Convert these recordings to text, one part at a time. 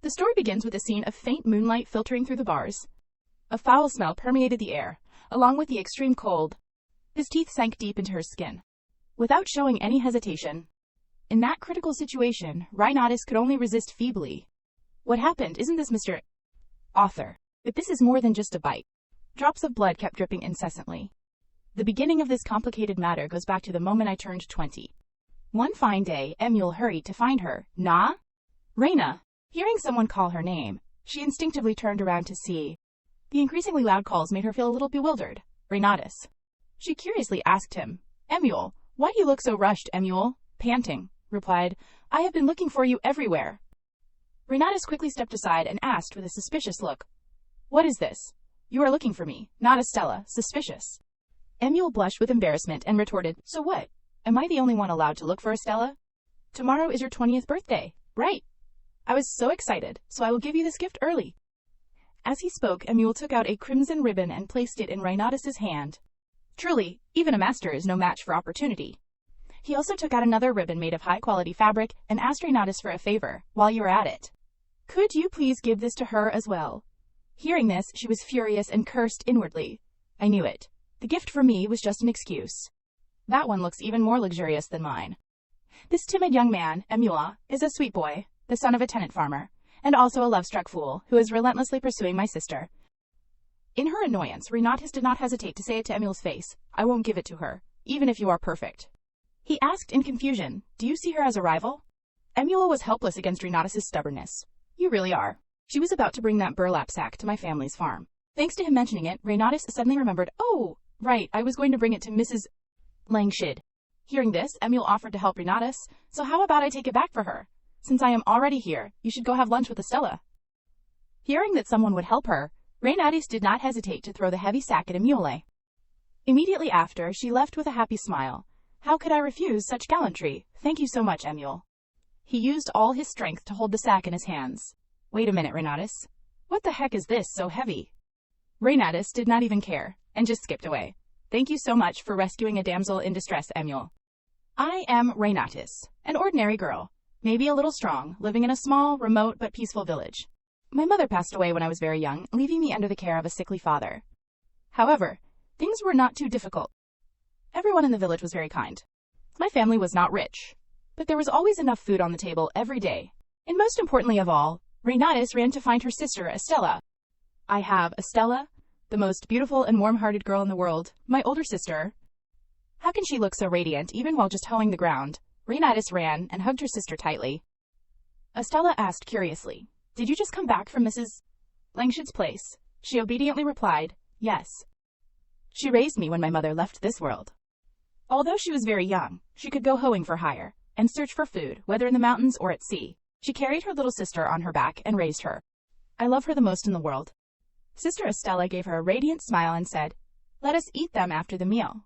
The story begins with a scene of faint moonlight filtering through the bars. A foul smell permeated the air, along with the extreme cold. His teeth sank deep into her skin. Without showing any hesitation. In that critical situation, Renatus could only resist feebly. What happened? Isn't this Mr. Author? But this is more than just a bite. Drops of blood kept dripping incessantly. The beginning of this complicated matter goes back to the moment I turned 20. One fine day, Emule hurried to find her. Nah? Reina. Hearing someone call her name, she instinctively turned around to see. The increasingly loud calls made her feel a little bewildered. Renatus. She curiously asked him. Emule, why do you look so rushed, Emule? Panting, replied, I have been looking for you everywhere. Renatus quickly stepped aside and asked with a suspicious look. What is this? You are looking for me, not Estella, suspicious. Emule blushed with embarrassment and retorted, so what? Am I the only one allowed to look for Estella? Tomorrow is your 20th birthday, right? I was so excited, so I will give you this gift early. As he spoke, Emule took out a crimson ribbon and placed it in Renatus's hand. Truly, even a master is no match for opportunity. He also took out another ribbon made of high-quality fabric and asked Renatus for a favor, while you were at it. Could you please give this to her as well? Hearing this, she was furious and cursed inwardly. I knew it. The gift for me was just an excuse. That one looks even more luxurious than mine. This timid young man, Emule, is a sweet boy, the son of a tenant farmer, and also a love-struck fool who is relentlessly pursuing my sister. In her annoyance, Renatus did not hesitate to say it to Emule's face. I won't give it to her, even if you are perfect. He asked in confusion, do you see her as a rival? Emule was helpless against Renatus's stubbornness. You really are. She was about to bring that burlap sack to my family's farm. Thanks to him mentioning it, Renatus suddenly remembered, oh, right, I was going to bring it to Mrs. Langshid. Hearing this, Emule offered to help Renatus, so how about I take it back for her? Since I am already here, you should go have lunch with Estella. Hearing that someone would help her, Renatus did not hesitate to throw the heavy sack at Emule. Immediately after, she left with a happy smile. How could I refuse such gallantry? Thank you so much, Emule. He used all his strength to hold the sack in his hands. Wait a minute, Renatus. What the heck is this so heavy? Renatus did not even care, and just skipped away. Thank you so much for rescuing a damsel in distress, Emule. I am Renatus, an ordinary girl, maybe a little strong, living in a small, remote, but peaceful village. My mother passed away when I was very young, leaving me under the care of a sickly father. However, things were not too difficult. Everyone in the village was very kind. My family was not rich, but there was always enough food on the table every day. And most importantly of all, Renatus ran to find her sister, Estella. I have Estella, the most beautiful and warm-hearted girl in the world, my older sister. How can she look so radiant even while just hoeing the ground? Renatus ran and hugged her sister tightly. Estella asked curiously, did you just come back from Mrs. Langshid's place? She obediently replied, yes. She raised me when my mother left this world. Although she was very young, she could go hoeing for hire and search for food, whether in the mountains or at sea. She carried her little sister on her back and raised her. I love her the most in the world. Sister Estella gave her a radiant smile and said, let us eat them after the meal.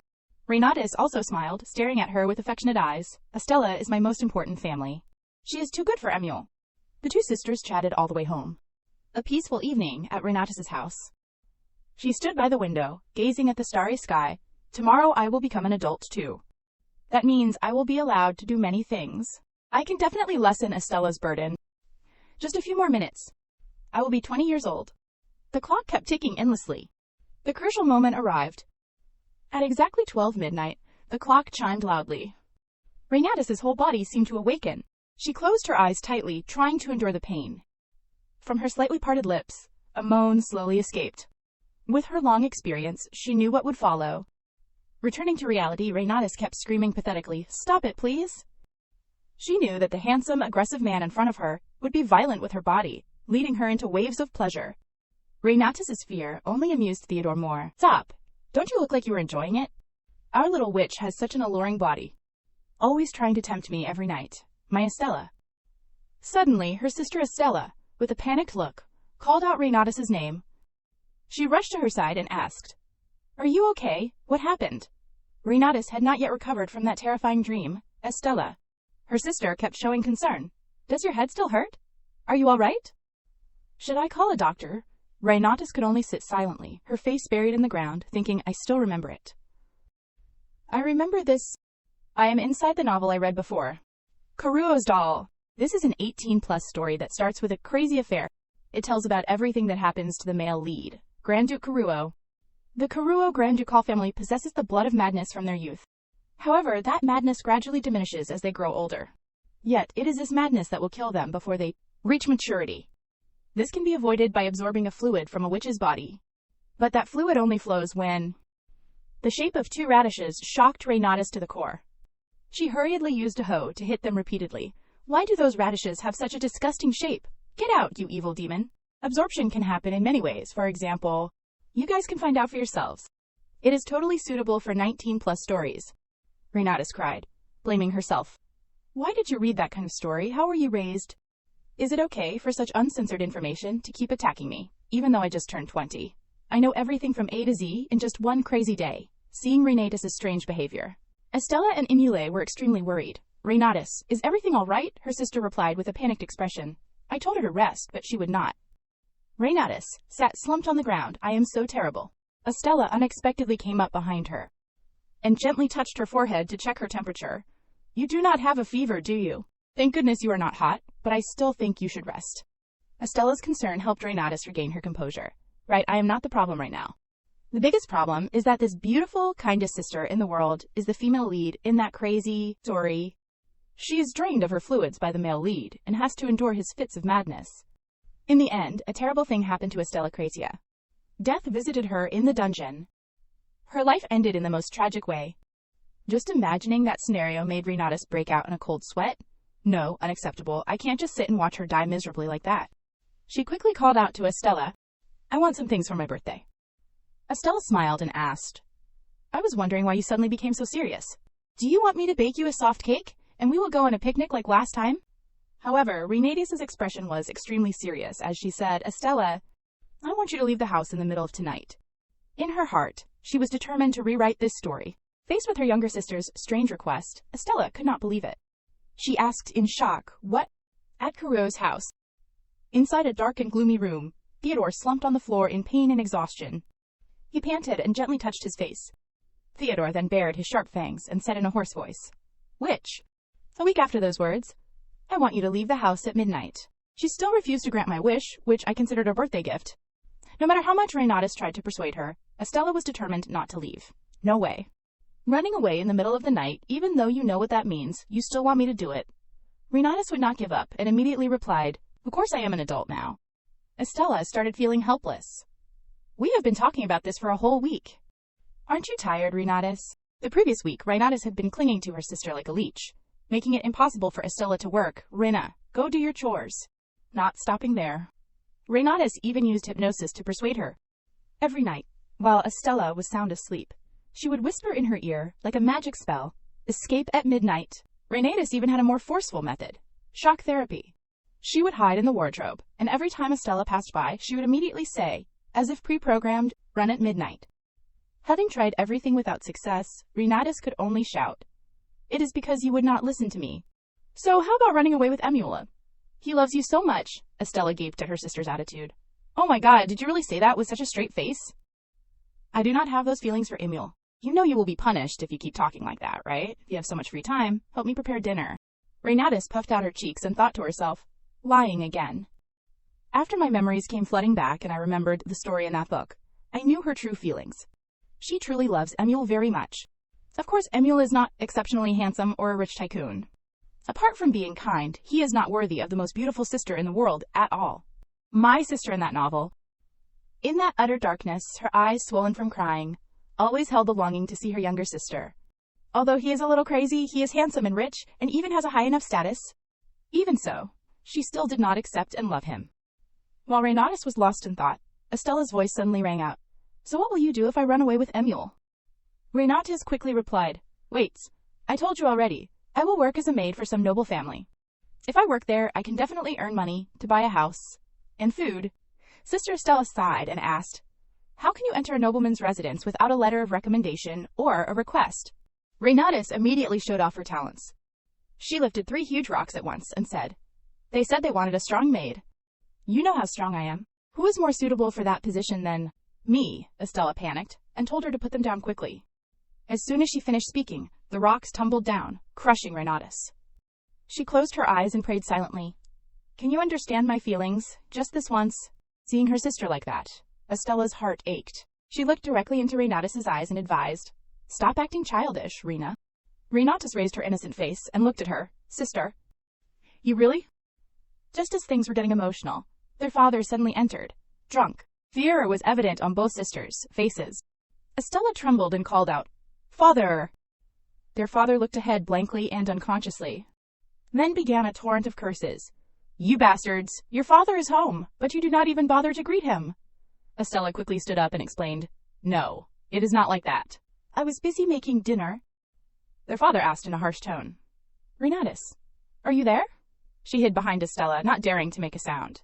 Renatus also smiled, staring at her with affectionate eyes. Estella is my most important family. She is too good for Emule. The two sisters chatted all the way home. A peaceful evening at Renatus's house. She stood by the window, gazing at the starry sky. Tomorrow I will become an adult too. That means I will be allowed to do many things. I can definitely lessen Estella's burden. Just a few more minutes. I will be 20 years old. The clock kept ticking endlessly. The crucial moment arrived. At exactly 12 midnight, the clock chimed loudly. Renatus's whole body seemed to awaken. She closed her eyes tightly, trying to endure the pain. From her slightly parted lips, a moan slowly escaped. With her long experience, she knew what would follow. Returning to reality, Renatus kept screaming pathetically, stop it, please. She knew that the handsome, aggressive man in front of her would be violent with her body, leading her into waves of pleasure. Renatus's fear only amused Theodore more. Stop! Don't you look like you were enjoying it? Our little witch has such an alluring body. Always trying to tempt me every night. My Estella. Suddenly, her sister Estella, with a panicked look, called out Renatus's name. She rushed to her side and asked, are you okay? What happened? Renatus had not yet recovered from that terrifying dream. Estella. Her sister kept showing concern. Does your head still hurt? Are you all right? Should I call a doctor? Renatus could only sit silently, her face buried in the ground, thinking, I still remember it. I remember this. I am inside the novel I read before. Karuo's doll. This is an 18-plus story that starts with a crazy affair. It tells about everything that happens to the male lead, Grand Duke Karuo. The Karuo Grand Ducal family possesses the blood of madness from their youth. However, that madness gradually diminishes as they grow older. Yet, it is this madness that will kill them before they reach maturity. This can be avoided by absorbing a fluid from a witch's body. But that fluid only flows when the shape of two radishes shocked Renatus to the core. She hurriedly used a hoe to hit them repeatedly. Why do those radishes have such a disgusting shape? Get out, you evil demon. Absorption can happen in many ways. For example, you guys can find out for yourselves. It is totally suitable for 19-plus stories. Renatus cried, blaming herself. Why did you read that kind of story? How were you raised? Is it okay for such uncensored information to keep attacking me, even though I just turned 20? I know everything from A to Z in just one crazy day. Seeing Renatus' strange behavior, Estella and Emule were extremely worried. Renatus, is everything all right? Her sister replied with a panicked expression. I told her to rest, but she would not. Renatus sat slumped on the ground. I am so terrible. Estella unexpectedly came up behind her and gently touched her forehead to check her temperature. You do not have a fever, do you? Thank goodness you are not hot, but I still think you should rest. Estella's concern helped Renatus regain her composure. Right, I am not the problem right now. The biggest problem is that this beautiful, kindest sister in the world is the female lead in that crazy story. She is drained of her fluids by the male lead and has to endure his fits of madness. In the end, a terrible thing happened to Estella Cratia. Death visited her in the dungeon. Her life ended in the most tragic way. Just imagining that scenario made Renatus break out in a cold sweat. No, unacceptable. I can't just sit and watch her die miserably like that. She quickly called out to Estella, I want some things for my birthday. Estella smiled and asked, I was wondering why you suddenly became so serious. Do you want me to bake you a soft cake, and we will go on a picnic like last time? However, Renatus' expression was extremely serious as she said, Estella, I want you to leave the house in the middle of tonight. In her heart, she was determined to rewrite this story. Faced with her younger sister's strange request, Estella could not believe it. She asked in shock, what? At Karuo's house. Inside a dark and gloomy room, Theodore slumped on the floor in pain and exhaustion. He panted and gently touched his face. Theodore then bared his sharp fangs and said in a hoarse voice, Witch. A week after those words, I want you to leave the house at midnight. She still refused to grant my wish, which I considered a birthday gift. No matter how much Renatus tried to persuade her, Estella was determined not to leave. No way. Running away in the middle of the night, even though you know what that means, you still want me to do it. Renatus would not give up and immediately replied, Of course I am an adult now. Estella started feeling helpless. We have been talking about this for a whole week. Aren't you tired, Renatus? The previous week, Renatus had been clinging to her sister like a leech, making it impossible for Estella to work. Rena, go do your chores. Not stopping there. Renatus even used hypnosis to persuade her. Every night, while Estella was sound asleep, she would whisper in her ear, like a magic spell, escape at midnight. Renatus even had a more forceful method, shock therapy. She would hide in the wardrobe, and every time Estella passed by, she would immediately say, as if pre-programmed, run at midnight. Having tried everything without success, Renatus could only shout, It is because you would not listen to me. So how about running away with Emule? He loves you so much. Estella gaped at her sister's attitude. Oh my god, did you really say that with such a straight face? I do not have those feelings for Emule. You know you will be punished if you keep talking like that, right? If you have so much free time, help me prepare dinner. Renatus puffed out her cheeks and thought to herself, lying again. After my memories came flooding back and I remembered the story in that book, I knew her true feelings. She truly loves Emule very much. Of course, Emule is not exceptionally handsome or a rich tycoon. Apart from being kind, he is not worthy of the most beautiful sister in the world at all. My sister in that novel. In that utter darkness, her eyes swollen from crying, always held the longing to see her younger sister. Although he is a little crazy, he is handsome and rich, and even has a high enough status. Even so, she still did not accept and love him. While Renatus was lost in thought, Estella's voice suddenly rang out. So what will you do if I run away with Emule? Renatus quickly replied, Wait, I told you already. I will work as a maid for some noble family. If I work there, I can definitely earn money to buy a house and food. Sister Estella sighed and asked, How can you enter a nobleman's residence without a letter of recommendation or a request? Renatus immediately showed off her talents. She lifted 3 huge rocks at once and said, They said they wanted a strong maid. You know how strong I am. Who is more suitable for that position than me? Estella panicked and told her to put them down quickly. As soon as she finished speaking, the rocks tumbled down, crushing Renatus. She closed her eyes and prayed silently. Can you understand my feelings, just this once? Seeing her sister like that, Estella's heart ached. She looked directly into Renatus's eyes and advised, Stop acting childish, Rena. Renatus raised her innocent face and looked at her. Sister. You really? Just as things were getting emotional, their father suddenly entered, drunk. Fear was evident on both sisters' faces. Estella trembled and called out, Father! Their father looked ahead blankly and unconsciously. Then began a torrent of curses. You bastards! Your father is home, but you do not even bother to greet him. Estella quickly stood up and explained, No, it is not like that. I was busy making dinner. Their father asked in a harsh tone, Renatus, are you there? She hid behind Estella, not daring to make a sound.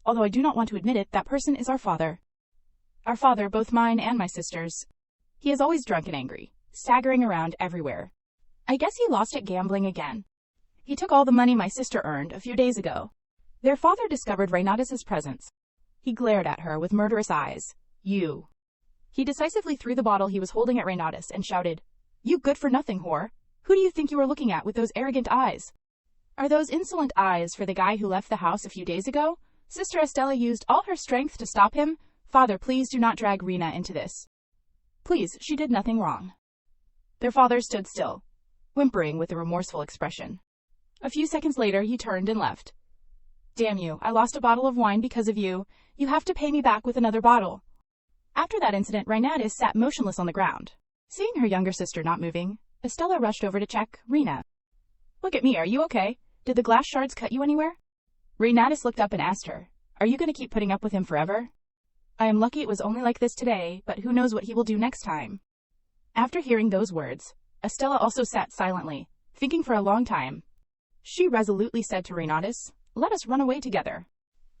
Although I do not want to admit it, that person is our father. Our father, both mine and my sister's. He is always drunk and angry, staggering around everywhere. I guess he lost at gambling again. He took all the money my sister earned a few days ago. Their father discovered Renatus's presence. He glared at her with murderous eyes. You. He decisively threw the bottle he was holding at Renatus and shouted, You good-for-nothing whore! Who do you think you are looking at with those arrogant eyes? Are those insolent eyes for the guy who left the house a few days ago? Sister Estella used all her strength to stop him. Father, please do not drag Rena into this. Please, she did nothing wrong. Their father stood still, whimpering with a remorseful expression. A few seconds later, he turned and left. Damn you, I lost a bottle of wine because of you. You have to pay me back with another bottle. After that incident, Renatus sat motionless on the ground. Seeing her younger sister not moving, Estella rushed over to check Rena. Look at me, are you okay? Did the glass shards cut you anywhere? Renatus looked up and asked her, Are you going to keep putting up with him forever? I am lucky it was only like this today, but who knows what he will do next time. After hearing those words, Estella also sat silently, thinking for a long time. She resolutely said to Renatus, Let us run away together.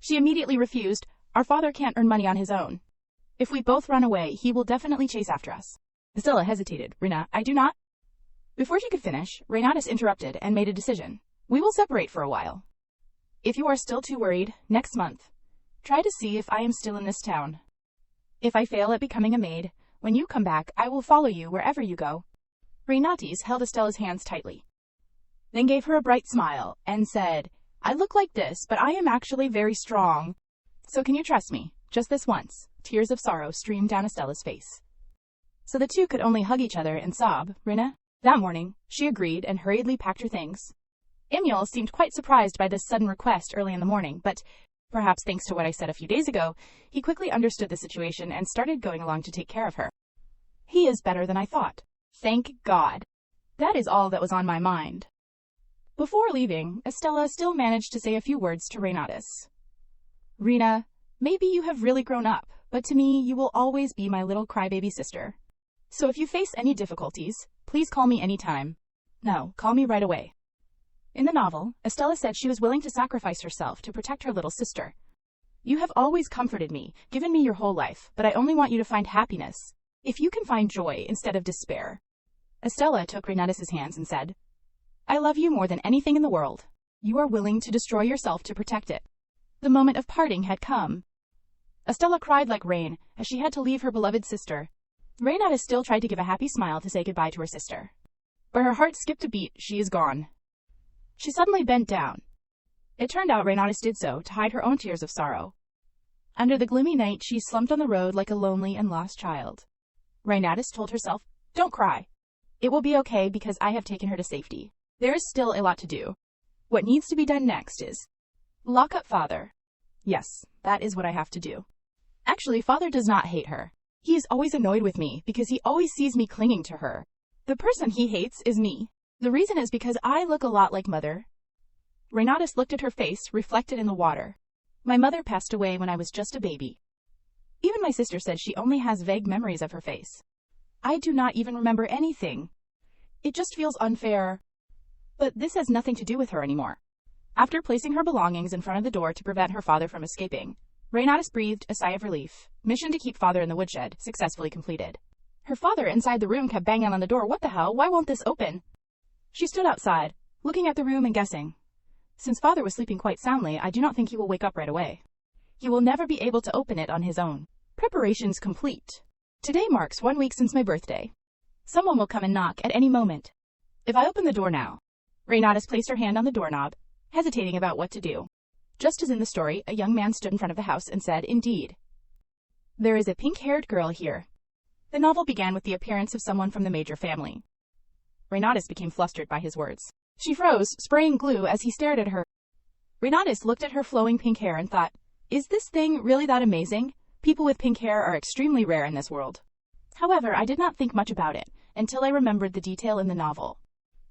She immediately refused. Our father can't earn money on his own. If we both run away, he will definitely chase after us. Estella hesitated. Rena, I do not. Before she could finish, Renatus interrupted and made a decision. We will separate for a while. If you are still too worried, next month, try to see if I am still in this town. If I fail at becoming a maid, when you come back, I will follow you wherever you go. Renatus held Estella's hands tightly, then gave her a bright smile and said, I look like this, but I am actually very strong. So can you trust me, just this once? Tears of sorrow streamed down Estella's face. So the two could only hug each other and sob. Rena? That morning, she agreed and hurriedly packed her things. Emil seemed quite surprised by this sudden request early in the morning, but, perhaps thanks to what I said a few days ago, he quickly understood the situation and started going along to take care of her. He is better than I thought. Thank God. That is all that was on my mind. Before leaving, Estella still managed to say a few words to Renatus. Rena, maybe you have really grown up, but to me you will always be my little crybaby sister. So if you face any difficulties, please call me anytime. No, call me right away. In the novel, Estella said she was willing to sacrifice herself to protect her little sister. You have always comforted me, given me your whole life, but I only want you to find happiness. If you can find joy instead of despair. Estella took Renatus's hands and said, I love you more than anything in the world. You are willing to destroy yourself to protect it. The moment of parting had come. Estella cried like rain as she had to leave her beloved sister. Renatus still tried to give a happy smile to say goodbye to her sister. But her heart skipped a beat. She is gone. She suddenly bent down. It turned out Renatus did so to hide her own tears of sorrow. Under the gloomy night, she slumped on the road like a lonely and lost child. Renatus told herself, Don't cry. It will be okay because I have taken her to safety. There is still a lot to do. What needs to be done next is lock up Father. Yes, that is what I have to do. Actually, Father does not hate her. He is always annoyed with me because he always sees me clinging to her. The person he hates is me. The reason is because I look a lot like Mother. Renatus looked at her face, reflected in the water. My mother passed away when I was just a baby. Even my sister said she only has vague memories of her face. I do not even remember anything. It just feels unfair. But this has nothing to do with her anymore. After placing her belongings in front of the door to prevent her father from escaping, Renatus breathed a sigh of relief. Mission to keep Father in the woodshed successfully completed. Her father inside the room kept banging on the door. What the hell? Why won't this open? She stood outside, looking at the room and guessing. Since Father was sleeping quite soundly, I do not think he will wake up right away. He will never be able to open it on his own. Preparations complete. Today marks 1 week since my birthday. Someone will come and knock at any moment. If I open the door now, Renatus placed her hand on the doorknob, hesitating about what to do. Just as in the story, a young man stood in front of the house and said, "Indeed, there is a pink-haired girl here." The novel began with the appearance of someone from the major family. Renatus became flustered by his words. She froze, spraying glue as he stared at her. Renatus looked at her flowing pink hair and thought, "Is this thing really that amazing? People with pink hair are extremely rare in this world." However, I did not think much about it until I remembered the detail in the novel.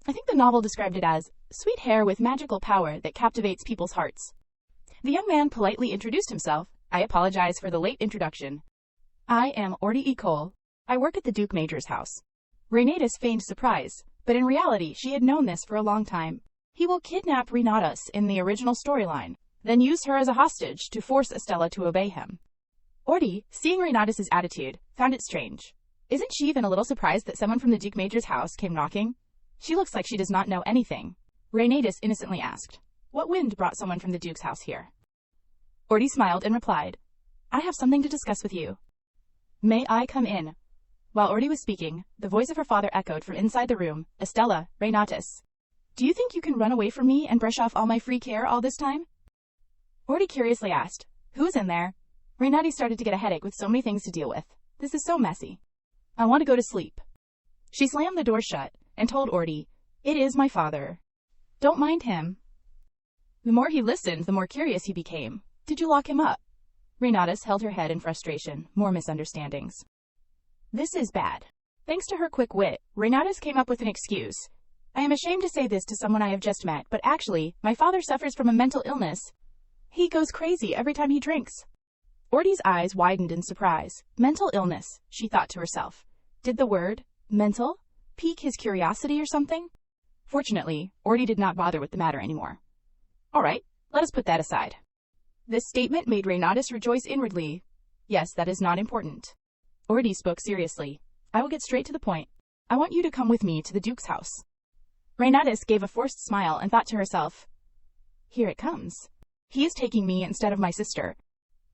I think the novel described it as sweet hair with magical power that captivates people's hearts. The young man politely introduced himself. "I apologize for the late introduction. I am Orty E. Cole. I work at the Duke Major's house." Renatus feigned surprise, but in reality she had known this for a long time. He will kidnap Renatus in the original storyline, then use her as a hostage to force Estella to obey him. Orty, seeing Renatus's attitude, found it strange. Isn't she even a little surprised that someone from the Duke Major's house came knocking? She looks like she does not know anything. Renatus innocently asked, "What wind brought someone from the Duke's house here?" Orty smiled and replied, "I have something to discuss with you. May I come in?" While Orty was speaking, the voice of her father echoed from inside the room, "Estella, Renatus, do you think you can run away from me and brush off all my free care all this time?" Orty curiously asked, "Who's in there?" Renatus started to get a headache with so many things to deal with. This is so messy. "I want to go to sleep." She slammed the door shut and told Orty, "It is my father. Don't mind him." The more he listened, the more curious he became. "Did you lock him up?" Renatus held her head in frustration. More misunderstandings. This is bad. Thanks to her quick wit, Renatus came up with an excuse. "I am ashamed to say this to someone I have just met, but actually, my father suffers from a mental illness. He goes crazy every time he drinks." Orty's eyes widened in surprise. Mental illness, she thought to herself. Did the word, mental, pique his curiosity or something? Fortunately, Orty did not bother with the matter anymore. "All right, let us put that aside." This statement made Renatus rejoice inwardly. "Yes, that is not important." Orty spoke seriously. "I will get straight to the point. I want you to come with me to the Duke's house." Renatus gave a forced smile and thought to herself, "Here it comes. He is taking me instead of my sister.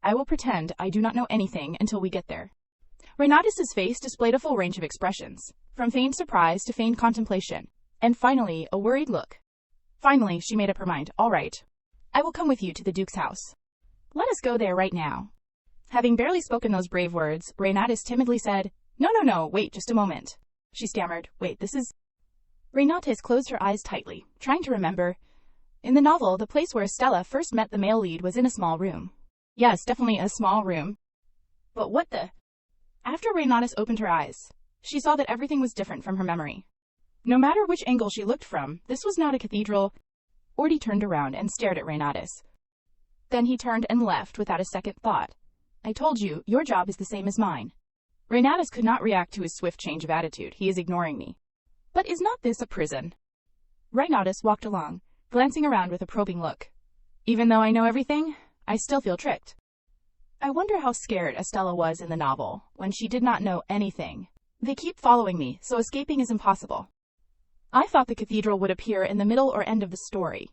I will pretend I do not know anything until we get there." Renatus's face displayed a full range of expressions, from feigned surprise to feigned contemplation, and finally a worried look. Finally, she made up her mind. "All right. I will come with you to the Duke's house. Let us go there right now." Having barely spoken those brave words, Renatus timidly said, No, wait just a moment." She stammered, "Wait, this is..." Renatus closed her eyes tightly, trying to remember. In the novel, the place where Estella first met the male lead was in a small room. Yes, definitely a small room. But what the... After Renatus opened her eyes, she saw that everything was different from her memory. No matter which angle she looked from, this was not a cathedral. Orty turned around and stared at Renatus. Then he turned and left without a second thought. "I told you, your job is the same as mine." Renatus could not react to his swift change of attitude. He is ignoring me. But is not this a prison? Renatus walked along, glancing around with a probing look. Even though I know everything, I still feel tricked. I wonder how scared Estella was in the novel, when she did not know anything. They keep following me, so escaping is impossible. I thought the cathedral would appear in the middle or end of the story.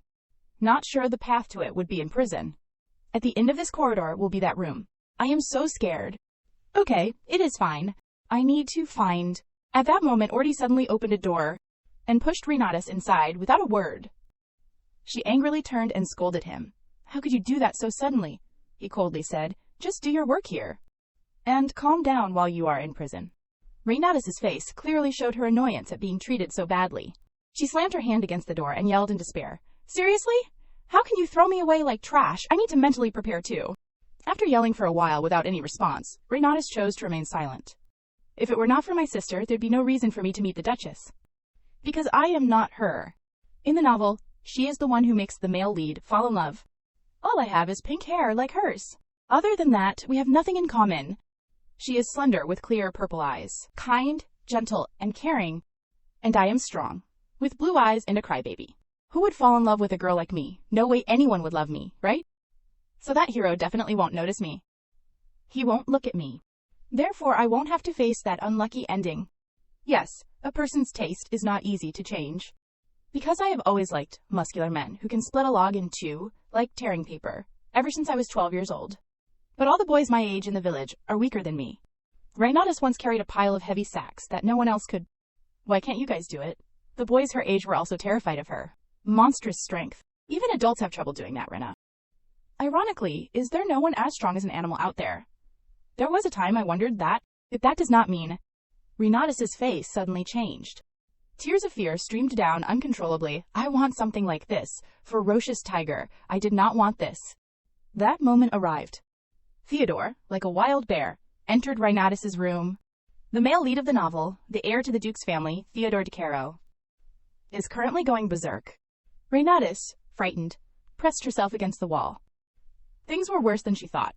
Not sure the path to it would be in prison. At the end of this corridor will be that room. I am so scared. Okay, it is fine. I need to find... At that moment, Orty suddenly opened a door and pushed Renatus inside without a word. She angrily turned and scolded him. "How could you do that so suddenly?" he coldly said. "Just do your work here. And calm down while you are in prison." Renatus's face clearly showed her annoyance at being treated so badly. She slammed her hand against the door and yelled in despair. "Seriously? How can you throw me away like trash? I need to mentally prepare too." After yelling for a while without any response, Renatus chose to remain silent. If it were not for my sister, there'd be no reason for me to meet the Duchess. Because I am not her. In the novel, she is the one who makes the male lead fall in love. All I have is pink hair like hers. Other than that, we have nothing in common. She is slender with clear purple eyes, kind, gentle, and caring. And I am strong, with blue eyes and a crybaby. Who would fall in love with a girl like me? No way anyone would love me, right? So that hero definitely won't notice me. He won't look at me. Therefore, I won't have to face that unlucky ending. Yes, a person's taste is not easy to change. Because I have always liked muscular men who can split a log in two, like tearing paper, ever since I was 12 years old. But all the boys my age in the village are weaker than me. Renatus once carried a pile of heavy sacks that no one else could. Why can't you guys do it? The boys her age were also terrified of her monstrous strength. Even adults have trouble doing that, Rena. Ironically, is there no one as strong as an animal out there? There was a time I wondered that. If that does not mean... Renatus's face suddenly changed. Tears of fear streamed down uncontrollably. I want something like this. Ferocious tiger. I did not want this. That moment arrived. Theodore, like a wild bear, entered Renatus's room. The male lead of the novel, the heir to the Duke's family, Theodore de Caro, is currently going berserk. Renatus, frightened, pressed herself against the wall. Things were worse than she thought.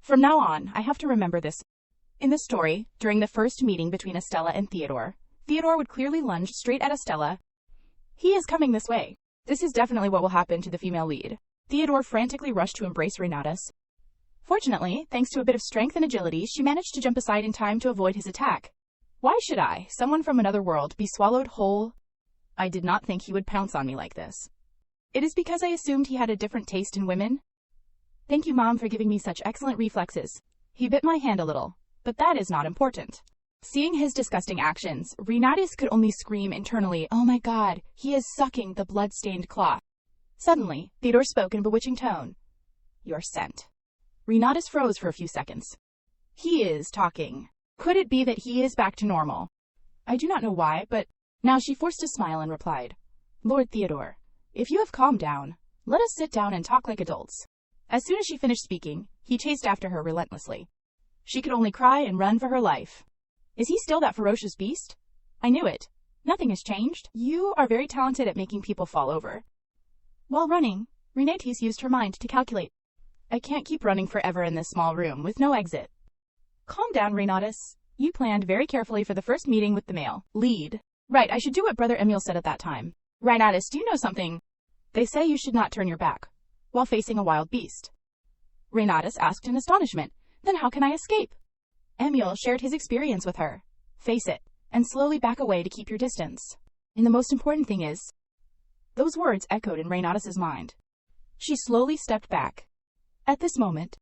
From now on, I have to remember this. In the story, during the first meeting between Estella and Theodore, Theodore would clearly lunge straight at Estella. He is coming this way. This is definitely what will happen to the female lead. Theodore frantically rushed to embrace Renatus. Fortunately, thanks to a bit of strength and agility, she managed to jump aside in time to avoid his attack. Why should I, someone from another world, be swallowed whole? I did not think he would pounce on me like this. It is because I assumed he had a different taste in women. Thank you, Mom, for giving me such excellent reflexes. He bit my hand a little, but that is not important. Seeing his disgusting actions, Renatus could only scream internally, "Oh my God, he is sucking the blood-stained claw." Suddenly, Theodore spoke in a bewitching tone. "You're sent." Renatus froze for a few seconds. He is talking. Could it be that he is back to normal? I do not know why, but now she forced a smile and replied, "Lord Theodore, if you have calmed down, let us sit down and talk like adults." As soon as she finished speaking, he chased after her relentlessly. She could only cry and run for her life. Is he still that ferocious beast? I knew it. Nothing has changed. You are very talented at making people fall over. While running, Renatus used her mind to calculate. I can't keep running forever in this small room with no exit. Calm down, Renatus. You planned very carefully for the first meeting with the male lead. Right, I should do what Brother Emil said at that time. Renatus, do you know something? They say you should not turn your back while facing a wild beast. Renatus asked in astonishment. Then how can I escape? Emil shared his experience with her. Face it, and slowly back away to keep your distance. And the most important thing is... Those words echoed in Renatus's mind. She slowly stepped back. At this moment,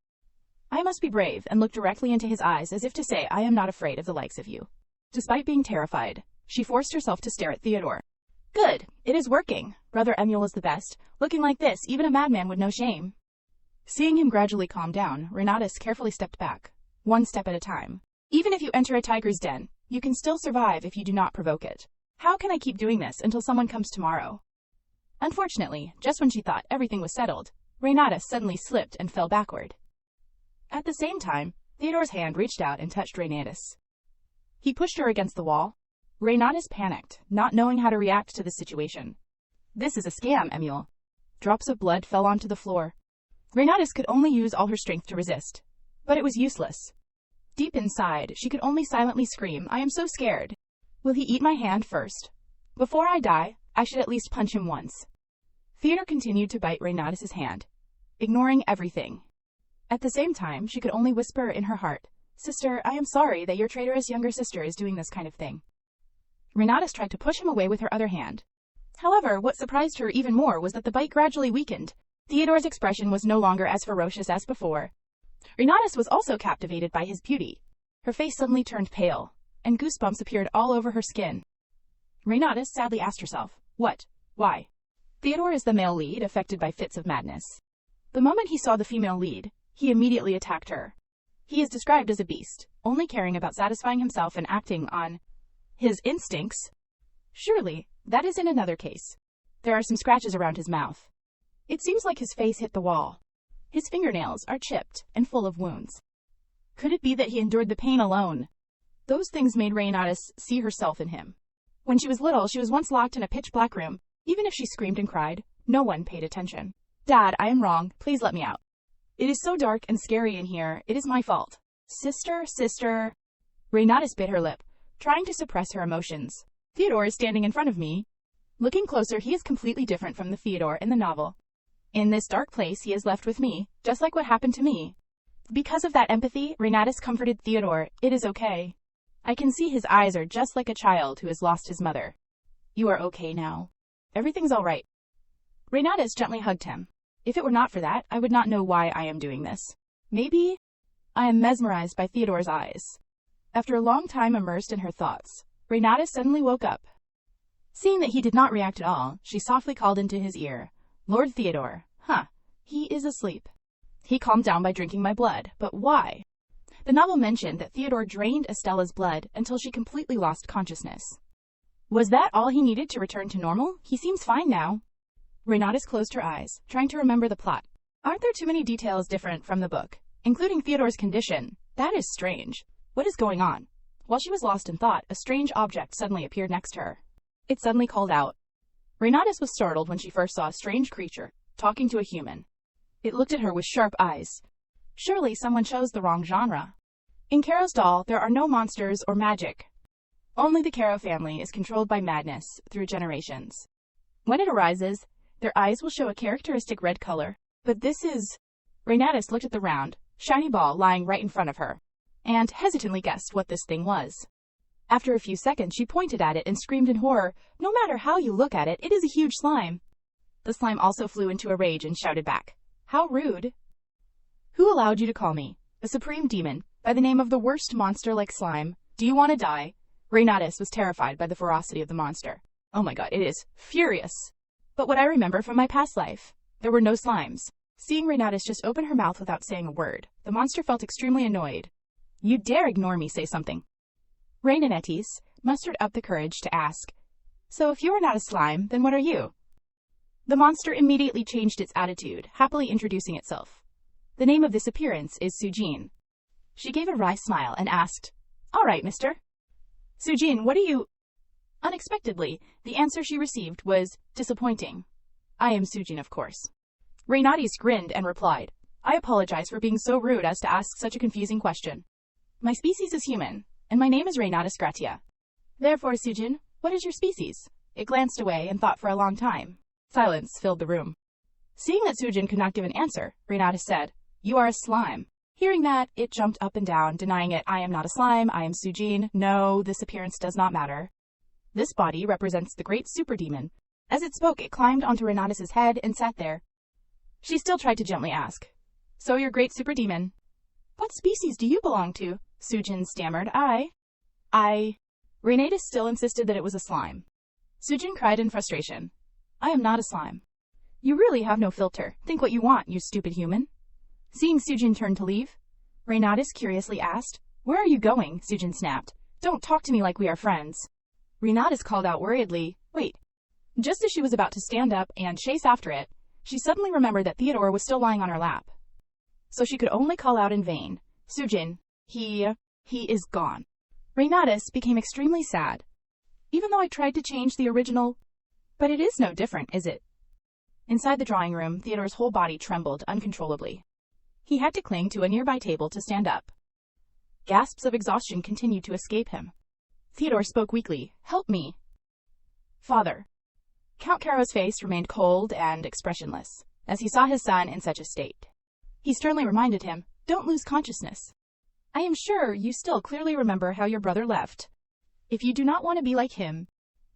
I must be brave and look directly into his eyes as if to say I am not afraid of the likes of you. Despite being terrified, she forced herself to stare at Theodore. Good, it is working. Brother Emil is the best. Looking like this, even a madman would know shame. Seeing him gradually calm down, Renatus carefully stepped back, one step at a time. Even if you enter a tiger's den, you can still survive if you do not provoke it. How can I keep doing this until someone comes tomorrow? Unfortunately, just when she thought everything was settled, Renatus suddenly slipped and fell backward. At the same time, Theodore's hand reached out and touched Renatus. He pushed her against the wall. Renatus panicked, not knowing how to react to the situation. This is a scam, Emil. Drops of blood fell onto the floor. Renatus could only use all her strength to resist, but it was useless. Deep inside, she could only silently scream, I am so scared. Will he eat my hand first? Before I die, I should at least punch him once. Theodore continued to bite Renatus's hand, ignoring everything. At the same time, she could only whisper in her heart, Sister, I am sorry that your traitorous younger sister is doing this kind of thing. Renatus tried to push him away with her other hand. However, what surprised her even more was that the bite gradually weakened. Theodore's expression was no longer as ferocious as before. Renatus was also captivated by his beauty. Her face suddenly turned pale, and goosebumps appeared all over her skin. Renatus sadly asked herself, what? Why? Theodore is the male lead affected by fits of madness. The moment he saw the female lead, he immediately attacked her. He is described as a beast, only caring about satisfying himself and acting on his instincts. Surely, that is in another case. There are some scratches around his mouth. It seems like his face hit the wall. His fingernails are chipped and full of wounds. Could it be that he endured the pain alone? Those things made Renatus see herself in him. When she was little, she was once locked in a pitch-black room. Even if she screamed and cried, no one paid attention. Dad, I am wrong. Please let me out. It is so dark and scary in here. It is my fault. Sister. Renatus bit her lip, trying to suppress her emotions. Theodore is standing in front of me. Looking closer, he is completely different from the Theodore in the novel. In this dark place, he is left with me, just like what happened to me. Because of that empathy, Renatus comforted Theodore. It is okay. I can see his eyes are just like a child who has lost his mother. You are okay now. Everything's all right. Renatus gently hugged him. If it were not for that, I would not know why I am doing this. Maybe I am mesmerized by Theodore's eyes. After a long time immersed in her thoughts, Renatus suddenly woke up. Seeing that he did not react at all, she softly called into his ear, "Lord Theodore." "Huh, he is asleep. He calmed down by drinking my blood, but why?" The novel mentioned that Theodore drained Estella's blood until she completely lost consciousness. Was that all he needed to return to normal? He seems fine now. Renatus closed her eyes, trying to remember the plot. Aren't there too many details different from the book, including Theodore's condition? That is strange. What is going on? While she was lost in thought, a strange object suddenly appeared next to her. It suddenly called out. Renatus was startled when she first saw a strange creature talking to a human. It looked at her with sharp eyes. Surely someone chose the wrong genre. In Caro's doll, there are no monsters or magic. Only the Caro family is controlled by madness through generations. When it arises, their eyes will show a characteristic red color. But this is... Renatus looked at the round, shiny ball lying right in front of her, and hesitantly guessed what this thing was. After a few seconds, she pointed at it and screamed in horror, "No matter how you look at it, it is a huge slime." The slime also flew into a rage and shouted back, "How rude! Who allowed you to call me, a supreme demon, by the name of the worst monster like slime? Do you want to die?" Renatus was terrified by the ferocity of the monster. Oh my god, it is furious. But what I remember from my past life, there were no slimes. Seeing Renatus just open her mouth without saying a word, the monster felt extremely annoyed. "You dare ignore me, say something." Renatus mustered up the courage to ask, "So if you are not a slime, then what are you?" The monster immediately changed its attitude, happily introducing itself. "The name of this appearance is Sujin." She gave a wry smile and asked, "All right, mister. Sujin, what are you?" Unexpectedly, the answer she received was disappointing. "I am Sujin, of course." Renatus grinned and replied, "I apologize for being so rude as to ask such a confusing question. My species is human, and my name is Renatus Gratia. Therefore, Sujin, what is your species?" It glanced away and thought for a long time. Silence filled the room. Seeing that Sujin could not give an answer, Renatus said, "You are a slime." Hearing that, it jumped up and down, denying it. "I am not a slime, I am Sujin. No, this appearance does not matter. This body represents the great superdemon." As it spoke, it climbed onto Renatus's head and sat there. She still tried to gently ask, "So your great superdemon, what species do you belong to?" Sujin stammered, I... Renatus still insisted that it was a slime. Sujin cried in frustration, "I am not a slime. You really have no filter. Think what you want, you stupid human." Seeing Sujin turn to leave, Renatus curiously asked, "Where are you going?" Sujin snapped, "Don't talk to me like we are friends." Renatus called out worriedly, "Wait." Just as she was about to stand up and chase after it, she suddenly remembered that Theodore was still lying on her lap. So she could only call out in vain, "Sujin, he is gone." Renatus became extremely sad. "Even though I tried to change the original, but it is no different, is it?" Inside the drawing room, Theodore's whole body trembled uncontrollably. He had to cling to a nearby table to stand up. Gasps of exhaustion continued to escape him. Theodore spoke weakly, "Help me." "Father." Count Caro's face remained cold and expressionless as he saw his son in such a state. He sternly reminded him, "Don't lose consciousness. I am sure you still clearly remember how your brother left. If you do not want to be like him,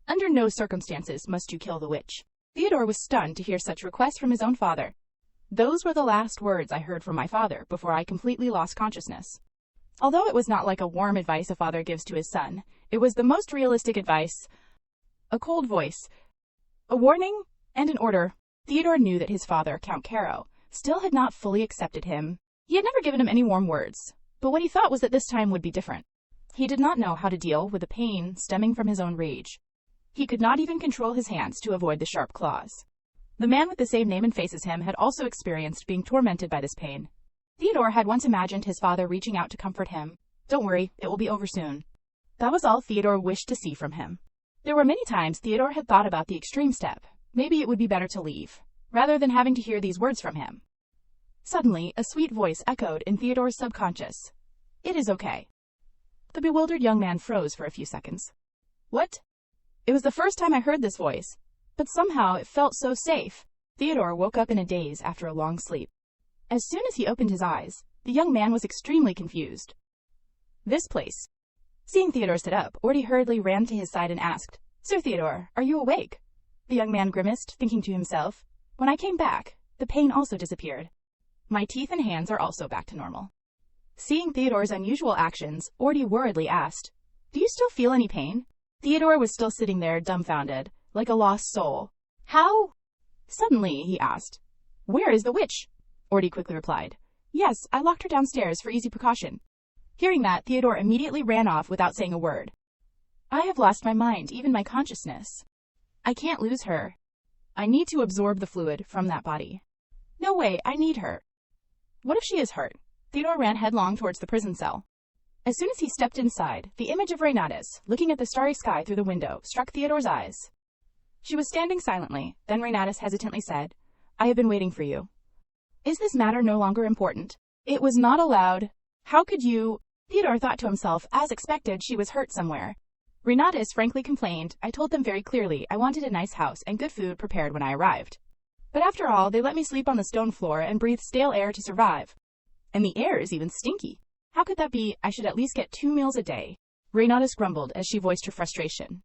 under no circumstances must you kill the witch." Theodore was stunned to hear such requests from his own father. "Those were the last words I heard from my father before I completely lost consciousness." Although it was not like a warm advice a father gives to his son, it was the most realistic advice. A cold voice, a warning, and an order. Theodore knew that his father, Count Caro, still had not fully accepted him. He had never given him any warm words, but what he thought was that this time would be different. He did not know how to deal with the pain stemming from his own rage. He could not even control his hands to avoid the sharp claws. The man with the same name and face as him had also experienced being tormented by this pain. Theodore had once imagined his father reaching out to comfort him. "Don't worry, it will be over soon." That was all Theodore wished to see from him. There were many times Theodore had thought about the extreme step. Maybe it would be better to leave, rather than having to hear these words from him. Suddenly, a sweet voice echoed in Theodore's subconscious. "It is okay." The bewildered young man froze for a few seconds. "What?" It was the first time I heard this voice, but somehow it felt so safe. Theodore woke up in a daze after a long sleep. As soon as he opened his eyes, the young man was extremely confused. "This place." Seeing Theodore sit up, Orty hurriedly ran to his side and asked, "Sir Theodore, are you awake?" The young man grimaced, thinking to himself, "When I came back, the pain also disappeared. My teeth and hands are also back to normal." Seeing Theodore's unusual actions, Orty worriedly asked, "Do you still feel any pain?" Theodore was still sitting there, dumbfounded, like a lost soul. How? Suddenly, he asked. Where is the witch? Orty quickly replied. Yes, I locked her downstairs for easy precaution. Hearing that, Theodore immediately ran off without saying a word. I have lost my mind, even my consciousness. I can't lose her. I need to absorb the fluid from that body. No way, I need her. What if she is hurt? Theodore ran headlong towards the prison cell. As soon as he stepped inside, the image of Renatus, looking at the starry sky through the window, struck Theodore's eyes. She was standing silently, then Renatus hesitantly said, I have been waiting for you. Is this matter no longer important? It was not allowed. How could you? Theodore thought to himself, as expected, she was hurt somewhere. Renatus frankly complained, I told them very clearly I wanted a nice house and good food prepared when I arrived. But after all, they let me sleep on the stone floor and breathe stale air to survive. And the air is even stinky. How could that be? I should at least get 2 meals a day. Renatus grumbled as she voiced her frustration.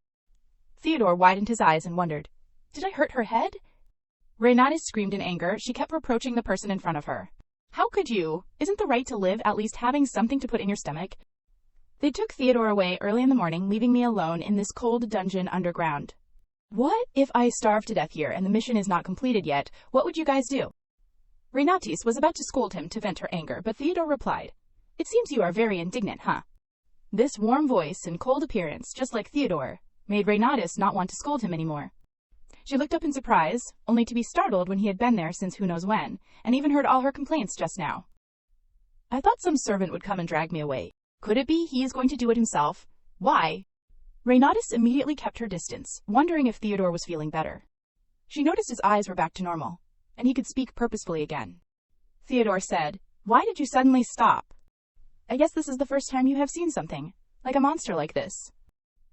Theodore widened his eyes and wondered, did I hurt her head? Renatus screamed in anger. She kept reproaching the person in front of her. How could you? Isn't the right to live at least having something to put in your stomach? They took Theodore away early in the morning, leaving me alone in this cold dungeon underground. What if I starve to death here and the mission is not completed yet? What would you guys do? Renatus was about to scold him to vent her anger, but Theodore replied, It seems you are very indignant, huh? This warm voice and cold appearance, just like Theodore, made Renatus not want to scold him anymore. She looked up in surprise, only to be startled when he had been there since who knows when, and even heard all her complaints just now. I thought some servant would come and drag me away. Could it be he is going to do it himself? Why? Renatus immediately kept her distance, wondering if Theodore was feeling better. She noticed his eyes were back to normal, and he could speak purposefully again. Theodore said, Why did you suddenly stop? I guess this is the first time you have seen something, like a monster like this.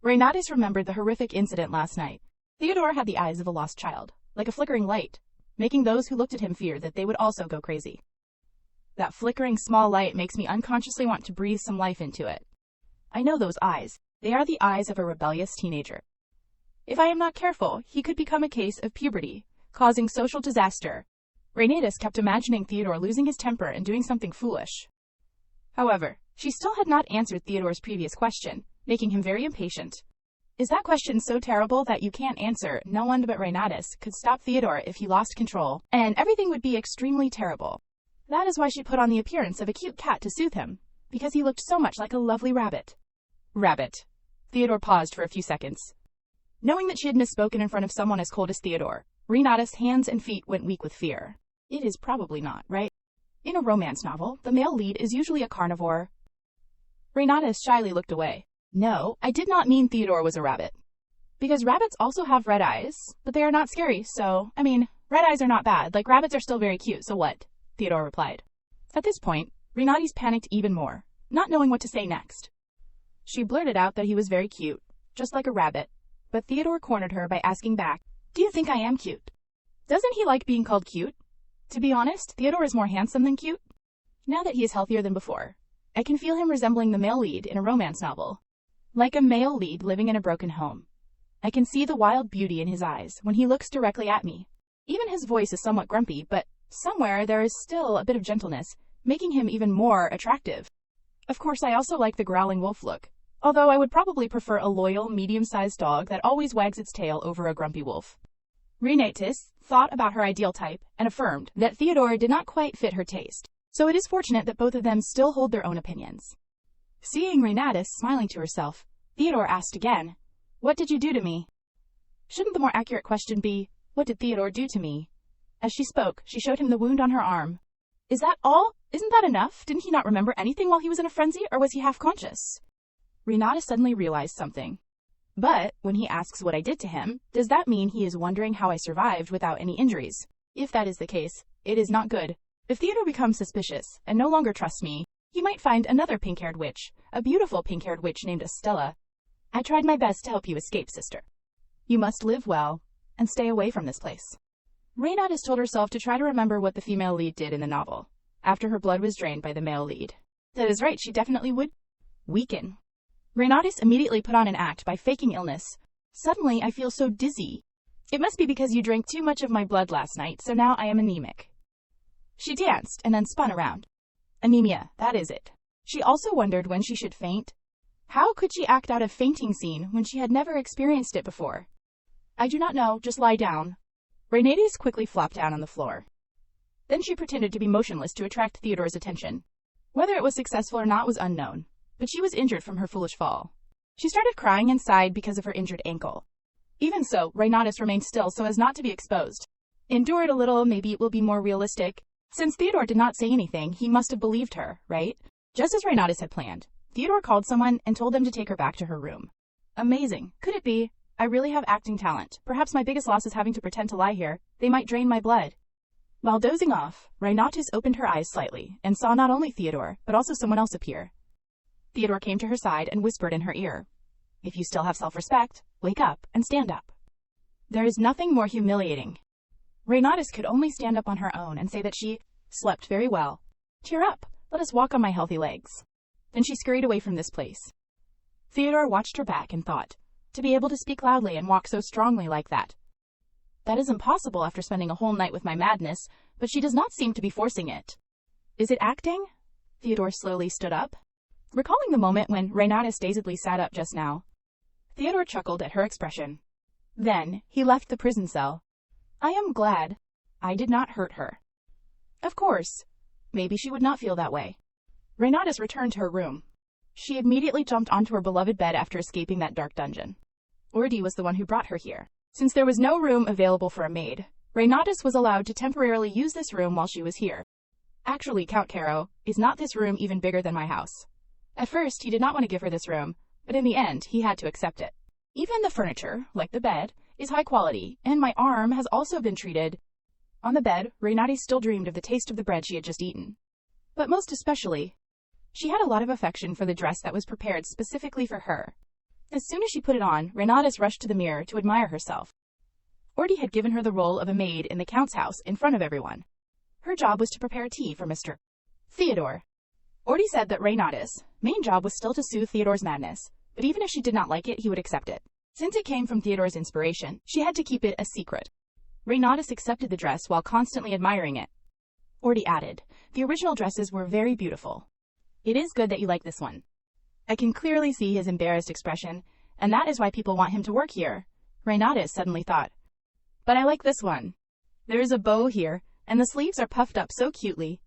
Renatus remembered the horrific incident last night. Theodore had the eyes of a lost child, like a flickering light, making those who looked at him fear that they would also go crazy. That flickering small light makes me unconsciously want to breathe some life into it. I know those eyes. They are the eyes of a rebellious teenager. If I am not careful, he could become a case of puberty, causing social disaster. Renatus kept imagining Theodore losing his temper and doing something foolish. However, she still had not answered Theodore's previous question, making him very impatient. Is that question so terrible that you can't answer? No one but Renatus could stop Theodore if he lost control, and everything would be extremely terrible. That is why she put on the appearance of a cute cat to soothe him, because he looked so much like a lovely rabbit. Rabbit. Theodore paused for a few seconds. Knowing that she had misspoken in front of someone as cold as Theodore, Renatus' hands and feet went weak with fear. It is probably not, right? In a romance novel, the male lead is usually a carnivore. Renatus shyly looked away. No, I did not mean Theodore was a rabbit. Because rabbits also have red eyes, but they are not scary, so, red eyes are not bad, like rabbits are still very cute, so what? Theodore replied. At this point, Renatus panicked even more, not knowing what to say next. She blurted out that he was very cute, just like a rabbit, but Theodore cornered her by asking back, Do you think I am cute? Doesn't he like being called cute? To be honest, Theodore is more handsome than cute. Now that he is healthier than before, I can feel him resembling the male lead in a romance novel. Like a male lead living in a broken home. I can see the wild beauty in his eyes when he looks directly at me. Even his voice is somewhat grumpy, but somewhere there is still a bit of gentleness, making him even more attractive. Of course, I also like the growling wolf look, although I would probably prefer a loyal, medium-sized dog that always wags its tail over a grumpy wolf. Renatus thought about her ideal type and affirmed that Theodore did not quite fit her taste, so it is fortunate that both of them still hold their own opinions. Seeing Renatus smiling to herself, Theodore asked again, What did you do to me? Shouldn't the more accurate question be, What did Theodore do to me? As she spoke, she showed him the wound on her arm. Is that all? Isn't that enough? Didn't he not remember anything while he was in a frenzy, or was he half-conscious? Renatus suddenly realized something. But, when he asks what I did to him, does that mean he is wondering how I survived without any injuries? If that is the case, it is not good. If Theodore becomes suspicious, and no longer trusts me, he might find another pink-haired witch, a beautiful pink-haired witch named Estella. I tried my best to help you escape, sister. You must live well, and stay away from this place. Renatus told herself to try to remember what the female lead did in the novel, after her blood was drained by the male lead. That is right, she definitely would weaken. Renatus immediately put on an act by faking illness. Suddenly, I feel so dizzy. It must be because you drank too much of my blood last night, so now I am anemic. She danced and then spun around. Anemia, that is it. She also wondered when she should faint. How could she act out a fainting scene when she had never experienced it before? I do not know, just lie down. Renatus quickly flopped down on the floor. Then she pretended to be motionless to attract Theodore's attention. Whether it was successful or not was unknown, but she was injured from her foolish fall. She started crying and sighed because of her injured ankle. Even so, Renatus remained still so as not to be exposed. Endure it a little, maybe it will be more realistic. Since Theodore did not say anything, he must have believed her, right? Just as Renatus had planned, Theodore called someone and told them to take her back to her room. Amazing. Could it be? I really have acting talent. Perhaps my biggest loss is having to pretend to lie here. They might drain my blood. While dozing off, Renatus opened her eyes slightly and saw not only Theodore, but also someone else appear. Theodore came to her side and whispered in her ear, "If you still have self-respect, wake up and stand up." There is nothing more humiliating. Renatus could only stand up on her own and say that she slept very well. Cheer up, let us walk on my healthy legs. Then she scurried away from this place. Theodore watched her back and thought, to be able to speak loudly and walk so strongly like that. That is impossible after spending a whole night with my madness, but she does not seem to be forcing it. Is it acting? Theodore slowly stood up. Recalling the moment when Renatus dazedly sat up just now, Theodore chuckled at her expression. Then, he left the prison cell. I am glad I did not hurt her. Of course, maybe she would not feel that way. Renatus returned to her room. She immediately jumped onto her beloved bed after escaping that dark dungeon. Ordi was the one who brought her here. Since there was no room available for a maid, Renatus was allowed to temporarily use this room while she was here. Actually, Count Caro, is not this room even bigger than my house? At first, he did not want to give her this room, but in the end, he had to accept it. Even the furniture, like the bed, is high quality, and my arm has also been treated. On the bed, Renatus still dreamed of the taste of the bread she had just eaten. But most especially, she had a lot of affection for the dress that was prepared specifically for her. As soon as she put it on, Renatus rushed to the mirror to admire herself. Ordi had given her the role of a maid in the Count's house in front of everyone. Her job was to prepare tea for Mr. Theodore. Ordi said that Renatus' main job was still to soothe Theodore's madness, but even if she did not like it, he would accept it. Since it came from Theodore's inspiration, she had to keep it a secret. Renatus accepted the dress while constantly admiring it. Ordi added, the original dresses were very beautiful. It is good that you like this one. I can clearly see his embarrassed expression, and that is why people want him to work here. Renatus suddenly thought. But I like this one. There is a bow here, and the sleeves are puffed up so cutely.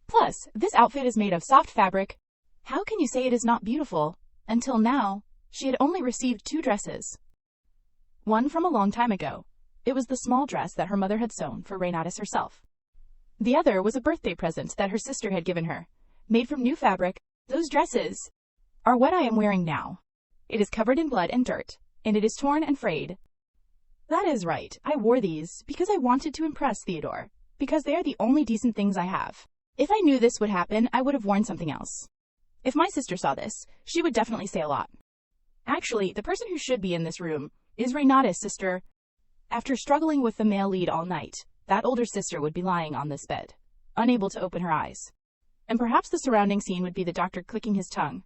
Plus, this outfit is made of soft fabric. How can you say it is not beautiful? Until now, she had only received 2 dresses. One from a long time ago. It was the small dress that her mother had sewn for Renatus herself. The other was a birthday present that her sister had given her, made from new fabric. Those dresses are what I am wearing now. It is covered in blood and dirt, and it is torn and frayed. That is right, I wore these because I wanted to impress Theodore, because they are the only decent things I have. If I knew this would happen, I would have worn something else. If my sister saw this, she would definitely say a lot. Actually, the person who should be in this room is Renatus' sister. After struggling with the male lead all night, that older sister would be lying on this bed, unable to open her eyes. And perhaps the surrounding scene would be the doctor clicking his tongue.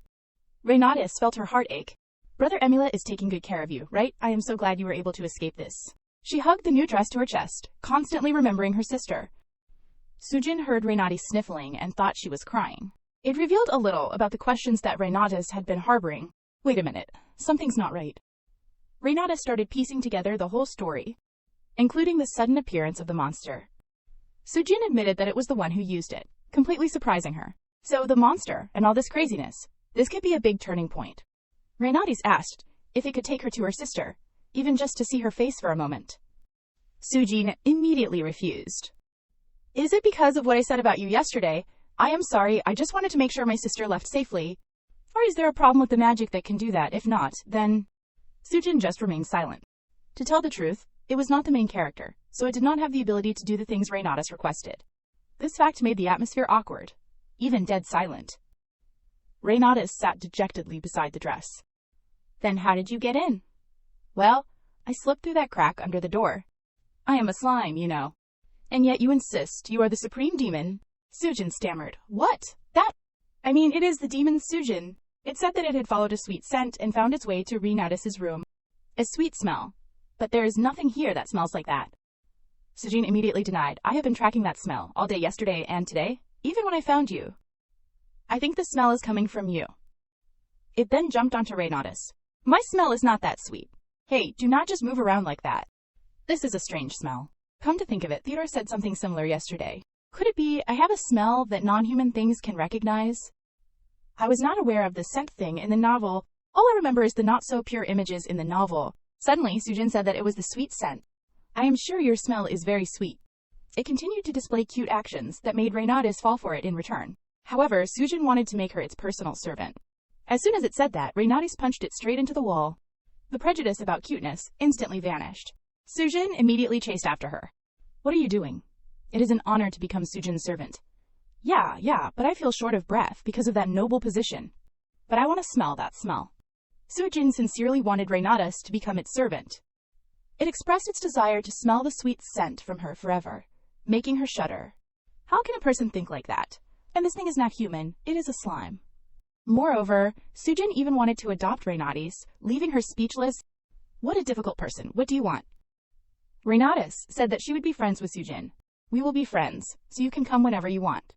Renatus felt her heart ache. Brother Emula is taking good care of you, right? I am so glad you were able to escape this. She hugged the new dress to her chest, constantly remembering her sister. Sujin heard Renatus sniffling and thought she was crying. It revealed a little about the questions that Renatus had been harboring. Wait a minute, something's not right. Renatus started piecing together the whole story, including the sudden appearance of the monster. Sujin admitted that it was the one who used it, completely surprising her. So the monster and all this craziness, this could be a big turning point. Renatus asked if it could take her to her sister, even just to see her face for a moment. Sujin immediately refused. Is it because of what I said about you yesterday? I am sorry, I just wanted to make sure my sister left safely. Or is there a problem with the magic that can do that? If not, then... Sujin just remained silent. To tell the truth, it was not the main character, so it did not have the ability to do the things Renatus requested. This fact made the atmosphere awkward, even dead silent. Renatus sat dejectedly beside the dress. Then how did you get in? Well, I slipped through that crack under the door. I am a slime, you know. And yet you insist you are the supreme demon. Sujin stammered. What? That? I mean, it is the demon Sujin. It said that it had followed a sweet scent and found its way to Renatus' room. A sweet smell. But there is nothing here that smells like that. Sujin immediately denied. I have been tracking that smell all day yesterday and today, even when I found you. I think the smell is coming from you. It then jumped onto Renatus. My smell is not that sweet. Hey, do not just move around like that. This is a strange smell. Come to think of it, Theodore said something similar yesterday. Could it be I have a smell that non-human things can recognize? I was not aware of the scent thing in the novel. All I remember is the not-so-pure images in the novel. Suddenly, Sujin said that it was the sweet scent. I am sure your smell is very sweet. It continued to display cute actions that made Renatus fall for it in return. However, Sujin wanted to make her its personal servant. As soon as it said that, Renatus punched it straight into the wall. The prejudice about cuteness instantly vanished. Sujin immediately chased after her. What are you doing? It is an honor to become Sujin's servant. Yeah, but I feel short of breath because of that noble position. But I want to smell that smell. Sujin sincerely wanted Renatus to become its servant. It expressed its desire to smell the sweet scent from her forever, making her shudder. How can a person think like that? And this thing is not human, it is a slime. Moreover, Sujin even wanted to adopt Renatus, leaving her speechless. What a difficult person. What do you want? Renatus said that she would be friends with Sujin. We will be friends, so you can come whenever you want.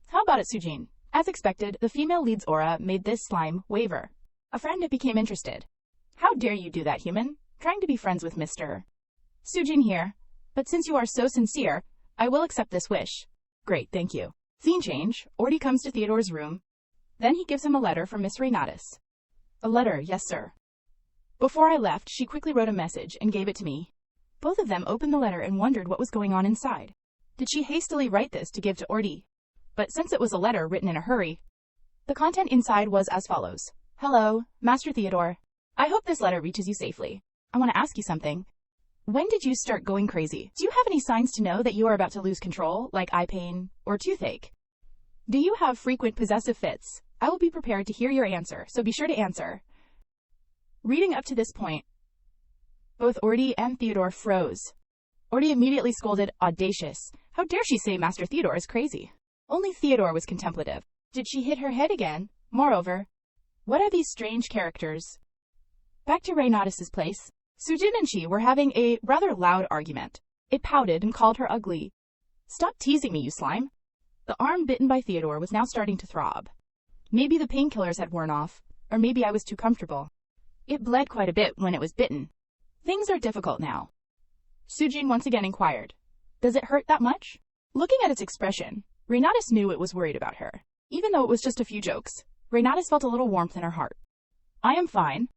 How about it, Sujin? As expected, the female lead's aura made this slime waver. A friend became interested. How dare you do that, human? Trying to be friends with Mr. Sujin here. But since you are so sincere, I will accept this wish. Great, thank you. Scene change. Orty comes to Theodore's room. Then he gives him a letter from Miss Renatus. A letter, yes, sir. Before I left, she quickly wrote a message and gave it to me. Both of them opened the letter and wondered what was going on inside. Did she hastily write this to give to Orty? But since it was a letter written in a hurry, the content inside was as follows. Hello, Master Theodore. I hope this letter reaches you safely. I want to ask you something. When did you start going crazy? Do you have any signs to know that you are about to lose control, like eye pain or toothache? Do you have frequent possessive fits? I will be prepared to hear your answer, so be sure to answer. Reading up to this point, both Orty and Theodore froze. Orty immediately scolded, audacious. How dare she say Master Theodore is crazy? Only Theodore was contemplative. Did she hit her head again? Moreover, what are these strange characters? Back to Renatus's place. Sujin and she were having a rather loud argument. It pouted and called her ugly. Stop teasing me, you slime. The arm bitten by Theodore was now starting to throb. Maybe the painkillers had worn off, or maybe I was too comfortable. It bled quite a bit when it was bitten. Things are difficult now. Sujin once again inquired. Does it hurt that much? Looking at its expression, Renatus knew it was worried about her. Even though it was just a few jokes, Renatus felt a little warmth in her heart. I am fine.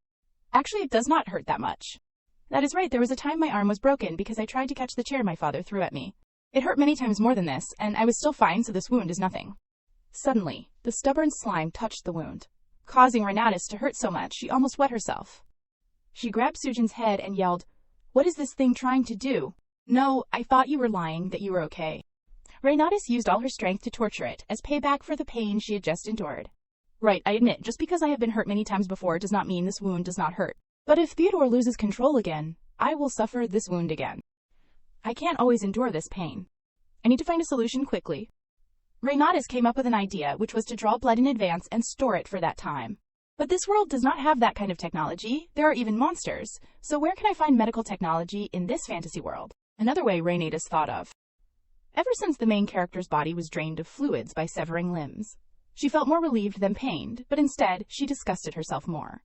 Actually, it does not hurt that much. That is right, there was a time my arm was broken because I tried to catch the chair my father threw at me. It hurt many times more than this, and I was still fine, so this wound is nothing. Suddenly, the stubborn slime touched the wound, causing Renatus to hurt so much she almost wet herself. She grabbed Sujin's head and yelled, What is this thing trying to do? No, I thought you were lying, that you were okay. Renatus used all her strength to torture it as payback for the pain she had just endured. Right, I admit, just because I have been hurt many times before does not mean this wound does not hurt. But if Theodore loses control again, I will suffer this wound again. I can't always endure this pain. I need to find a solution quickly. Renatus came up with an idea, which was to draw blood in advance and store it for that time. But this world does not have that kind of technology. There are even monsters. So where can I find medical technology in this fantasy world? Another way Renatus thought of. Ever since the main character's body was drained of fluids by severing limbs, she felt more relieved than pained, but instead she disgusted herself more.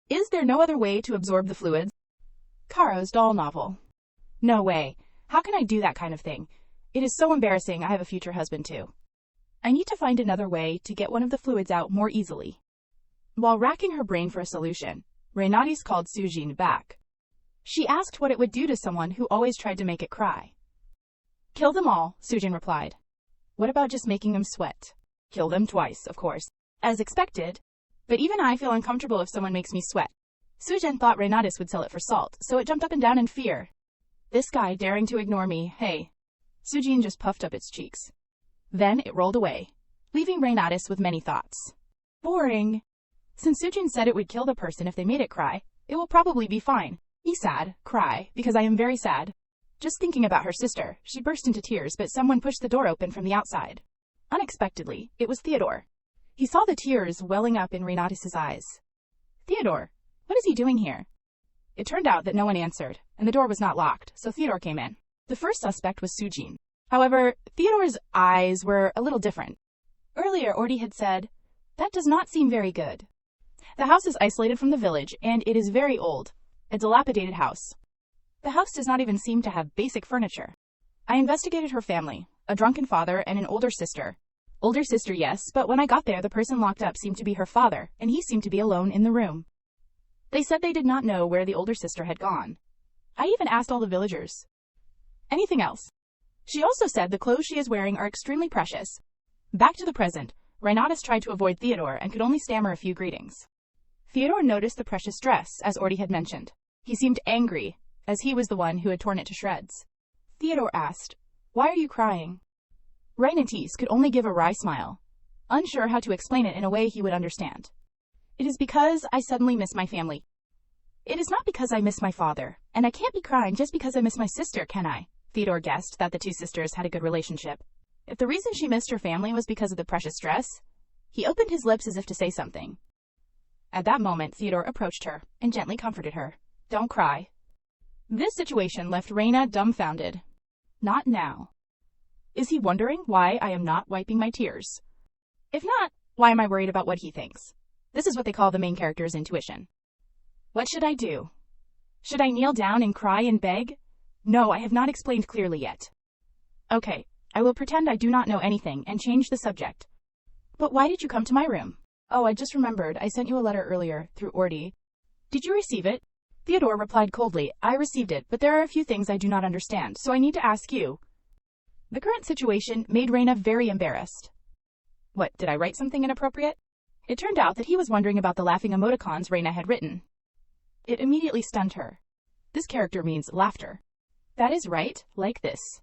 Is there no other way to absorb the fluids? Caro's doll novel. No way. How can I do that kind of thing? It is so embarrassing. I have a future husband too. I need to find another way to get one of the fluids out more easily. While racking her brain for a solution, Renatus called Sujin back. She asked what it would do to someone who always tried to make it cry. Kill them all, Sujin replied. What about just making them sweat? Kill them twice, of course. As expected. But even I feel uncomfortable if someone makes me sweat. Sujin thought Renatus would sell it for salt, so it jumped up and down in fear. This guy daring to ignore me, hey. Sujin just puffed up its cheeks. Then it rolled away, leaving Renatus with many thoughts. Boring. Since Sujin said it would kill the person if they made it cry, it will probably be fine. Be sad, cry, because I am very sad. Just thinking about her sister, she burst into tears, but someone pushed the door open from the outside. Unexpectedly, it was Theodore. He saw the tears welling up in Renatus's eyes. Theodore, what is he doing here? It turned out that no one answered, and the door was not locked, so Theodore came in. The first suspect was Sujin. However, Theodore's eyes were a little different. Earlier, Orty had said, That does not seem very good. The house is isolated from the village, and it is very old. A dilapidated house. The house does not even seem to have basic furniture. I investigated her family, a drunken father and an older sister. Older sister, yes, but when I got there, the person locked up seemed to be her father, and he seemed to be alone in the room. They said they did not know where the older sister had gone. I even asked all the villagers. Anything else? She also said the clothes she is wearing are extremely precious. Back to the present, Renatus tried to avoid Theodore and could only stammer a few greetings. Theodore noticed the precious dress, as Orty had mentioned. He seemed angry, as he was the one who had torn it to shreds. Theodore asked, "Why are you crying?" Renatus could only give a wry smile, unsure how to explain it in a way he would understand. "It is because I suddenly miss my family." "It is not because I miss my father, and I can't be crying just because I miss my sister, can I?" Theodore guessed that the two sisters had a good relationship. If the reason she missed her family was because of the precious dress, he opened his lips as if to say something. At that moment, Theodore approached her and gently comforted her. "Don't cry." This situation left Reina dumbfounded. Not now. Is he wondering why I am not wiping my tears? If not, why am I worried about what he thinks? This is what they call the main character's intuition. What should I do? Should I kneel down and cry and beg? No, I have not explained clearly yet. Okay, I will pretend I do not know anything and change the subject. But why did you come to my room? Oh, I just remembered. I sent you a letter earlier, through Orty. Did you receive it? Theodore replied coldly, "I received it, but there are a few things I do not understand, so I need to ask you." The current situation made Reina very embarrassed. What, did I write something inappropriate? It turned out that he was wondering about the laughing emoticons Reina had written. It immediately stunned her. This character means laughter. That is right, like this.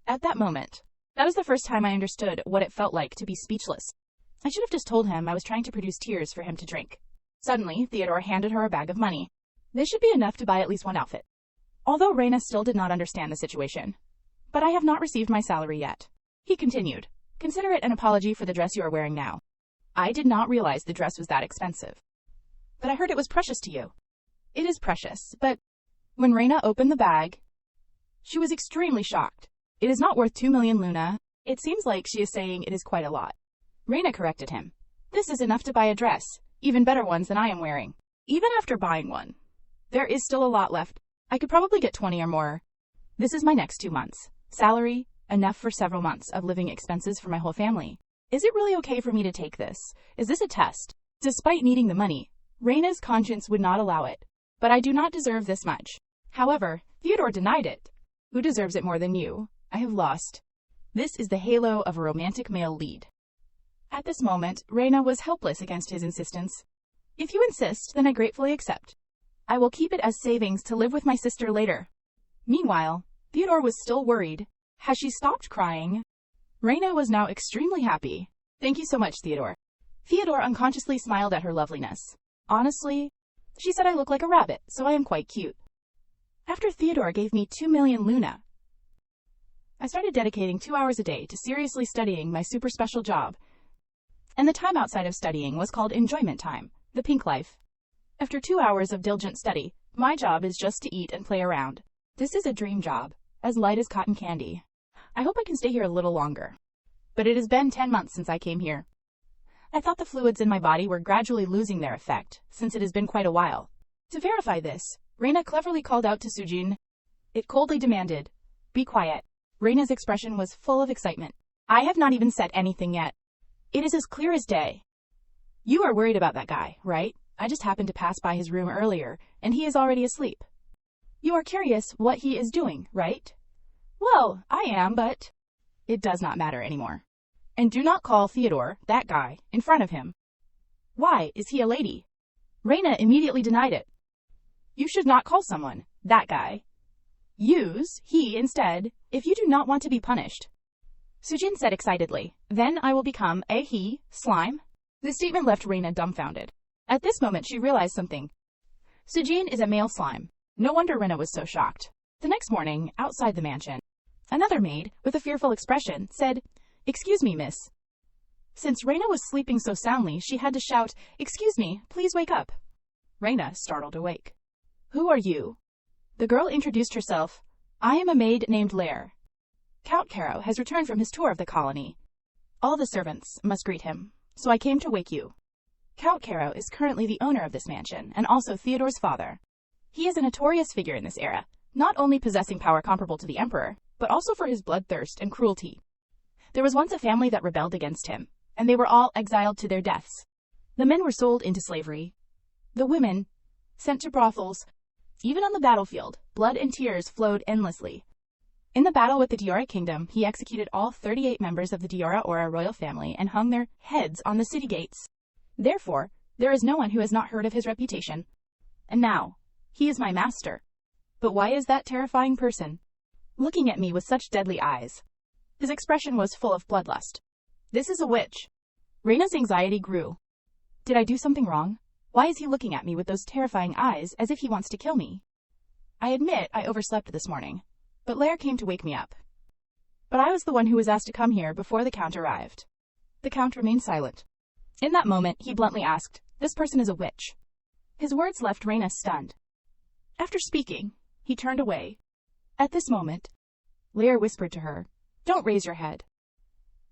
At that moment, that was the first time I understood what it felt like to be speechless. I should have just told him I was trying to produce tears for him to drink. Suddenly, Theodore handed her a bag of money. This should be enough to buy at least one outfit. Although Reina still did not understand the situation. But I have not received my salary yet. He continued, "Consider it an apology for the dress you are wearing now. I did not realize the dress was that expensive. But I heard it was precious to you." It is precious, but when Reina opened the bag, she was extremely shocked. It is not worth 2 million Luna. It seems like she is saying it is quite a lot. Reina corrected him. This is enough to buy a dress, even better ones than I am wearing. Even after buying one, there is still a lot left. I could probably get 20 or more. This is my next 2 months. Salary, enough for several months of living expenses for my whole family. Is it really okay for me to take this? Is this a test? Despite needing the money, Reina's conscience would not allow it. But I do not deserve this much. However, Theodore denied it. Who deserves it more than you? I have lost. This is the halo of a romantic male lead. At this moment, Reina was helpless against his insistence. If you insist, then I gratefully accept. I will keep it as savings to live with my sister later. Meanwhile, Theodore was still worried. Has she stopped crying? Reina was now extremely happy. Thank you so much, Theodore. Theodore unconsciously smiled at her loveliness. Honestly, she said I look like a rabbit, so I am quite cute. After Theodore gave me 2 million Luna, I started dedicating 2 hours a day to seriously studying my super special job. And the time outside of studying was called enjoyment time, the pink life. After 2 hours of diligent study, my job is just to eat and play around. This is a dream job, as light as cotton candy. I hope I can stay here a little longer. But it has been 10 months since I came here. I thought the fluids in my body were gradually losing their effect, since it has been quite a while. To verify this, Reina cleverly called out to Sujin. It coldly demanded, "Be quiet." Reina's expression was full of excitement. I have not even said anything yet. It is as clear as day. You are worried about that guy, right? I just happened to pass by his room earlier, and he is already asleep. You are curious what he is doing, right? Well, I am, but it does not matter anymore. And do not call Theodore, that guy, in front of him. Why, is he a lady? Reina immediately denied it. You should not call someone, that guy. Use he instead, if you do not want to be punished. Sujin said excitedly, then I will become a he, slime. This statement left Reina dumbfounded. At this moment she realized something. Sujin is a male slime. No wonder Reina was so shocked. The next morning, outside the mansion, another maid, with a fearful expression, said, "Excuse me, miss." Since Reina was sleeping so soundly, she had to shout, "Excuse me, please wake up." Reina startled awake. Who are you? The girl introduced herself. I am a maid named Lair. Count Caro has returned from his tour of the colony. All the servants must greet him, so I came to wake you. Count Caro is currently the owner of this mansion and also Theodore's father. He is a notorious figure in this era, not only possessing power comparable to the emperor, but also for his bloodthirst and cruelty. There was once a family that rebelled against him, and they were all exiled to their deaths. The men were sold into slavery. The women, sent to brothels. Even on the battlefield, blood and tears flowed endlessly. In the battle with the Diora kingdom, he executed all 38 members of the Diora Ora royal family and hung their heads on the city gates. Therefore, there is no one who has not heard of his reputation. And now, he is my master. But why is that terrifying person looking at me with such deadly eyes? His expression was full of bloodlust. This is a witch. Reina's anxiety grew. Did I do something wrong? Why is he looking at me with those terrifying eyes as if he wants to kill me? I admit I overslept this morning, but Lair came to wake me up. But I was the one who was asked to come here before the Count arrived. The Count remained silent. In that moment, he bluntly asked, "This person is a witch." His words left Reina stunned. After speaking, he turned away. At this moment, Lair whispered to her, "Don't raise your head.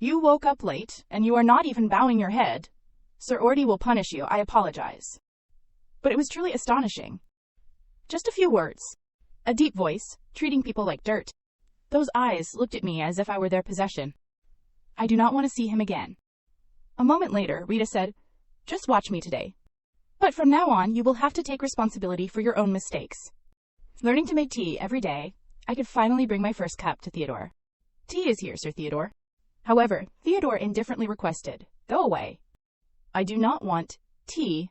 You woke up late, and you are not even bowing your head. Sir Ordi will punish you, I apologize." But it was truly astonishing. Just a few words. A deep voice, treating people like dirt. Those eyes looked at me as if I were their possession. I do not want to see him again. A moment later, Rita said, "Just watch me today. But from now on, you will have to take responsibility for your own mistakes." Learning to make tea every day, I could finally bring my first cup to Theodore. "Tea is here, Sir Theodore." However, Theodore indifferently requested, "Go away. I do not want tea."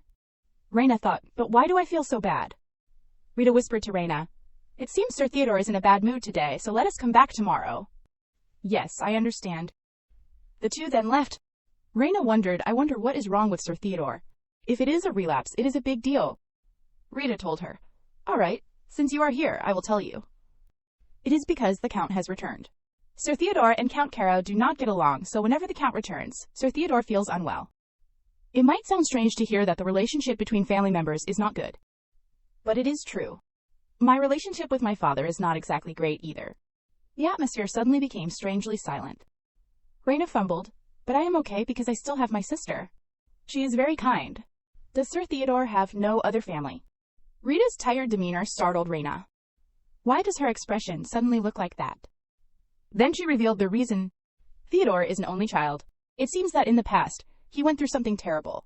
Reina thought, "But why do I feel so bad?" Rita whispered to Reina, "It seems Sir Theodore is in a bad mood today, so let us come back tomorrow." "Yes, I understand." The two then left. Reina wondered, "I wonder what is wrong with Sir Theodore. If it is a relapse, it is a big deal." Rita told her, "All right, since you are here, I will tell you. It is because the Count has returned. Sir Theodore and Count Caro do not get along, so whenever the Count returns, Sir Theodore feels unwell. It might sound strange to hear that the relationship between family members is not good. But it is true. My relationship with my father is not exactly great either." The atmosphere suddenly became strangely silent. Reina fumbled, "But I am okay because I still have my sister. She is very kind. Does Sir Theodore have no other family?" Rita's tired demeanor startled Reina. Why does her expression suddenly look like that? Then she revealed the reason. Theodore is an only child. It seems that in the past, he went through something terrible.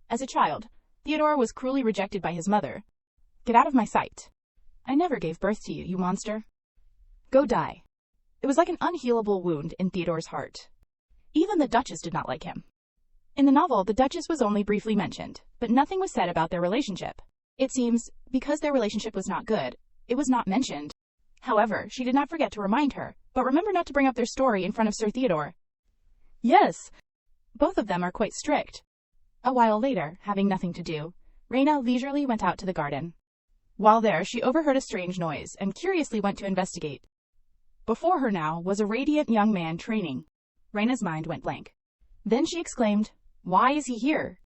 As a child, Theodore was cruelly rejected by his mother. "Get out of my sight. I never gave birth to you, you monster. Go die." It was like an unhealable wound in Theodore's heart. Even the Duchess did not like him. In the novel, the Duchess was only briefly mentioned, but nothing was said about their relationship. It seems, because their relationship was not good, it was not mentioned. However, she did not forget to remind her, "But remember not to bring up their story in front of Sir Theodore." Yes, both of them are quite strict. A while later, having nothing to do, Reina leisurely went out to the garden. While there, she overheard a strange noise and curiously went to investigate. Before her now was a radiant young man training. Reina's mind went blank. Then she exclaimed, "Why is he here?"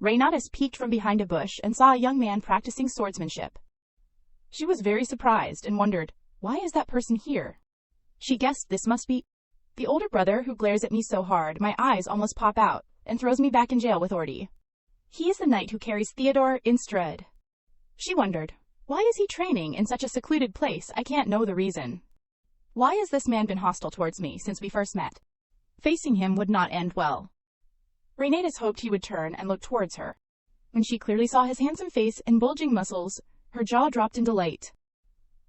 Reinatus peeked from behind a bush and saw a young man practicing swordsmanship. She was very surprised and wondered, why is that person here? She guessed this must be the older brother who glares at me so hard my eyes almost pop out and throws me back in jail with Ordi. He is the knight who carries Theodore Instead. She wondered, why is he training in such a secluded place? I can't know the reason. Why has this man been hostile towards me since we first met? Facing him would not end well. Reinatus hoped he would turn and look towards her. When she clearly saw his handsome face and bulging muscles, her jaw dropped in delight.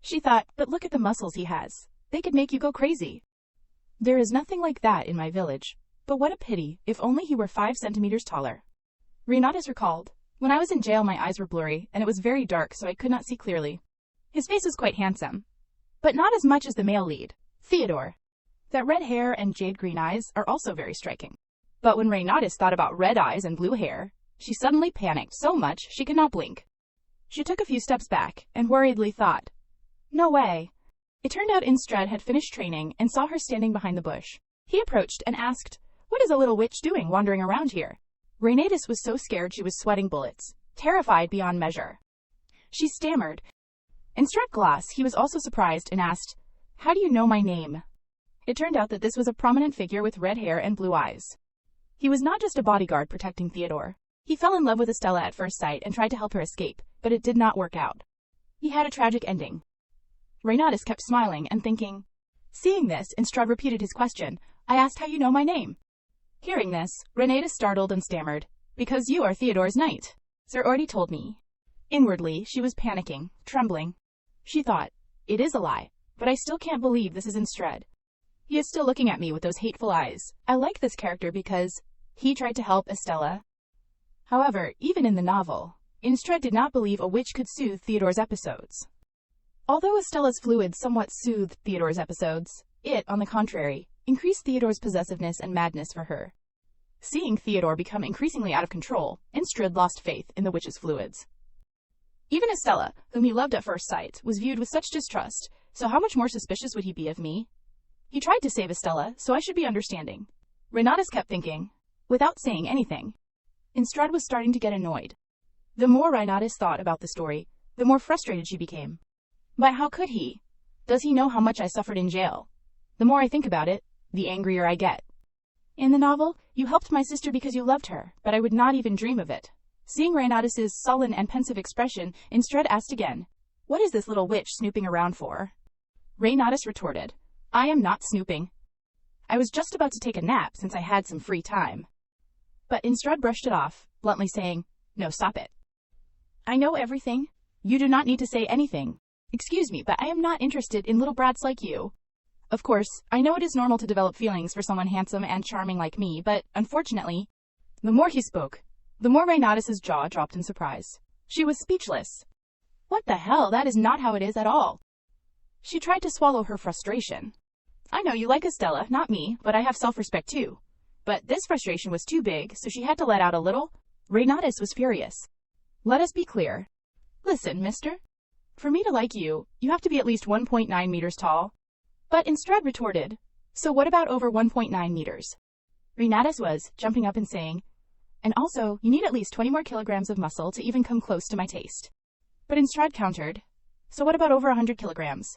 She thought, but look at the muscles he has. They could make you go crazy. There is nothing like that in my village. But what a pity, if only he were 5 centimeters taller. Reinatus recalled, when I was in jail my eyes were blurry, and it was very dark so I could not see clearly. His face was quite handsome. But not as much as the male lead, Theodore. That red hair and jade green eyes are also very striking. But when Reinatus thought about red eyes and blue hair, she suddenly panicked so much she could not blink. She took a few steps back and worriedly thought, no way. It turned out Instead had finished training and saw her standing behind the bush. He approached and asked, "What is a little witch doing wandering around here?" Reinatus was so scared she was sweating bullets, terrified beyond measure. She stammered. In struck glass, he was also surprised and asked, "How do you know my name?" It turned out that this was a prominent figure with red hair and blue eyes. He was not just a bodyguard protecting Theodore. He fell in love with Estella at first sight and tried to help her escape, but it did not work out. He had a tragic ending. Renatus kept smiling and thinking. Seeing this, Instrad repeated his question. I asked how you know my name. Hearing this, Renatus startled and stammered. Because you are Theodore's knight. Sir already told me. Inwardly, she was panicking, trembling. She thought, it is a lie, but I still can't believe this is Instrad. He is still looking at me with those hateful eyes. I like this character because he tried to help Estella. However, even in the novel, Instrad did not believe a witch could soothe Theodore's episodes. Although Estella's fluids somewhat soothed Theodore's episodes, it, on the contrary, increased Theodore's possessiveness and madness for her. Seeing Theodore become increasingly out of control, Instrad lost faith in the witch's fluids. Even Estella, whom he loved at first sight, was viewed with such distrust, so how much more suspicious would he be of me? He tried to save Estella, so I should be understanding. Renatus kept thinking. Without saying anything, Instrad was starting to get annoyed. The more Renatus thought about the story, the more frustrated she became. But how could he? Does he know how much I suffered in jail? The more I think about it, the angrier I get. In the novel, you helped my sister because you loved her, but I would not even dream of it. Seeing Renatus's sullen and pensive expression, Instrad asked again, what is this little witch snooping around for? Renatus retorted, I am not snooping. I was just about to take a nap since I had some free time. But Instrad brushed it off, bluntly saying, no, stop it. I know everything. You do not need to say anything. Excuse me, but I am not interested in little brats like you. Of course, I know it is normal to develop feelings for someone handsome and charming like me, but, unfortunately, the more he spoke, the more Renatus's jaw dropped in surprise. She was speechless. What the hell, that is not how it is at all. She tried to swallow her frustration. I know you like Estella, not me, but I have self-respect too. But this frustration was too big, so she had to let out a little. Renatus was furious. Let us be clear. Listen, mister. For me to like you, you have to be at least 1.9 meters tall. But Instrad retorted, so what about over 1.9 meters? Renatus was, jumping up and saying, and also, you need at least 20 more kilograms of muscle to even come close to my taste. But Instrad countered, so what about over 100 kilograms?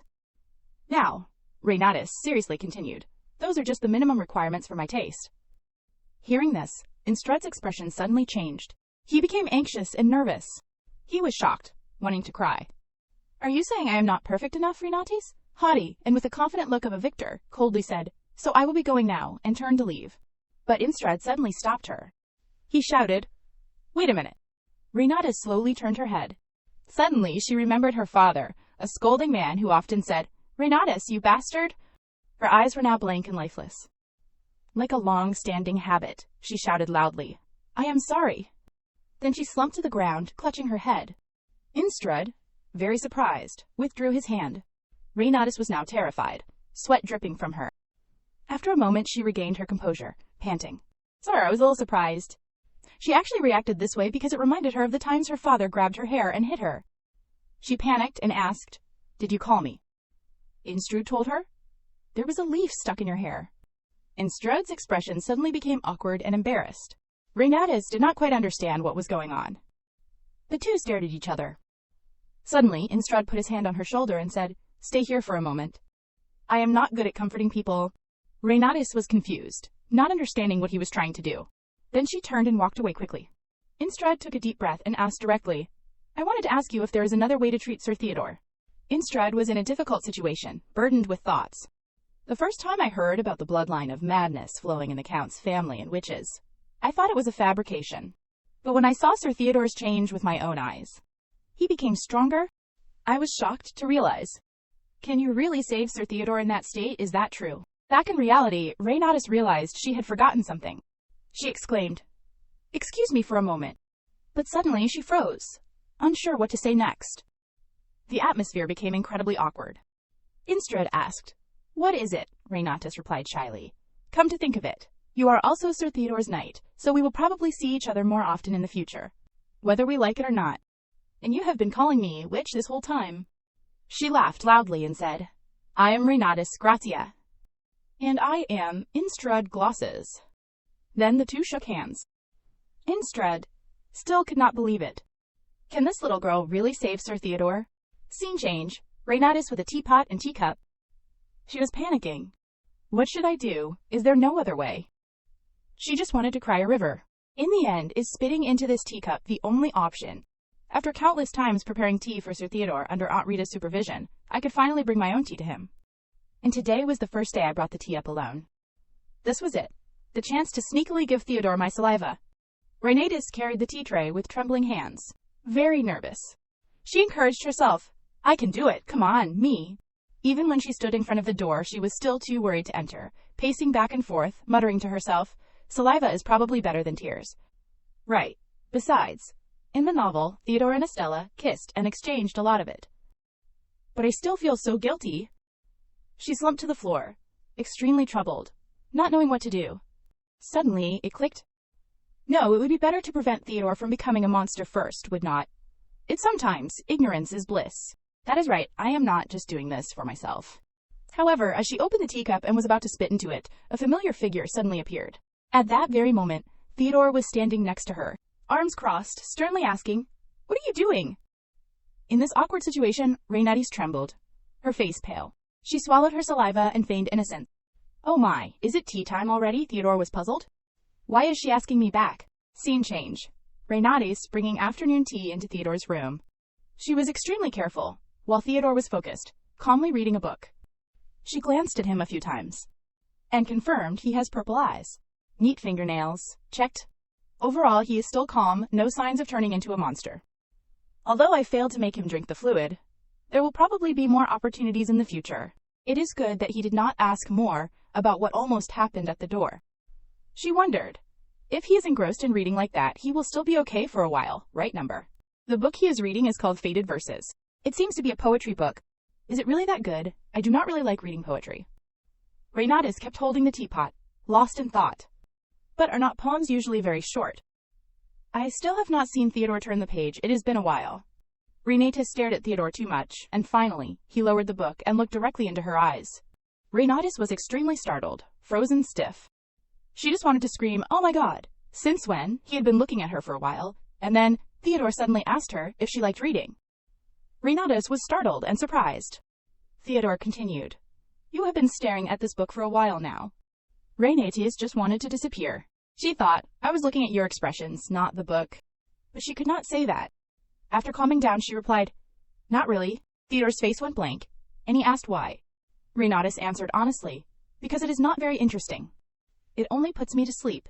Now, Renatus seriously continued, those are just the minimum requirements for my taste. Hearing this, Instrad's expression suddenly changed. He became anxious and nervous. He was shocked, wanting to cry. Are you saying I am not perfect enough, Renatus? Haughty, and with a confident look of a victor, coldly said, so I will be going now, and turned to leave. But Instrad suddenly stopped her. He shouted, wait a minute. Renatus slowly turned her head. Suddenly, she remembered her father, a scolding man who often said, Renatus, you bastard! Her eyes were now blank and lifeless. Like a long-standing habit, she shouted loudly, I am sorry. Then she slumped to the ground, clutching her head. Instrad, very surprised, withdrew his hand. Renatus was now terrified, sweat dripping from her. After a moment, she regained her composure, panting. Sorry, I was a little surprised. She actually reacted this way because it reminded her of the times her father grabbed her hair and hit her. She panicked and asked, did you call me? Instrad told her. There was a leaf stuck in your hair. Instrad's expression suddenly became awkward and embarrassed. Renatus did not quite understand what was going on. The two stared at each other. Suddenly, Instrad put his hand on her shoulder and said, stay here for a moment. I am not good at comforting people. Renatus was confused, not understanding what he was trying to do. Then she turned and walked away quickly. Instrad took a deep breath and asked directly, I wanted to ask you if there is another way to treat Sir Theodore. Instrad was in a difficult situation, burdened with thoughts. The first time I heard about the bloodline of madness flowing in the Count's family and witches, I thought it was a fabrication. But when I saw Sir Theodore's change with my own eyes, he became stronger. I was shocked to realize. Can you really save Sir Theodore in that state? Is that true? Back in reality, Renatus realized she had forgotten something. She exclaimed, excuse me for a moment. But suddenly she froze, unsure what to say next. The atmosphere became incredibly awkward. Instrad asked, what is it? Renatus replied shyly. Come to think of it, you are also Sir Theodore's knight, so we will probably see each other more often in the future, whether we like it or not. And you have been calling me witch this whole time. She laughed loudly and said, I am Renatus Gratia. And I am Instrad Glosses. Then the two shook hands. Instrad still could not believe it. Can this little girl really save Sir Theodore? Scene change, Renatus with a teapot and teacup. She was panicking. What should I do? Is there no other way? She just wanted to cry a river. In the end, is spitting into this teacup the only option? After countless times preparing tea for Sir Theodore under Aunt Rita's supervision, I could finally bring my own tea to him. And today was the first day I brought the tea up alone. This was it. The chance to sneakily give Theodore my saliva. Renatus carried the tea tray with trembling hands. Very nervous. She encouraged herself. I can do it, come on, me. Even when she stood in front of the door, she was still too worried to enter, pacing back and forth, muttering to herself, saliva is probably better than tears. Right. Besides, in the novel, Theodore and Estella kissed and exchanged a lot of it. But I still feel so guilty. She slumped to the floor, extremely troubled, not knowing what to do. Suddenly, it clicked. No, it would be better to prevent Theodore from becoming a monster first, would not? It's sometimes, ignorance is bliss. That is right, I am not just doing this for myself. However, as she opened the teacup and was about to spit into it, a familiar figure suddenly appeared. At that very moment, Theodore was standing next to her, arms crossed, sternly asking, What are you doing? In this awkward situation, Renatus trembled, her face pale. She swallowed her saliva and feigned innocence. Oh my, is it tea time already? Theodore was puzzled. Why is she asking me back? Scene change. Renatus bringing afternoon tea into Theodore's room. She was extremely careful, while Theodore was focused, calmly reading a book. She glanced at him a few times and confirmed he has purple eyes. Neat fingernails, checked. Overall, he is still calm, no signs of turning into a monster. Although I failed to make him drink the fluid, there will probably be more opportunities in the future. It is good that he did not ask more about what almost happened at the door. She wondered. If he is engrossed in reading like that, he will still be okay for a while, right number? The book he is reading is called Faded Verses. It seems to be a poetry book. Is it really that good? I do not really like reading poetry. Renatus kept holding the teapot, lost in thought. But are not poems usually very short? I still have not seen Theodore turn the page. It has been a while. Renatus stared at Theodore too much, and finally, he lowered the book and looked directly into her eyes. Renatus was extremely startled, frozen stiff. She just wanted to scream, oh my god! Since when? He had been looking at her for a while, and then Theodore suddenly asked her if she liked reading. Renatus was startled and surprised. Theodore continued. You have been staring at this book for a while now. Renatus just wanted to disappear. She thought, I was looking at your expressions, not the book. But she could not say that. After calming down, she replied, Not really. Theodore's face went blank, and he asked why. Renatus answered honestly, Because it is not very interesting. It only puts me to sleep.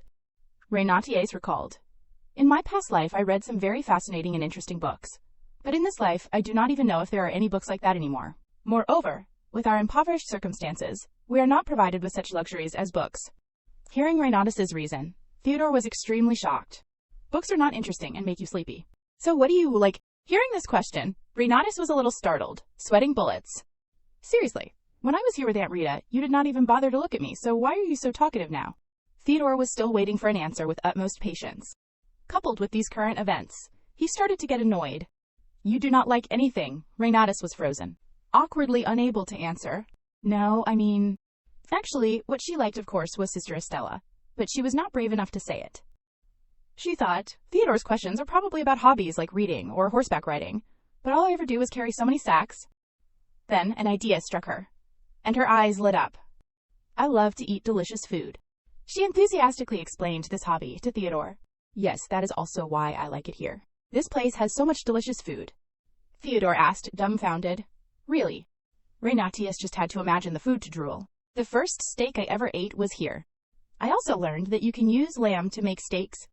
Renatus recalled. In my past life, I read some very fascinating and interesting books. But in this life, I do not even know if there are any books like that anymore. Moreover, with our impoverished circumstances, we are not provided with such luxuries as books. Hearing Renatus's reason, Theodore was extremely shocked. Books are not interesting and make you sleepy. So what do you like? Hearing this question, Renatus was a little startled, sweating bullets. Seriously, when I was here with Aunt Rita, you did not even bother to look at me, so why are you so talkative now? Theodore was still waiting for an answer with utmost patience. Coupled with these current events, he started to get annoyed. You do not like anything. Renatus was frozen, awkwardly unable to answer. No, I mean... Actually, what she liked, of course, was Sister Estella, but she was not brave enough to say it. She thought, Theodore's questions are probably about hobbies like reading or horseback riding, but all I ever do is carry so many sacks. Then an idea struck her, and her eyes lit up. I love to eat delicious food. She enthusiastically explained this hobby to Theodore. Yes, that is also why I like it here. This place has so much delicious food. Theodore asked, dumbfounded. Really? Renatus just had to imagine the food to drool. The first steak I ever ate was here. I also learned that you can use lamb to make steaks.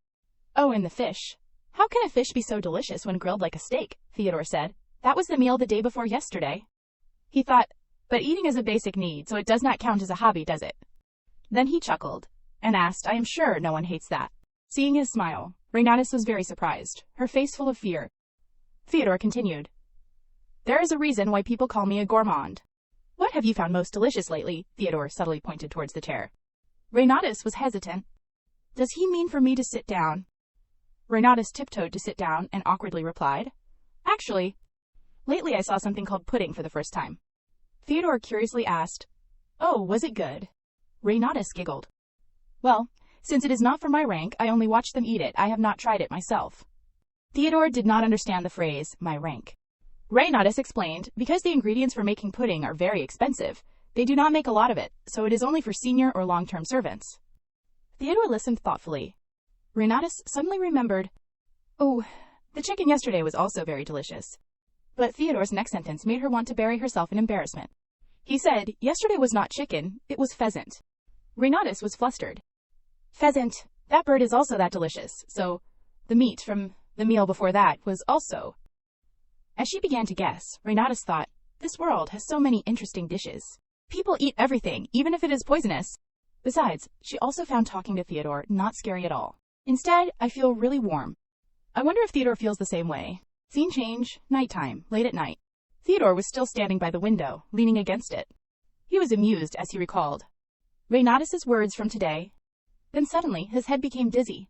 Oh, and the fish. How can a fish be so delicious when grilled like a steak? Theodore said. That was the meal the day before yesterday. He thought, but eating is a basic need, so it does not count as a hobby, does it? Then he chuckled and asked, I am sure no one hates that. Seeing his smile, Renatus was very surprised, her face full of fear. Theodore continued. There is a reason why people call me a gourmand. What have you found most delicious lately? Theodore subtly pointed towards the chair. Renatus was hesitant. Does he mean for me to sit down? Renatus tiptoed to sit down and awkwardly replied. Actually, lately I saw something called pudding for the first time. Theodore curiously asked, Oh, was it good? Renatus giggled. Well, since it is not for my rank, I only watch them eat it. I have not tried it myself. Theodore did not understand the phrase, my rank. Renatus explained, because the ingredients for making pudding are very expensive, they do not make a lot of it, so it is only for senior or long-term servants. Theodore listened thoughtfully. Renatus suddenly remembered. Oh, the chicken yesterday was also very delicious. But Theodore's next sentence made her want to bury herself in embarrassment. He said, yesterday was not chicken, it was pheasant. Renatus was flustered. Pheasant, that bird is also that delicious, so the meat from the meal before that was also. As she began to guess, Renatus thought, this world has so many interesting dishes. People eat everything, even if it is poisonous. Besides, she also found talking to Theodore not scary at all. Instead, I feel really warm. I wonder if Theodore feels the same way. Scene change, nighttime, late at night. Theodore was still standing by the window, leaning against it. He was amused as he recalled Renatus's words from today. Then suddenly, his head became dizzy.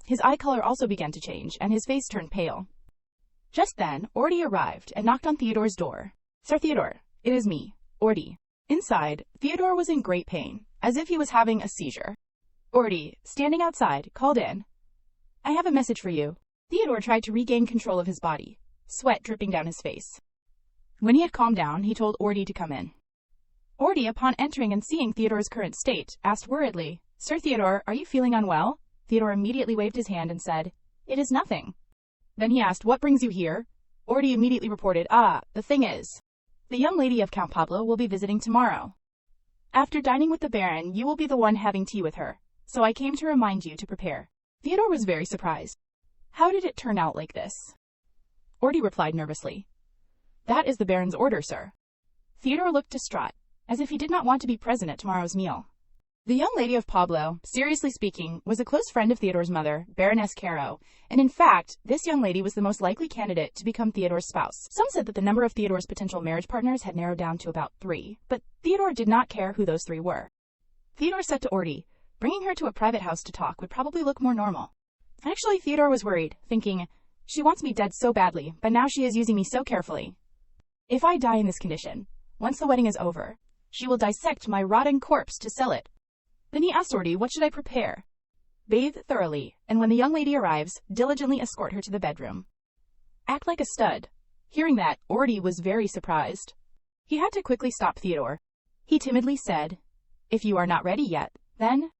His eye color also began to change, and his face turned pale. Just then, Ordi arrived and knocked on Theodore's door. Sir Theodore, it is me, Ordi. Inside, Theodore was in great pain, as if he was having a seizure. Ordi, standing outside, called in. I have a message for you. Theodore tried to regain control of his body, sweat dripping down his face. When he had calmed down, he told Ordi to come in. Ordi, upon entering and seeing Theodore's current state, asked worriedly, Sir Theodore, are you feeling unwell? Theodore immediately waved his hand and said, It is nothing. Then he asked, What brings you here? Ordi immediately reported, The thing is, the young lady of Count Pablo will be visiting tomorrow. After dining with the Baron, you will be the one having tea with her, so I came to remind you to prepare. Theodore was very surprised. How did it turn out like this? Ordi replied nervously. That is the Baron's order, sir. Theodore looked distraught, as if he did not want to be present at tomorrow's meal. The young lady of Pablo, seriously speaking, was a close friend of Theodore's mother, Baroness Caro, and in fact, this young lady was the most likely candidate to become Theodore's spouse. Some said that the number of Theodore's potential marriage partners had narrowed down to about 3, but Theodore did not care who those 3 were. Theodore said to Ordi, bringing her to a private house to talk would probably look more normal. Actually, Theodore was worried, thinking, she wants me dead so badly, but now she is using me so carefully. If I die in this condition, once the wedding is over, she will dissect my rotting corpse to sell it. Then he asked Ordi, what should I prepare? Bathe thoroughly, and when the young lady arrives, diligently escort her to the bedroom. Act like a stud. Hearing that, Ordi was very surprised. He had to quickly stop Theodore. He timidly said, If you are not ready yet, then...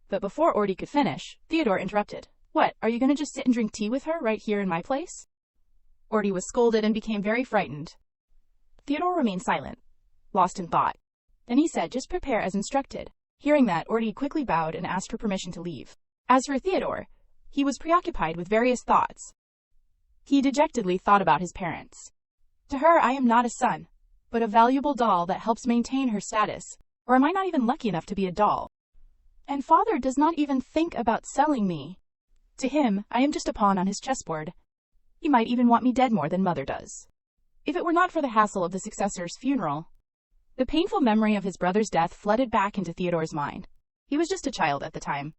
But before Ordi could finish, Theodore interrupted. What, are you going to just sit and drink tea with her right here in my place? Ordi was scolded and became very frightened. Theodore remained silent, lost in thought. Then he said, just prepare as instructed. Hearing that, Ordi quickly bowed and asked for permission to leave. As for Theodore, he was preoccupied with various thoughts. He dejectedly thought about his parents. To her, I am not a son, but a valuable doll that helps maintain her status. Or am I not even lucky enough to be a doll? And father does not even think about selling me. To him, I am just a pawn on his chessboard. He might even want me dead more than mother does. If it were not for the hassle of the successor's funeral. The painful memory of his brother's death flooded back into Theodore's mind. He was just a child at the time.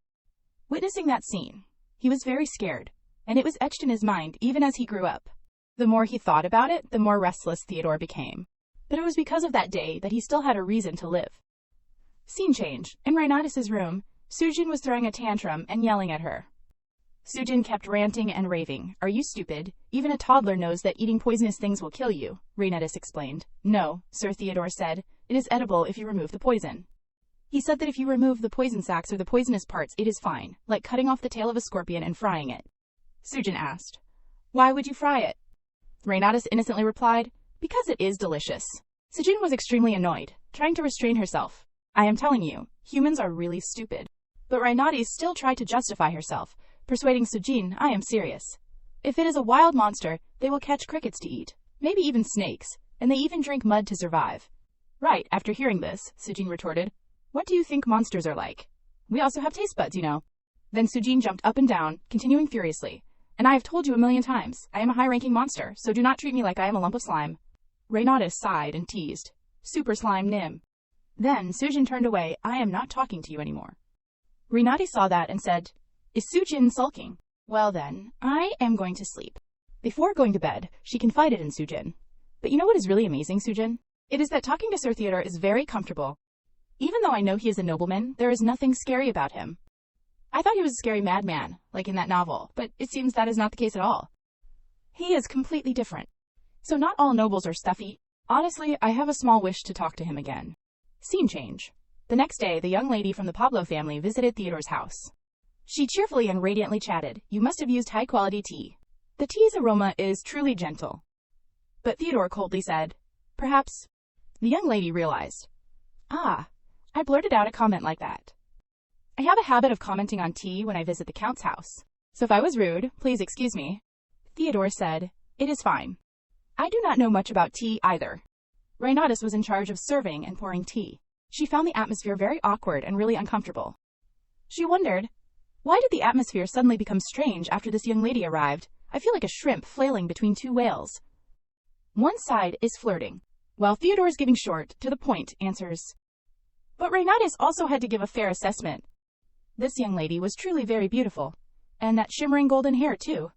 Witnessing that scene, he was very scared, and it was etched in his mind even as he grew up. The more he thought about it, the more restless Theodore became. But it was because of that day that he still had a reason to live. Scene change. In Renatus's room, Sujin was throwing a tantrum and yelling at her. Sujin kept ranting and raving. Are you stupid? Even a toddler knows that eating poisonous things will kill you, Renatus explained. No, Sir Theodore said. It is edible if you remove the poison. He said that if you remove the poison sacs or the poisonous parts, it is fine, like cutting off the tail of a scorpion and frying it. Sujin asked. Why would you fry it? Renatus innocently replied, because it is delicious. Sujin was extremely annoyed, trying to restrain herself. I am telling you, humans are really stupid. But Renatus still tried to justify herself, persuading Sujin, I am serious. If it is a wild monster, they will catch crickets to eat, maybe even snakes, and they even drink mud to survive. Right, after hearing this, Sujin retorted, what do you think monsters are like? We also have taste buds, you know. Then Sujin jumped up and down, continuing furiously, and I have told you a million times, I am a high-ranking monster, so do not treat me like I am a lump of slime. Renatus sighed and teased, super slime nim. Then Sujin turned away, I am not talking to you anymore. Renatus saw that and said, Is Sujin sulking? Well then, I am going to sleep. Before going to bed, she confided in Sujin. But you know what is really amazing, Sujin? It is that talking to Sir Theodore is very comfortable. Even though I know he is a nobleman, there is nothing scary about him. I thought he was a scary madman, like in that novel, but it seems that is not the case at all. He is completely different. So not all nobles are stuffy. Honestly, I have a small wish to talk to him again. Scene change. The next day, the young lady from the Pablo family visited Theodore's house. She cheerfully and radiantly chatted, "You must have used high-quality tea. The tea's aroma is truly gentle." But Theodore coldly said, "Perhaps." The young lady realized. "Ah, I blurted out a comment like that. I have a habit of commenting on tea when I visit the Count's house. So if I was rude, please excuse me." Theodore said, "It is fine. I do not know much about tea either." Renatus was in charge of serving and pouring tea. She found the atmosphere very awkward and really uncomfortable. She wondered, why did the atmosphere suddenly become strange after this young lady arrived? I feel like a shrimp flailing between two whales. One side is flirting, while Theodore is giving short, to the point answers. But Renatus also had to give a fair assessment. This young lady was truly very beautiful, and that shimmering golden hair too.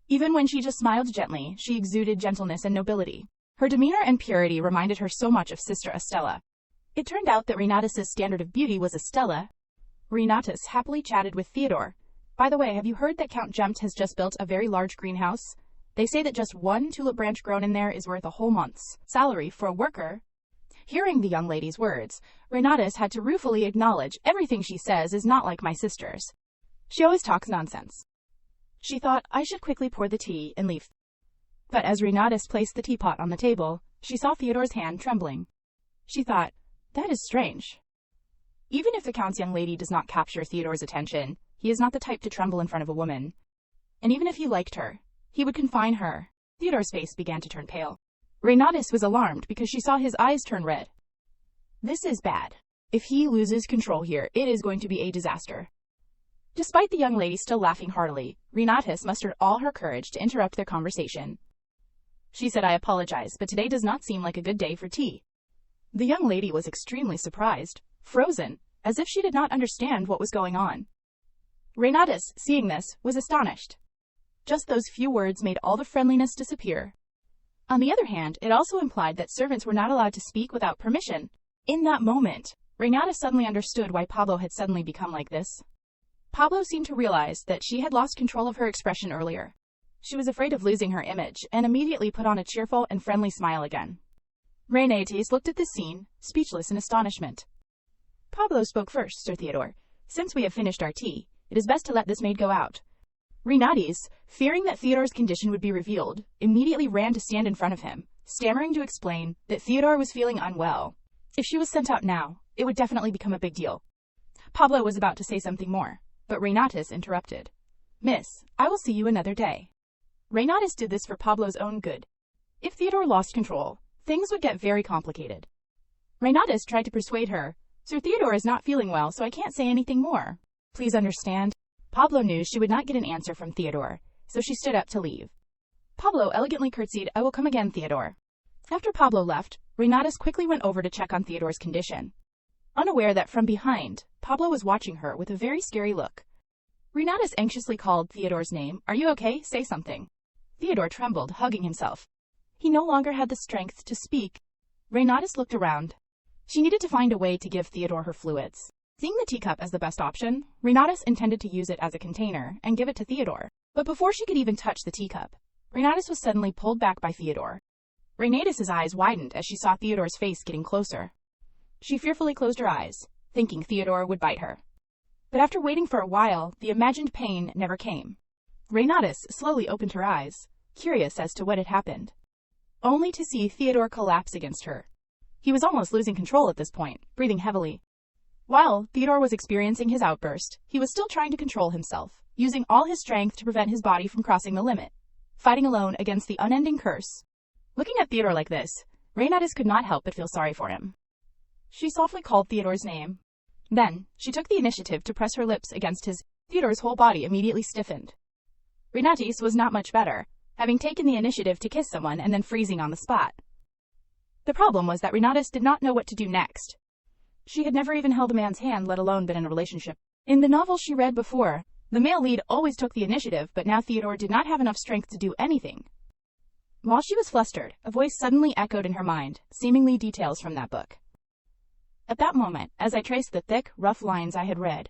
Even when she just smiled gently, she exuded gentleness and nobility. Her demeanor and purity reminded her so much of Sister Estella. It turned out that Renatus's standard of beauty was Estella. Renatus happily chatted with Theodore. "By the way, have you heard that Count Gemt has just built a very large greenhouse? They say that just one tulip branch grown in there is worth a whole month's salary for a worker." Hearing the young lady's words, Renatus had to ruefully acknowledge, "Everything she says is not like my sister's. She always talks nonsense." She thought, "I should quickly pour the tea and leave." But as Renatus placed the teapot on the table, she saw Theodore's hand trembling. She thought, "That is strange." Even if the Count's young lady does not capture Theodore's attention, he is not the type to tremble in front of a woman. And even if he liked her, he would confine her. Theodore's face began to turn pale. Renatus was alarmed because she saw his eyes turn red. This is bad. If he loses control here, it is going to be a disaster. Despite the young lady still laughing heartily, Renatus mustered all her courage to interrupt their conversation. She said, "I apologize, but today does not seem like a good day for tea." The young lady was extremely surprised, frozen, as if she did not understand what was going on. Renatus, seeing this, was astonished. Just those few words made all the friendliness disappear. On the other hand, it also implied that servants were not allowed to speak without permission. In that moment, Renatus suddenly understood why Pablo had suddenly become like this. Pablo seemed to realize that she had lost control of her expression earlier. She was afraid of losing her image, and immediately put on a cheerful and friendly smile again. Renatus looked at this scene, speechless in astonishment. Pablo spoke first, "Sir Theodore, since we have finished our tea, it is best to let this maid go out." Renatus, fearing that Theodore's condition would be revealed, immediately ran to stand in front of him, stammering to explain that Theodore was feeling unwell. If she was sent out now, it would definitely become a big deal. Pablo was about to say something more, but Renatus interrupted. "Miss, I will see you another day." Renatus did this for Pablo's own good. If Theodore lost control, things would get very complicated. Renatus tried to persuade her, "Sir Theodore is not feeling well, so I can't say anything more. Please understand." Pablo knew she would not get an answer from Theodore, so she stood up to leave. Pablo elegantly curtsied, "I will come again, Theodore." After Pablo left, Renatus quickly went over to check on Theodore's condition. Unaware that from behind, Pablo was watching her with a very scary look. Renatus anxiously called Theodore's name. "Are you okay? Say something." Theodore trembled, hugging himself. He no longer had the strength to speak. Renatus looked around. She needed to find a way to give Theodore her fluids. Seeing the teacup as the best option, Renatus intended to use it as a container and give it to Theodore. But before she could even touch the teacup, Renatus was suddenly pulled back by Theodore. Renatus's eyes widened as she saw Theodore's face getting closer. She fearfully closed her eyes, thinking Theodore would bite her. But after waiting for a while, the imagined pain never came. Renatus slowly opened her eyes, curious as to what had happened, only to see Theodore collapse against her. He was almost losing control at this point, breathing heavily. While Theodore was experiencing his outburst, he was still trying to control himself, using all his strength to prevent his body from crossing the limit, fighting alone against the unending curse. Looking at Theodore like this, Renatus could not help but feel sorry for him. She softly called Theodore's name. Then, she took the initiative to press her lips against his. Theodore's whole body immediately stiffened. Renatus was not much better, having taken the initiative to kiss someone and then freezing on the spot. The problem was that Renatus did not know what to do next. She had never even held a man's hand, let alone been in a relationship. In the novel she read before, the male lead always took the initiative, but now Theodore did not have enough strength to do anything. While she was flustered, a voice suddenly echoed in her mind, seemingly details from that book. At that moment, as I traced the thick, rough lines I had read,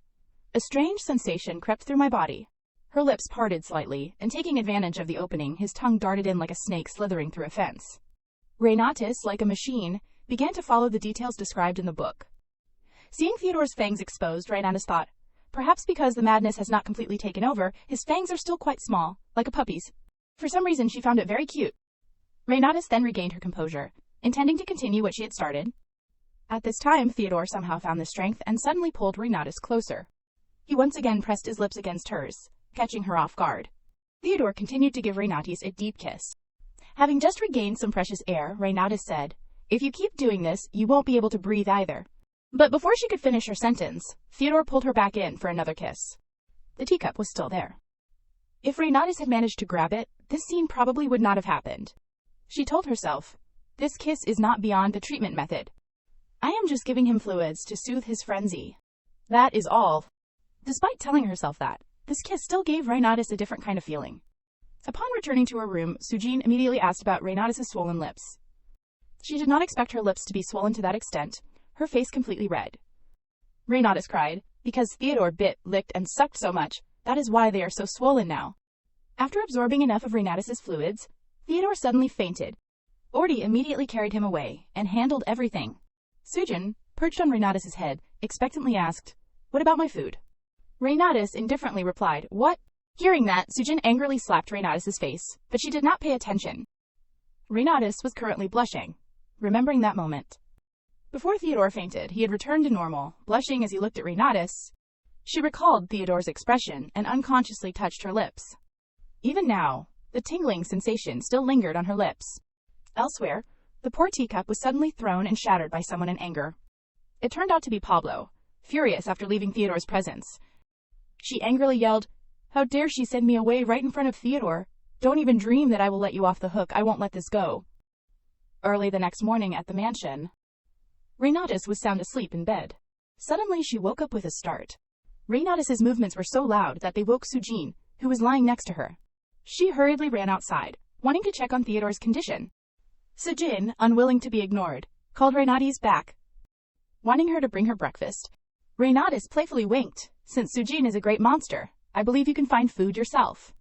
a strange sensation crept through my body. Her lips parted slightly, and taking advantage of the opening, his tongue darted in like a snake slithering through a fence. Renatus, like a machine, began to follow the details described in the book. Seeing Theodore's fangs exposed, Renatus thought, Perhaps because the madness has not completely taken over, his fangs are still quite small, like a puppy's. For some reason she found it very cute. Renatus then regained her composure, intending to continue what she had started. At this time, Theodore somehow found the strength and suddenly pulled Renatus closer. He once again pressed his lips against hers, catching her off guard. Theodore continued to give Renatus a deep kiss. Having just regained some precious air, Renatus said, "If you keep doing this, you won't be able to breathe either." But before she could finish her sentence, Theodore pulled her back in for another kiss. The teacup was still there. If Renatus had managed to grab it, this scene probably would not have happened. She told herself, "This kiss is not beyond the treatment method. I am just giving him fluids to soothe his frenzy. That is all." Despite telling herself that, this kiss still gave Renatus a different kind of feeling. Upon returning to her room, Sujin immediately asked about Renatus' swollen lips. She did not expect her lips to be swollen to that extent, her face completely red. Renatus cried, "Because Theodore bit, licked, and sucked so much, that is why they are so swollen now." After absorbing enough of Renatus' fluids, Theodore suddenly fainted. Ordi immediately carried him away and handled everything. Sujin, perched on Renatus' head, expectantly asked, "What about my food?" Renatus indifferently replied, "What?" Hearing that, Sujin angrily slapped Renatus' face, but she did not pay attention. Renatus was currently blushing, remembering that moment. Before Theodore fainted, he had returned to normal, blushing as he looked at Renatus. She recalled Theodore's expression and unconsciously touched her lips. Even now, the tingling sensation still lingered on her lips. Elsewhere, the poor teacup was suddenly thrown and shattered by someone in anger. It turned out to be Pablo, furious after leaving Theodore's presence. She angrily yelled, "How dare she send me away right in front of Theodore? Don't even dream that I will let you off the hook. I won't let this go." Early the next morning at the mansion, Renatus was sound asleep in bed. Suddenly she woke up with a start. Renatus' movements were so loud that they woke Sujin, who was lying next to her. She hurriedly ran outside, wanting to check on Theodore's condition. Sujin, unwilling to be ignored, called Renatus back, wanting her to bring her breakfast. Renatus playfully winked, "Since Sujin is a great monster, I believe you can find food yourself."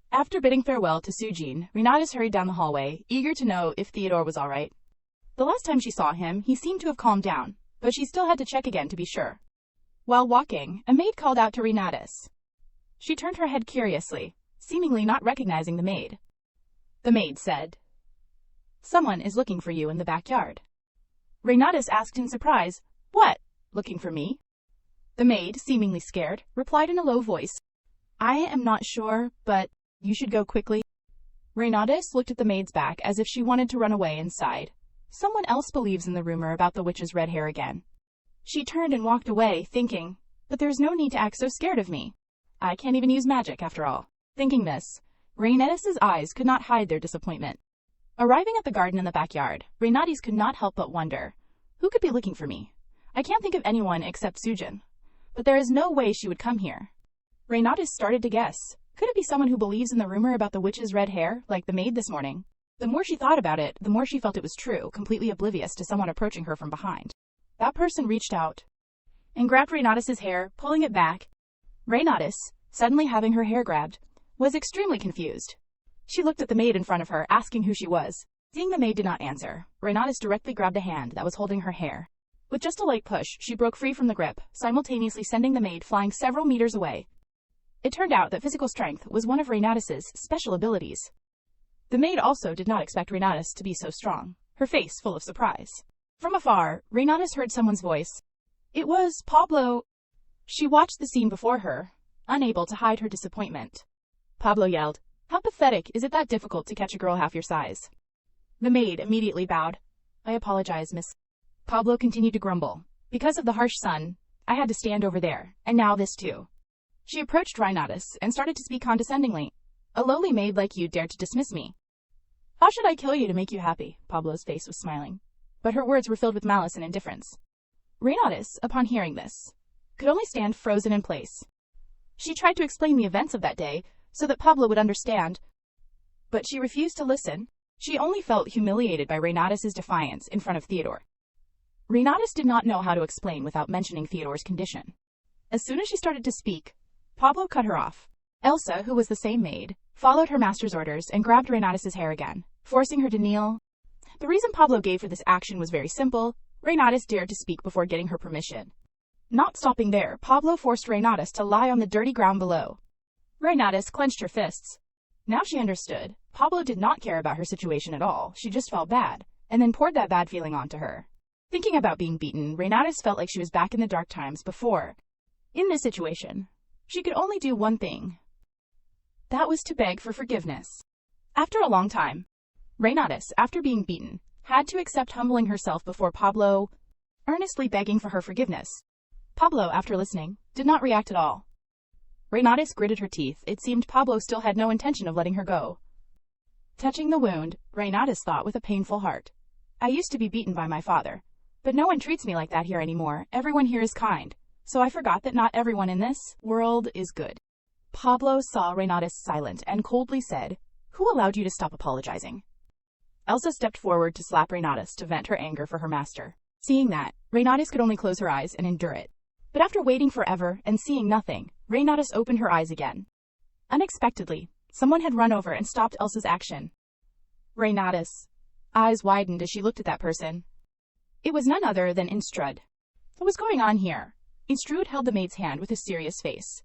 After bidding farewell to Sujin, Renatus hurried down the hallway, eager to know if Theodore was all right. The last time she saw him, he seemed to have calmed down, but she still had to check again to be sure. While walking, a maid called out to Renatus. She turned her head curiously, seemingly not recognizing the maid. The maid said, "Someone is looking for you in the backyard." Renatus asked in surprise, "What? Looking for me?" The maid, seemingly scared, replied in a low voice, "I am not sure, but you should go quickly." Renatus looked at the maid's back as if she wanted to run away and sighed. Someone else believes in the rumor about the witch's red hair again. She turned and walked away, thinking, "But there's no need to act so scared of me. I can't even use magic after all." Thinking this, Renatus' eyes could not hide their disappointment. Arriving at the garden in the backyard, Renatus could not help but wonder, "Who could be looking for me? I can't think of anyone except Sujin. But there is no way she would come here." Renatus started to guess. Could it be someone who believes in the rumor about the witch's red hair, like the maid this morning? The more she thought about it, the more she felt it was true, completely oblivious to someone approaching her from behind. That person reached out and grabbed Renatus' hair, pulling it back. Renatus, suddenly having her hair grabbed, was extremely confused. She looked at the maid in front of her, asking who she was. Seeing the maid did not answer, Renatus directly grabbed a hand that was holding her hair. With just a light push, she broke free from the grip, simultaneously sending the maid flying several meters away. It turned out that physical strength was one of Renatus' special abilities. The maid also did not expect Renatus to be so strong, her face full of surprise. From afar, Renatus heard someone's voice. It was Pablo. She watched the scene before her, unable to hide her disappointment. Pablo yelled, "How pathetic, is it that difficult to catch a girl half your size?" The maid immediately bowed. "I apologize, miss." Pablo continued to grumble. "Because of the harsh sun, I had to stand over there, and now this too." She approached Renatus and started to speak condescendingly. "A lowly maid like you dared to dismiss me. How should I kill you to make you happy?" Pablo's face was smiling, but her words were filled with malice and indifference. Renatus, upon hearing this, could only stand frozen in place. She tried to explain the events of that day so that Pablo would understand, but she refused to listen. She only felt humiliated by Renatus' defiance in front of Theodore. Renatus did not know how to explain without mentioning Theodore's condition. As soon as she started to speak, Pablo cut her off. Elsa, who was the same maid, followed her master's orders and grabbed Renatus' hair again, forcing her to kneel. The reason Pablo gave for this action was very simple. Renatus dared to speak before getting her permission. Not stopping there, Pablo forced Renatus to lie on the dirty ground below. Renatus clenched her fists. Now she understood. Pablo did not care about her situation at all. She just felt bad, and then poured that bad feeling onto her. Thinking about being beaten, Renatus felt like she was back in the dark times before. In this situation, she could only do one thing. That was to beg for forgiveness. After a long time, Renatus, after being beaten, had to accept humbling herself before Pablo, earnestly begging for her forgiveness. Pablo, after listening, did not react at all. Renatus gritted her teeth. It seemed Pablo still had no intention of letting her go. Touching the wound, Renatus thought with a painful heart. I used to be beaten by my father, but no one treats me like that here anymore. Everyone here is kind, so I forgot that not everyone in this world is good. Pablo saw Renatus silent and coldly said, Who allowed you to stop apologizing? Elsa stepped forward to slap Renatus to vent her anger for her master. Seeing that, Renatus could only close her eyes and endure it. But after waiting forever and seeing nothing, Renatus opened her eyes again. Unexpectedly, someone had run over and stopped Elsa's action. Renatus' eyes widened as she looked at that person. It was none other than Instrud. What was going on here? Instrud held the maid's hand with a serious face.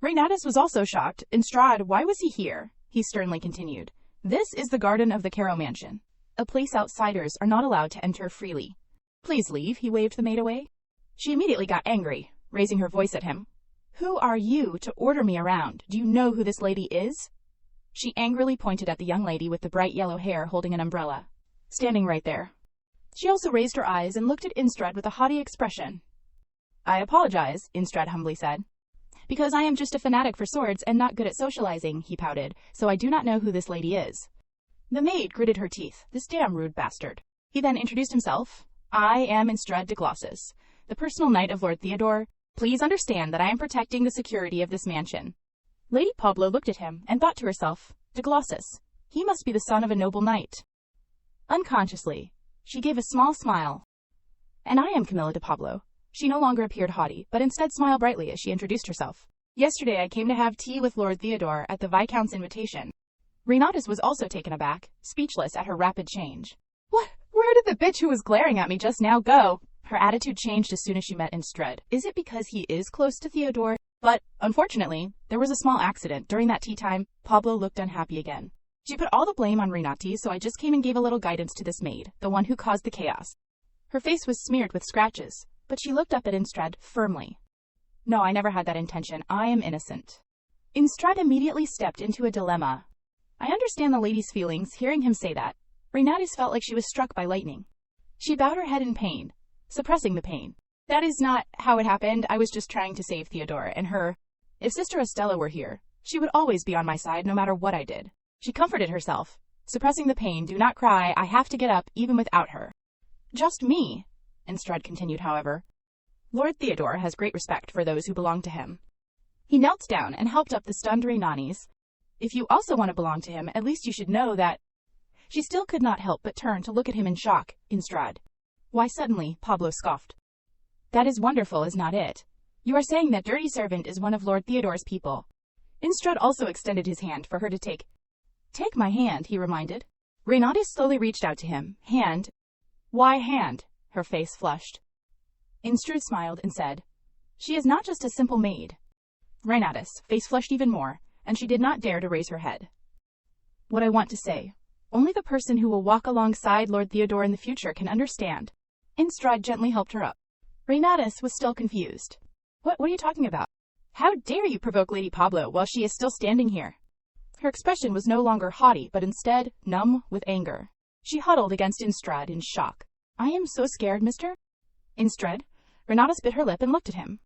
Renatus was also shocked. Instrud, why was he here? He sternly continued. This is the garden of the Caro mansion, a place outsiders are not allowed to enter freely. Please leave, he waved the maid away. She immediately got angry, raising her voice at him. Who are you to order me around? Do you know who this lady is? She angrily pointed at the young lady with the bright yellow hair holding an umbrella, standing right there. She also raised her eyes and looked at Instrud with a haughty expression. I apologize, Instrud humbly said. Because I am just a fanatic for swords and not good at socializing, he pouted, so I do not know who this lady is. The maid gritted her teeth. This damn rude bastard. He then introduced himself. I am Instrud de Glossus, the personal knight of Lord Theodore. Please understand that I am protecting the security of this mansion. Lady Pablo looked at him and thought to herself, de Glossus, he must be the son of a noble knight. Unconsciously, she gave a small smile. And I am Camilla de Pablo. She no longer appeared haughty, but instead smiled brightly as she introduced herself. Yesterday I came to have tea with Lord Theodore at the Viscount's invitation. Renatus was also taken aback, speechless at her rapid change. What? Where did the bitch who was glaring at me just now go? Her attitude changed as soon as she met Instrud. Is it because he is close to Theodore? But, unfortunately, there was a small accident. During that tea time, Pablo looked unhappy again. She put all the blame on Renatus, so I just came and gave a little guidance to this maid, the one who caused the chaos. Her face was smeared with scratches, but she looked up at Instrud firmly. No, I never had that intention. I am innocent. Instrud immediately stepped into a dilemma. I understand the lady's feelings. Hearing him say that, Renatus felt like she was struck by lightning. She bowed her head in pain, suppressing the pain. That is not how it happened. I was just trying to save Theodore and her. If Sister Estella were here, she would always be on my side no matter what I did. She comforted herself, suppressing the pain. Do not cry. I have to get up even without her. Just me, Instrud continued, however. Lord Theodore has great respect for those who belong to him. He knelt down and helped up the stunned Renatus. If you also want to belong to him, at least you should know that. She still could not help but turn to look at him in shock. Instrud. Why suddenly? Pablo scoffed. That is wonderful, is not it? You are saying that dirty servant is one of Lord Theodore's people. Instrud also extended his hand for her to take. Take my hand, he reminded. Renatus slowly reached out to him. Hand? Why hand? Her face flushed. Instrud smiled and said, She is not just a simple maid. Renatus' face flushed even more, and she did not dare to raise her head. What I want to say, only the person who will walk alongside Lord Theodore in the future can understand. Instrud gently helped her up. Renatus was still confused. What are you talking about? How dare you provoke Lady Pablo while she is still standing here? Her expression was no longer haughty, but instead numb with anger. She huddled against Instrud in shock. I am so scared, mister. Instrud? Renatus bit her lip and looked at him.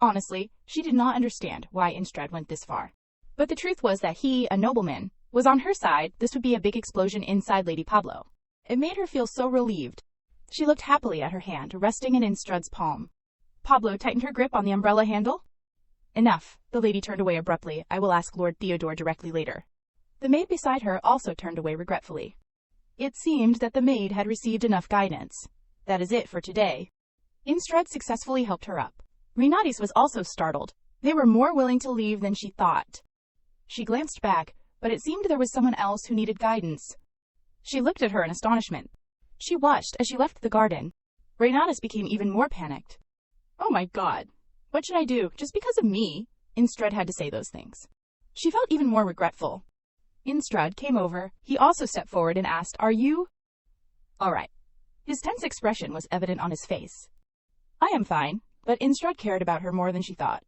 Honestly, she did not understand why Instrud went this far. But the truth was that he, a nobleman, was on her side. This would be a big explosion inside Lady Pablo. It made her feel so relieved. She looked happily at her hand, resting in Instrud's palm. Pablo tightened her grip on the umbrella handle. Enough. The lady turned away abruptly. I will ask Lord Theodore directly later. The maid beside her also turned away regretfully. It seemed that the maid had received enough guidance. That is it for today. Instrud successfully helped her up. Renatus was also startled. They were more willing to leave than she thought. She glanced back, but it seemed there was someone else who needed guidance. She looked at her in astonishment. She watched as she left the garden. Renatus became even more panicked. Oh my god. What should I do? Just because of me? Instrud had to say those things. She felt even more regretful. Instrud came over. He also stepped forward and asked, "Are you all right?" His tense expression was evident on his face. "I am fine," but Instrud cared about her more than she thought.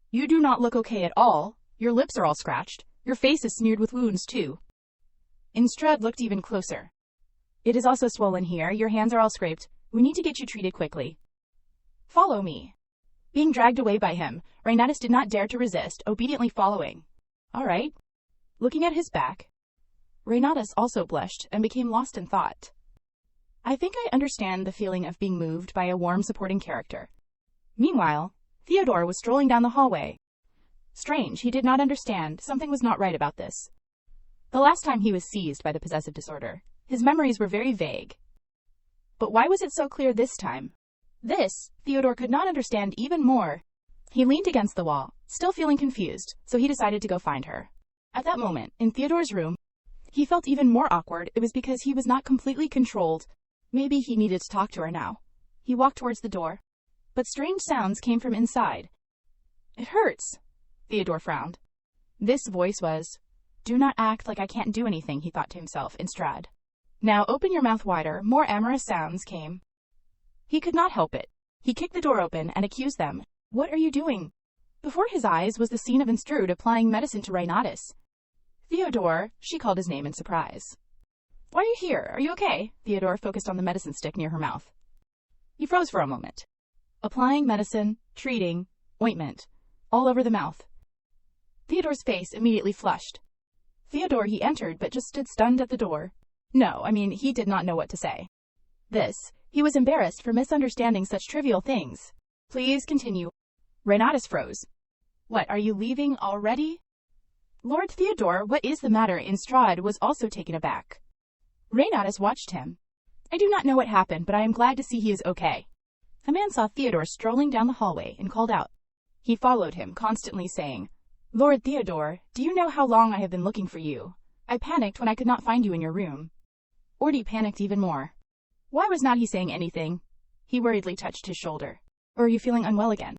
"You do not look okay at all. Your lips are all scratched. Your face is smeared with wounds, too." Instrud looked even closer. "It is also swollen here. Your hands are all scraped. We need to get you treated quickly. Follow me." Being dragged away by him, Reinatus did not dare to resist, obediently following. All right. Looking at his back, Reinatus also blushed and became lost in thought. I think I understand the feeling of being moved by a warm, supporting character. Meanwhile, Theodore was strolling down the hallway. Strange, he did not understand. Something was not right about this. The last time he was seized by the possessive disorder, his memories were very vague. But why was it so clear this time? This, Theodore could not understand even more. He leaned against the wall, still feeling confused, so he decided to go find her. At that moment, in Theodore's room, he felt even more awkward. It was because he was not completely controlled. Maybe he needed to talk to her now. He walked towards the door, but strange sounds came from inside. "It hurts," Theodore frowned. This voice was, "Do not act like I can't do anything," he thought to himself, Instrud. "Now open your mouth wider." More amorous sounds came. He could not help it. He kicked the door open and accused them. "What are you doing?" Before his eyes was the scene of Instrud applying medicine to Reinatus. "Theodore," she called his name in surprise. "Why are you here? Are you okay?" Theodore focused on the medicine stick near her mouth. He froze for a moment. Applying medicine, treating, ointment, all over the mouth. Theodore's face immediately flushed. "Theodore," he entered, but just stood stunned at the door. He did not know what to say. He was embarrassed for misunderstanding such trivial things. "Please continue." Reinatus froze. "What, are you leaving already?" "Lord Theodore, what is the matter?" Instrud was also taken aback. Reinatus watched him. "I do not know what happened, but I am glad to see he is okay." A man saw Theodore strolling down the hallway and called out. He followed him, constantly saying, "Lord Theodore, do you know how long I have been looking for you? I panicked when I could not find you in your room." Orty panicked even more. Why was not he saying anything? He worriedly touched his shoulder. "Or are you feeling unwell again?"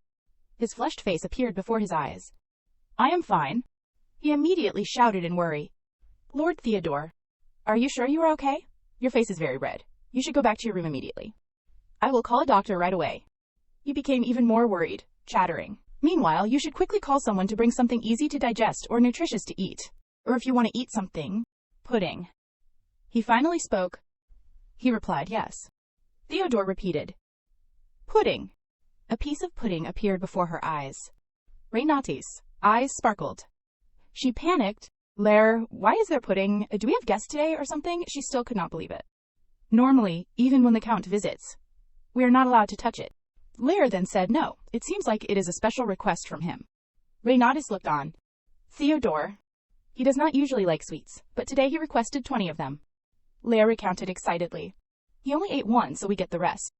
His flushed face appeared before his eyes. "I am fine." He immediately shouted in worry. "Lord Theodore, are you sure you are okay? Your face is very red. You should go back to your room immediately." "I will call a doctor right away." He became even more worried, chattering. "Meanwhile, you should quickly call someone to bring something easy to digest or nutritious to eat. Or if you want to eat something, pudding." He finally spoke. He replied yes. Theodore repeated, "Pudding." A piece of pudding appeared before her eyes. Reinatus' eyes sparkled. She panicked. "Lair, why is there pudding? Do we have guests today or something?" She still could not believe it. "Normally, even when the Count visits, we are not allowed to touch it." Lair then said no. It seems like it is a special request from him. Reinatus looked on. "Theodore, he does not usually like sweets, but today he requested 20 of them." Lair recounted excitedly. "He only ate one, so we get the rest."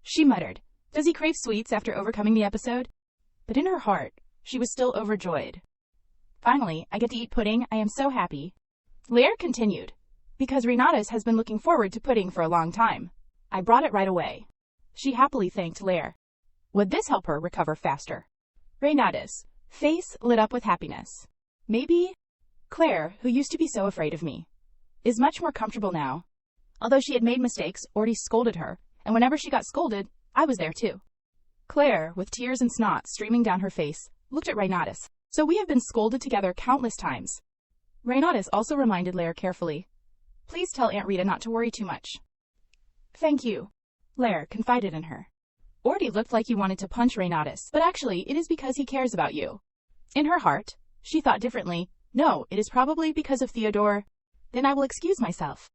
She muttered, "Does he crave sweets after overcoming the episode?" But in her heart, she was still overjoyed. "Finally, I get to eat pudding. I am so happy." Lair continued, "Because Reinatus has been looking forward to pudding for a long time. I brought it right away." She happily thanked Lair. Would this help her recover faster? Reinatus' face lit up with happiness. "Maybe Claire, who used to be so afraid of me, is much more comfortable now." Although she had made mistakes, Orty scolded her, and whenever she got scolded, I was there too. Claire, with tears and snot streaming down her face, looked at Reinatus. "So we have been scolded together countless times." Reinatus also reminded Lair carefully, "Please tell Aunt Rita not to worry too much." "Thank you," Lair confided in her. Orty looked like he wanted to punch Reinatus, but actually it is because he cares about you. In her heart, she thought differently. No, it is probably because of Theodore. Then I will excuse myself.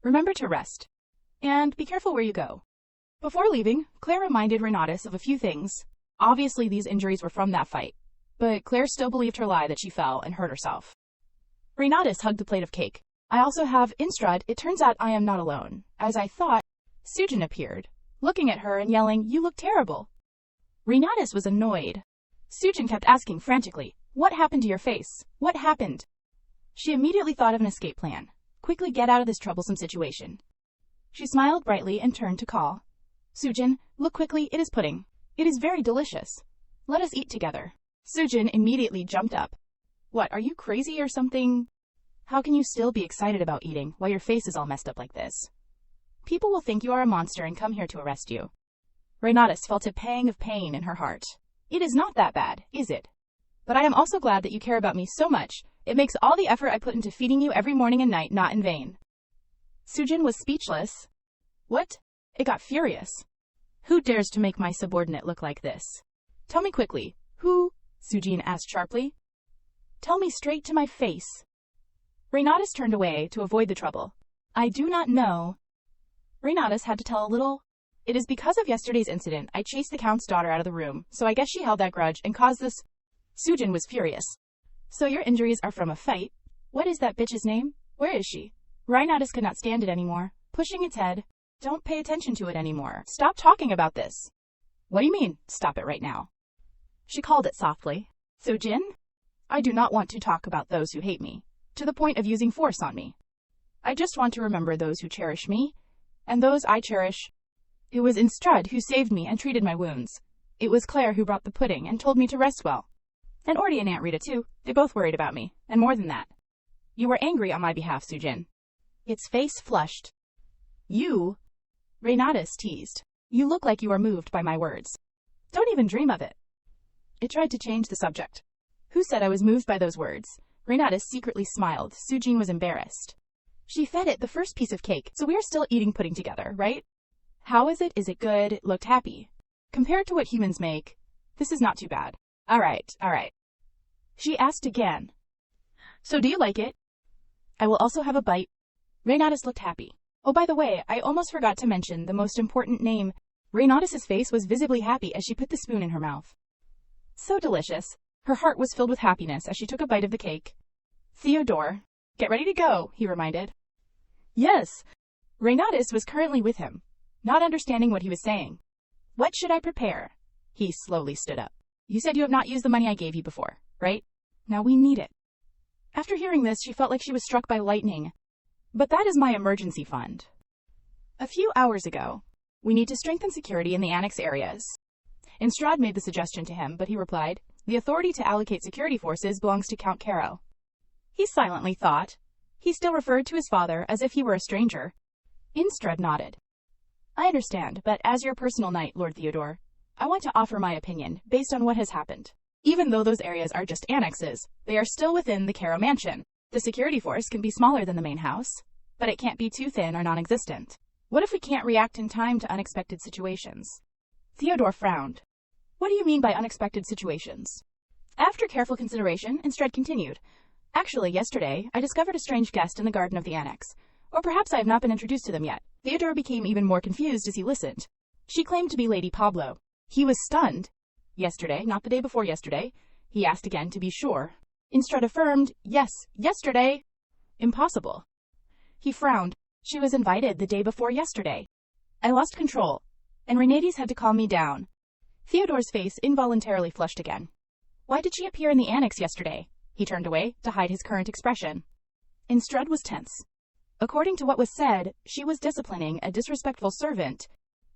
Remember to rest. And be careful where you go. Before leaving, Claire reminded Reinatus of a few things. Obviously these injuries were from that fight, but Claire still believed her lie that she fell and hurt herself. Reinatus hugged the plate of cake. "I also have Instrud. It turns out I am not alone. As I thought." Sujin appeared, looking at her and yelling, "You look terrible." Reinatus was annoyed. Sujin kept asking frantically, "What happened to your face? What happened?" She immediately thought of an escape plan. Quickly get out of this troublesome situation. She smiled brightly and turned to call. "Sujin, look quickly, it is pudding." It is very delicious. Let us eat together. Sujin immediately jumped up. What, are you crazy or something? How can you still be excited about eating while your face is all messed up like this? People will think you are a monster and come here to arrest you. Renatus felt a pang of pain in her heart. It is not that bad, is it? But I am also glad that you care about me so much. It makes all the effort I put into feeding you every morning and night not in vain. Sujin was speechless. What? It got furious. Who dares to make my subordinate look like this? Tell me quickly. Who? Sujin asked sharply. Tell me straight to my face. Renatus turned away to avoid the trouble. I do not know. Renatus had to tell a little. It is because of yesterday's incident I chased the Count's daughter out of the room, so I guess she held that grudge and caused this. Sujin was furious. So your injuries are from a fight? What is that bitch's name? Where is she? Renatus could not stand it anymore, pushing its head. Don't pay attention to it anymore. Stop talking about this. What do you mean, stop it right now? She called it softly. Sujin? I do not want to talk about those who hate me, to the point of using force on me. I just want to remember those who cherish me, and those I cherish. It was Instrud who saved me and treated my wounds. It was Claire who brought the pudding and told me to rest well. And Orty and Aunt Rita too. They both worried about me, and more than that. You were angry on my behalf, Sujin. Its face flushed. You? Renatus teased. You look like you are moved by my words. Don't even dream of it. It tried to change the subject. Who said I was moved by those words? Renatus secretly smiled. Sujin was embarrassed. She fed it the first piece of cake, so we are still eating pudding together, right? How is it? Is it good? It looked happy. Compared to what humans make, this is not too bad. All right. She asked again. So do you like it? I will also have a bite. Renatus looked happy. Oh, by the way, I almost forgot to mention the most important name. Renatus's face was visibly happy as she put the spoon in her mouth. So delicious. Her heart was filled with happiness as she took a bite of the cake. Theodore, get ready to go, he reminded. Yes. Renatus was currently with him, not understanding what he was saying. What should I prepare? He slowly stood up. You said you have not used the money I gave you before, right? Now we need it. After hearing this, she felt like she was struck by lightning. But that is my emergency fund. A few hours ago, we need to strengthen security in the annex areas. Instrad made the suggestion to him, but he replied, the authority to allocate security forces belongs to Count Caro. He silently thought. He still referred to his father as if he were a stranger. Instrad nodded. I understand, but as your personal knight, Lord Theodore, I want to offer my opinion based on what has happened. Even though those areas are just annexes, they are still within the Caro mansion. The security force can be smaller than the main house, but it can't be too thin or non-existent. What if we can't react in time to unexpected situations? Theodore frowned. What do you mean by unexpected situations? After careful consideration, Instrad continued. Actually, yesterday, I discovered a strange guest in the garden of the annex. Or perhaps I have not been introduced to them yet. Theodore became even more confused as he listened. She claimed to be Lady Pablo. He was stunned. Yesterday, not the day before yesterday. He asked again to be sure. Instrad affirmed, yes, yesterday. Impossible. He frowned. She was invited the day before yesterday. I lost control, and Renatus had to calm me down. Theodore's face involuntarily flushed again. Why did she appear in the annex yesterday? He turned away to hide his current expression. Instrad was tense. According to what was said, she was disciplining a disrespectful servant.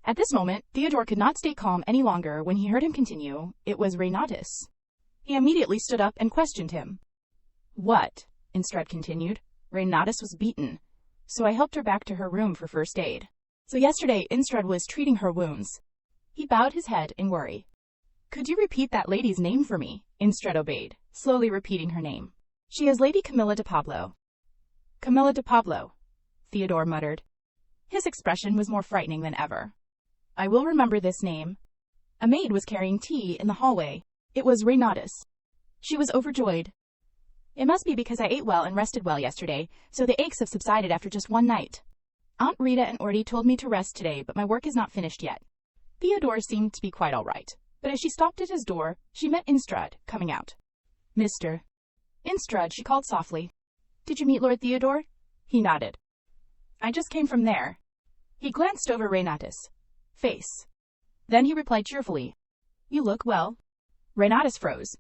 At this moment, Theodore could not stay calm any longer when he heard him continue. It was Renatus. He immediately stood up and questioned him. What? Instrad continued. Renatus was beaten, so I helped her back to her room for first aid. So yesterday, Instrad was treating her wounds. He bowed his head in worry. Could you repeat that lady's name for me? Instrad obeyed, slowly repeating her name. She is Lady Camilla de Pablo. Camilla de Pablo, Theodore muttered. His expression was more frightening than ever. I will remember this name. A maid was carrying tea in the hallway. It was Renatus. She was overjoyed. It must be because I ate well and rested well yesterday, so the aches have subsided after just one night. Aunt Rita and Orty told me to rest today, but my work is not finished yet. Theodore seemed to be quite all right, but as she stopped at his door, she met Instrad, coming out. Mr. Instrad, she called softly. Did you meet Lord Theodore? He nodded. I just came from there. He glanced over Renatus' face. Then he replied cheerfully. You look well. Renatus froze,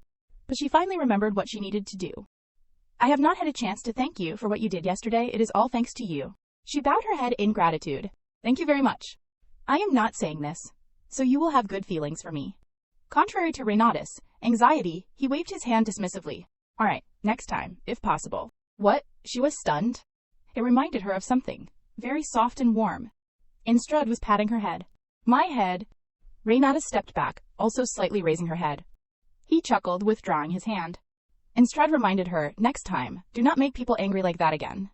but she finally remembered what she needed to do. I have not had a chance to thank you for what you did yesterday. It is all thanks to you. She bowed her head in gratitude. Thank you very much. I am not saying this. so you will have good feelings for me. Contrary to Renatus' anxiety, he waved his hand dismissively. All right, next time, if possible. What? She was stunned. It reminded her of something, very soft and warm. Instrud was patting her head. My head. Renatus stepped back, also slightly raising her head. He chuckled, withdrawing his hand. Instrud reminded her, next time, do not make people angry like that again.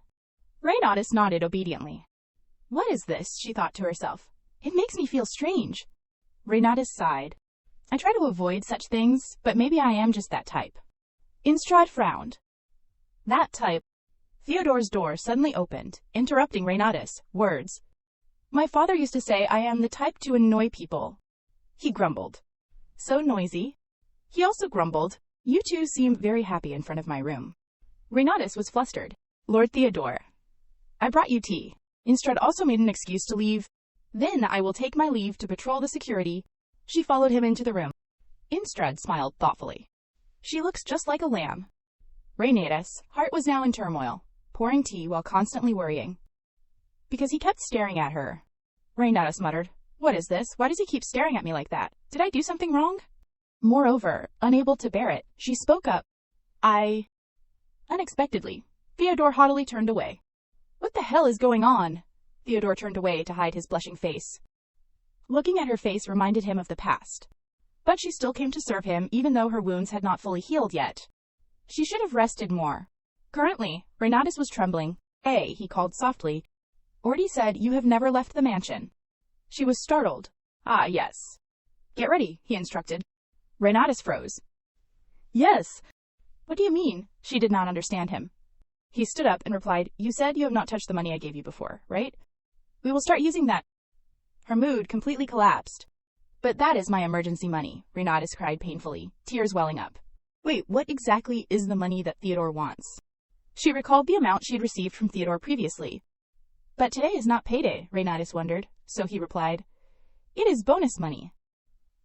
Renatus nodded obediently. What is this? She thought to herself. It makes me feel strange. Renatus sighed. I try to avoid such things, but maybe I am just that type. Instrud frowned. That type. Theodore's door suddenly opened, interrupting Renatus' words. My father used to say I am the type to annoy people. He grumbled. So noisy. He also grumbled. You two seem very happy in front of my room. Renatus was flustered. Lord Theodore. I brought you tea. Instrud also made an excuse to leave. Then I will take my leave to patrol the security. She followed him into the room. Instrud smiled thoughtfully. She looks just like a lamb. Renatus' heart was now in turmoil, pouring tea while constantly worrying. Because he kept staring at her. Renatus muttered, What is this? Why does he keep staring at me like that? Did I do something wrong? Moreover, unable to bear it, she spoke up. Unexpectedly, Theodore haughtily turned away. What the hell is going on? Theodore turned away to hide his blushing face. Looking at her face reminded him of the past. But she still came to serve him even though her wounds had not fully healed yet. She should have rested more. Currently, Renatus was trembling. Hey, he called softly. Orty said you have never left the mansion. She was startled. Ah, yes. Get ready, he instructed. Renatus froze. Yes. What do you mean? She did not understand him. He stood up and replied, You said you have not touched the money I gave you before, right? We will start using that. Her mood completely collapsed. But that is my emergency money, Renatus cried painfully, tears welling up. Wait, what exactly is the money that Theodore wants? She recalled the amount she had received from Theodore previously. But today is not payday, Renatus wondered, so he replied. It is bonus money.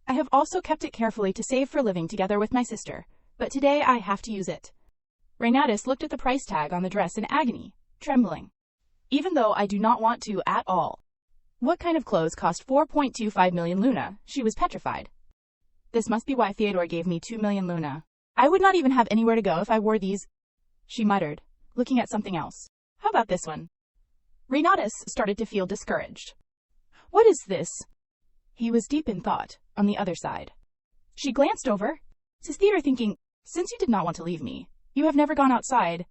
I have also kept it carefully to save for living together with my sister, but today I have to use it. Renatus looked at the price tag on the dress in agony, trembling. Even though I do not want to at all. What kind of clothes cost 4.25 million luna? She was petrified. This must be why Theodore gave me 2 million luna. I would not even have anywhere to go if I wore these, she muttered, looking at something else. How about this one? Renatus started to feel discouraged. What is this? He was deep in thought, on the other side. She glanced over. Is Theodore thinking, since you did not want to leave me, you have never gone outside.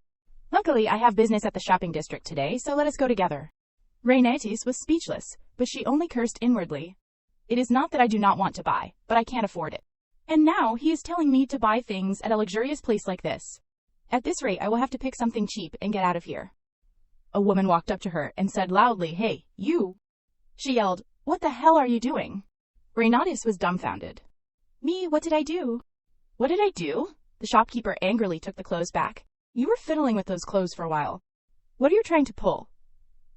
Luckily, I have business at the shopping district today, so let us go together. Renatus was speechless, but she only cursed inwardly. It is not that I do not want to buy, but I can't afford it. And now he is telling me to buy things at a luxurious place like this. At this rate, I will have to pick something cheap and get out of here. A woman walked up to her and said loudly, Hey, you! She yelled, What the hell are you doing? Renatus was dumbfounded. Me, what did I do? What did I do? The shopkeeper angrily took the clothes back. You were fiddling with those clothes for a while. What are you trying to pull?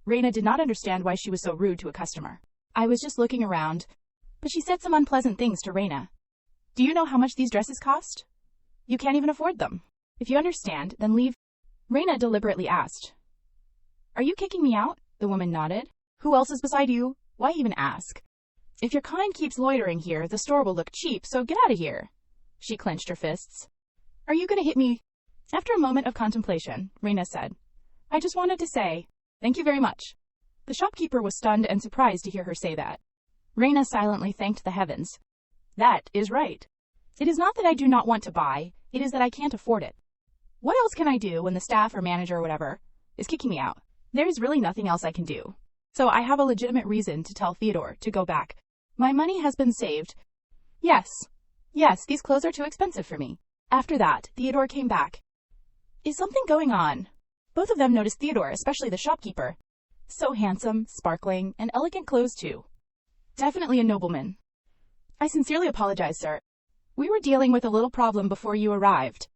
Reina did not understand why she was so rude to a customer. I was just looking around. But she said some unpleasant things to Reina. Do you know how much these dresses cost? You can't even afford them. If you understand, then leave. Reina deliberately asked. Are you kicking me out? The woman nodded. Who else is beside you? Why even ask? If your kind keeps loitering here, the store will look cheap, so get out of here. She clenched her fists. Are you going to hit me? After a moment of contemplation, Reina said, I just wanted to say, thank you very much. The shopkeeper was stunned and surprised to hear her say that. Reina silently thanked the heavens. That is right. It is not that I do not want to buy, it is that I can't afford it. What else can I do when the staff or manager or whatever is kicking me out? There is really nothing else I can do. So I have a legitimate reason to tell Theodore to go back. My money has been saved. Yes, these clothes are too expensive for me. After that, Theodore came back. Is something going on? Both of them noticed Theodore, especially the shopkeeper. So handsome, sparkling, and elegant clothes too. Definitely a nobleman. I sincerely apologize, sir. We were dealing with a little problem before you arrived.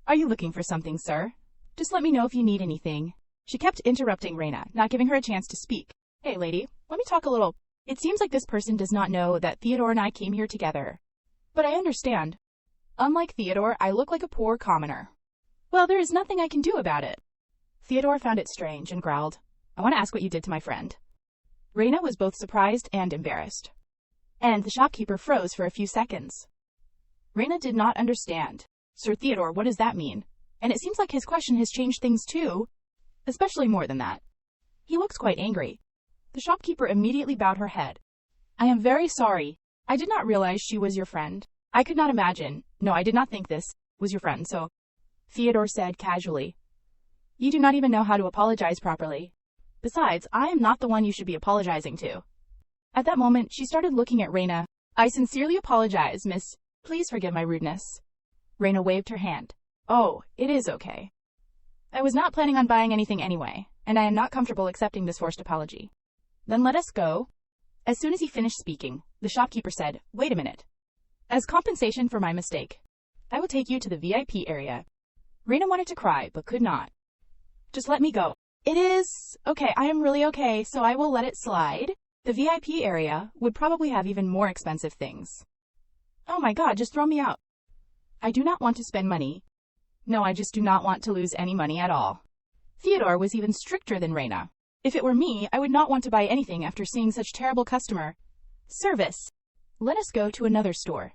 Are you looking for something, sir? Just let me know if you need anything. She kept interrupting Reina, not giving her a chance to speak. Hey, lady, let me talk a little. It seems like this person does not know that Theodore and I came here together. But I understand. Unlike Theodore, I look like a poor commoner. Well, there is nothing I can do about it. Theodore found it strange and growled, I want to ask what you did to my friend. Reina was both surprised and embarrassed. And the shopkeeper froze for a few seconds. Reina did not understand. Sir Theodore, what does that mean? And it seems like his question has changed things too. Especially more than that. He looks quite angry. The shopkeeper immediately bowed her head. I am very sorry. I did not realize she was your friend. I could not imagine. No, I did not think this was your friend, so... Theodore said casually. You do not even know how to apologize properly. Besides, I am not the one you should be apologizing to. At that moment, she started looking at Reina. I sincerely apologize, miss. Please forgive my rudeness. Reina waved her hand. Oh, it is okay. I was not planning on buying anything anyway, and I am not comfortable accepting this forced apology. Then let us go. As soon as he finished speaking, the shopkeeper said, wait a minute. As compensation for my mistake, I will take you to the VIP area. Reina wanted to cry, but could not. Just let me go. It is... Okay, I am really okay, so I will let it slide. The VIP area would probably have even more expensive things. Oh my god, just throw me out. I do not want to spend money. No, I just do not want to lose any money at all. Theodore was even stricter than Reina. If it were me, I would not want to buy anything after seeing such terrible customer service. Let us go to another store.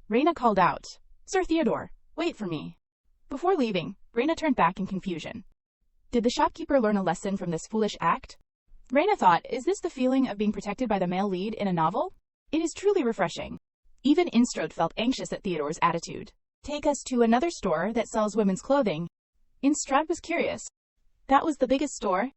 Reina called out. Sir Theodore, wait for me. Before leaving, Reina turned back in confusion. Did the shopkeeper learn a lesson from this foolish act? Reina thought, is this the feeling of being protected by the male lead in a novel? It is truly refreshing. Even Instrud felt anxious at Theodore's attitude. Take us to another store that sells women's clothing. Instrud was curious. That was the biggest store?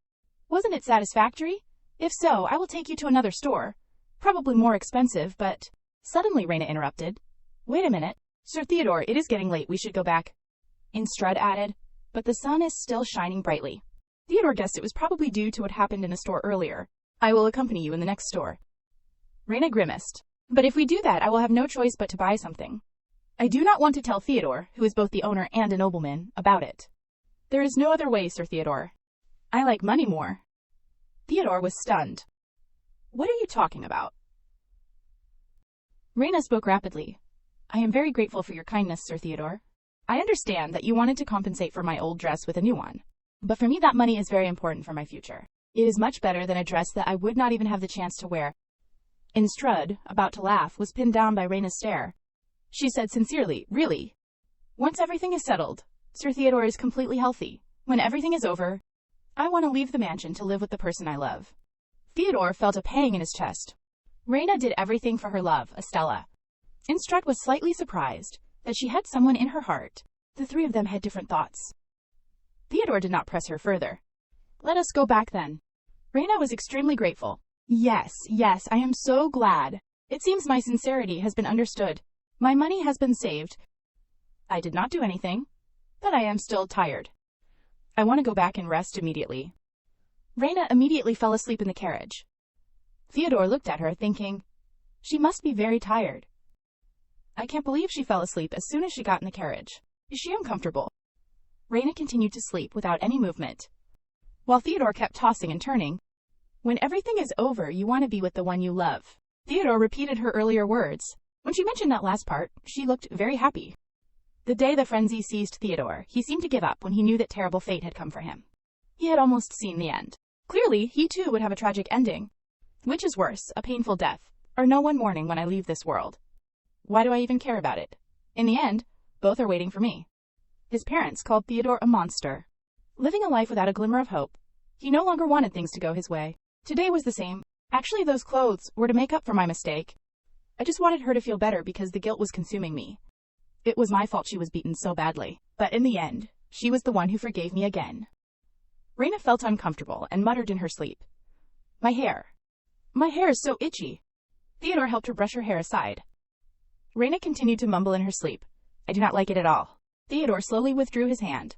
Wasn't it satisfactory? If so, I will take you to another store. Probably more expensive, but... Suddenly Reina interrupted. Wait a minute. Sir Theodore, it is getting late, we should go back. Instrud added. But the sun is still shining brightly. Theodore guessed it was probably due to what happened in the store earlier. I will accompany you in the next store. Reina grimaced. But if we do that, I will have no choice but to buy something. I do not want to tell Theodore, who is both the owner and a nobleman, about it. There is no other way, Sir Theodore. I like money more. Theodore was stunned. What are you talking about? Reina spoke rapidly. I am very grateful for your kindness, Sir Theodore. I understand that you wanted to compensate for my old dress with a new one. But for me that money is very important for my future. It is much better than a dress that I would not even have the chance to wear. Instrud, about to laugh, was pinned down by Reina's stare. She said sincerely, really? Once everything is settled, Sir Theodore is completely healthy. When everything is over, I want to leave the mansion to live with the person I love. Theodore felt a pang in his chest. Reina did everything for her love, Estella. Instrud was slightly surprised that she had someone in her heart. The three of them had different thoughts. Theodore did not press her further. Let us go back then. Reina was extremely grateful. Yes, I am so glad. It seems my sincerity has been understood. My money has been saved. I did not do anything, but I am still tired. I want to go back and rest immediately. Reina immediately fell asleep in the carriage. Theodore looked at her, thinking, she must be very tired. I can't believe she fell asleep as soon as she got in the carriage. Is she uncomfortable? Reina continued to sleep without any movement, while Theodore kept tossing and turning. When everything is over, you want to be with the one you love. Theodore repeated her earlier words. When she mentioned that last part, she looked very happy. The day the frenzy seized Theodore, he seemed to give up when he knew that terrible fate had come for him. He had almost seen the end. Clearly, he too would have a tragic ending. Which is worse, a painful death, or no one mourning when I leave this world? Why do I even care about it? In the end, both are waiting for me. His parents called Theodore a monster. Living a life without a glimmer of hope, he no longer wanted things to go his way. Today was the same. Actually, those clothes were to make up for my mistake. I just wanted her to feel better because the guilt was consuming me. It was my fault she was beaten so badly, but in the end, she was the one who forgave me again. Reina felt uncomfortable and muttered in her sleep. My hair is so itchy. Theodore helped her brush her hair aside. Reina continued to mumble in her sleep. I do not like it at all. Theodore slowly withdrew his hand.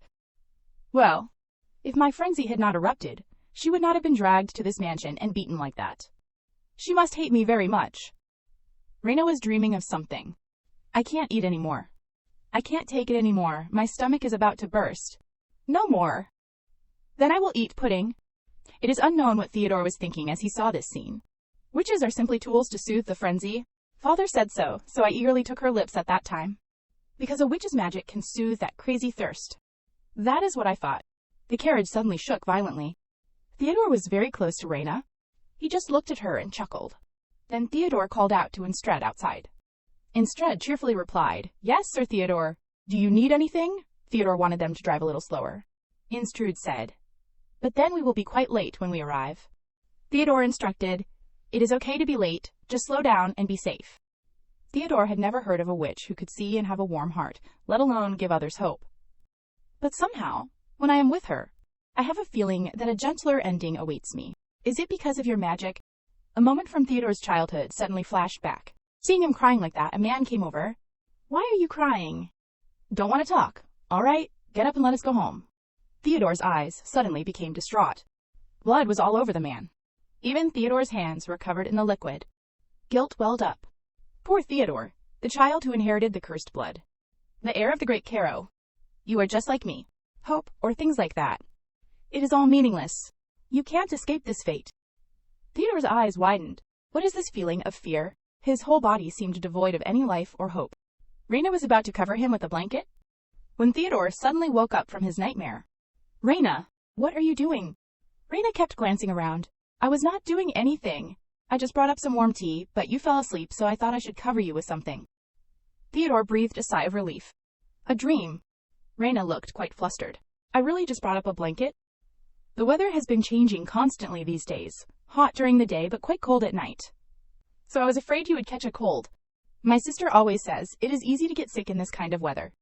Well, if my frenzy had not erupted, she would not have been dragged to this mansion and beaten like that. She must hate me very much. Reina was dreaming of something. I can't eat anymore. I can't take it anymore. My stomach is about to burst. No more. Then I will eat pudding. It is unknown what Theodore was thinking as he saw this scene. Witches are simply tools to soothe the frenzy. Father said so I eagerly took her lips at that time. Because a witch's magic can soothe that crazy thirst. That is what I thought. The carriage suddenly shook violently. Theodore was very close to Reina. He just looked at her and chuckled. Then Theodore called out to Instred outside. Instred cheerfully replied, "Yes, Sir Theodore. Do you need anything?" Theodore wanted them to drive a little slower. Instred said, "But then we will be quite late when we arrive." Theodore instructed, "It is okay to be late, just slow down and be safe." Theodore had never heard of a witch who could see and have a warm heart, let alone give others hope. "But somehow, when I am with her, I have a feeling that a gentler ending awaits me. Is it because of your magic?" A moment from Theodore's childhood suddenly flashed back. Seeing him crying like that, a man came over. "Why are you crying?" "Don't want to talk. All right, get up and let us go home." Theodore's eyes suddenly became distraught. Blood was all over the man. Even Theodore's hands were covered in the liquid. Guilt welled up. Poor Theodore, the child who inherited the cursed blood. The heir of the great Caro. "You are just like me. Hope, or things like that. It is all meaningless. You can't escape this fate." Theodore's eyes widened. What is this feeling of fear? His whole body seemed devoid of any life or hope. Reina was about to cover him with a blanket, when Theodore suddenly woke up from his nightmare. "Reina, what are you doing?" Reina kept glancing around. "I was not doing anything. I just brought up some warm tea, but you fell asleep, so I thought I should cover you with something." Theodore breathed a sigh of relief. "A dream." Reina looked quite flustered. "I really just brought up a blanket. The weather has been changing constantly these days, hot during the day but quite cold at night. So I was afraid you would catch a cold. My sister always says it is easy to get sick in this kind of weather."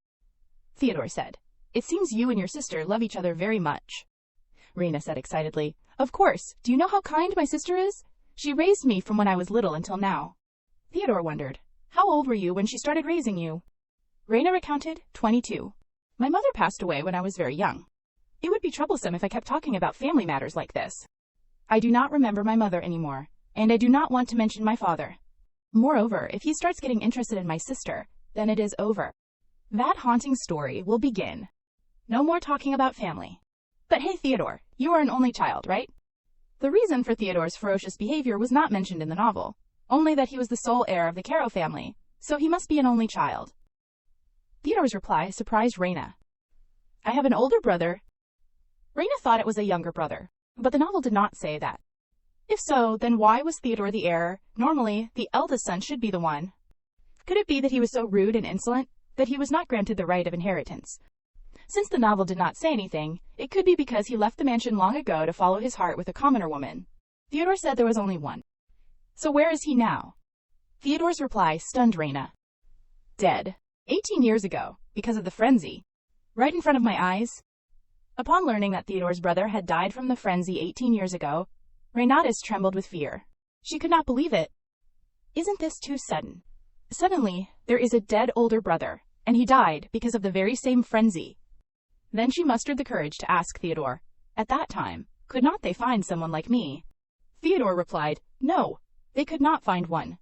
Theodore said, "It seems you and your sister love each other very much." Reina said excitedly, "Of course. Do you know how kind my sister is? She raised me from when I was little until now." Theodore wondered, "How old were you when she started raising you?" Reina recounted, 22. "My mother passed away when I was very young. It would be troublesome if I kept talking about family matters like this. I do not remember my mother anymore, and I do not want to mention my father. Moreover, if he starts getting interested in my sister, then it is over. That haunting story will begin. No more talking about family. But hey, Theodore, you are an only child, right?" The reason for Theodore's ferocious behavior was not mentioned in the novel, only that he was the sole heir of the Caro family, so he must be an only child. Theodore's reply surprised Reina. "I have an older brother." Reina thought it was a younger brother, but the novel did not say that. If so, then why was Theodore the heir? Normally, the eldest son should be the one. Could it be that he was so rude and insolent that he was not granted the right of inheritance? Since the novel did not say anything, it could be because he left the mansion long ago to follow his heart with a commoner woman. Theodore said there was only one. So where is he now? Theodore's reply stunned Reina. "Dead. 18 years ago, because of the frenzy. Right in front of my eyes." Upon learning that Theodore's brother had died from the frenzy 18 years ago, Reinatus trembled with fear. She could not believe it. Isn't this too sudden? Suddenly, there is a dead older brother, and he died because of the very same frenzy. Then she mustered the courage to ask Theodore, at that time, could not they find someone like me? Theodore replied, no, they could not find one.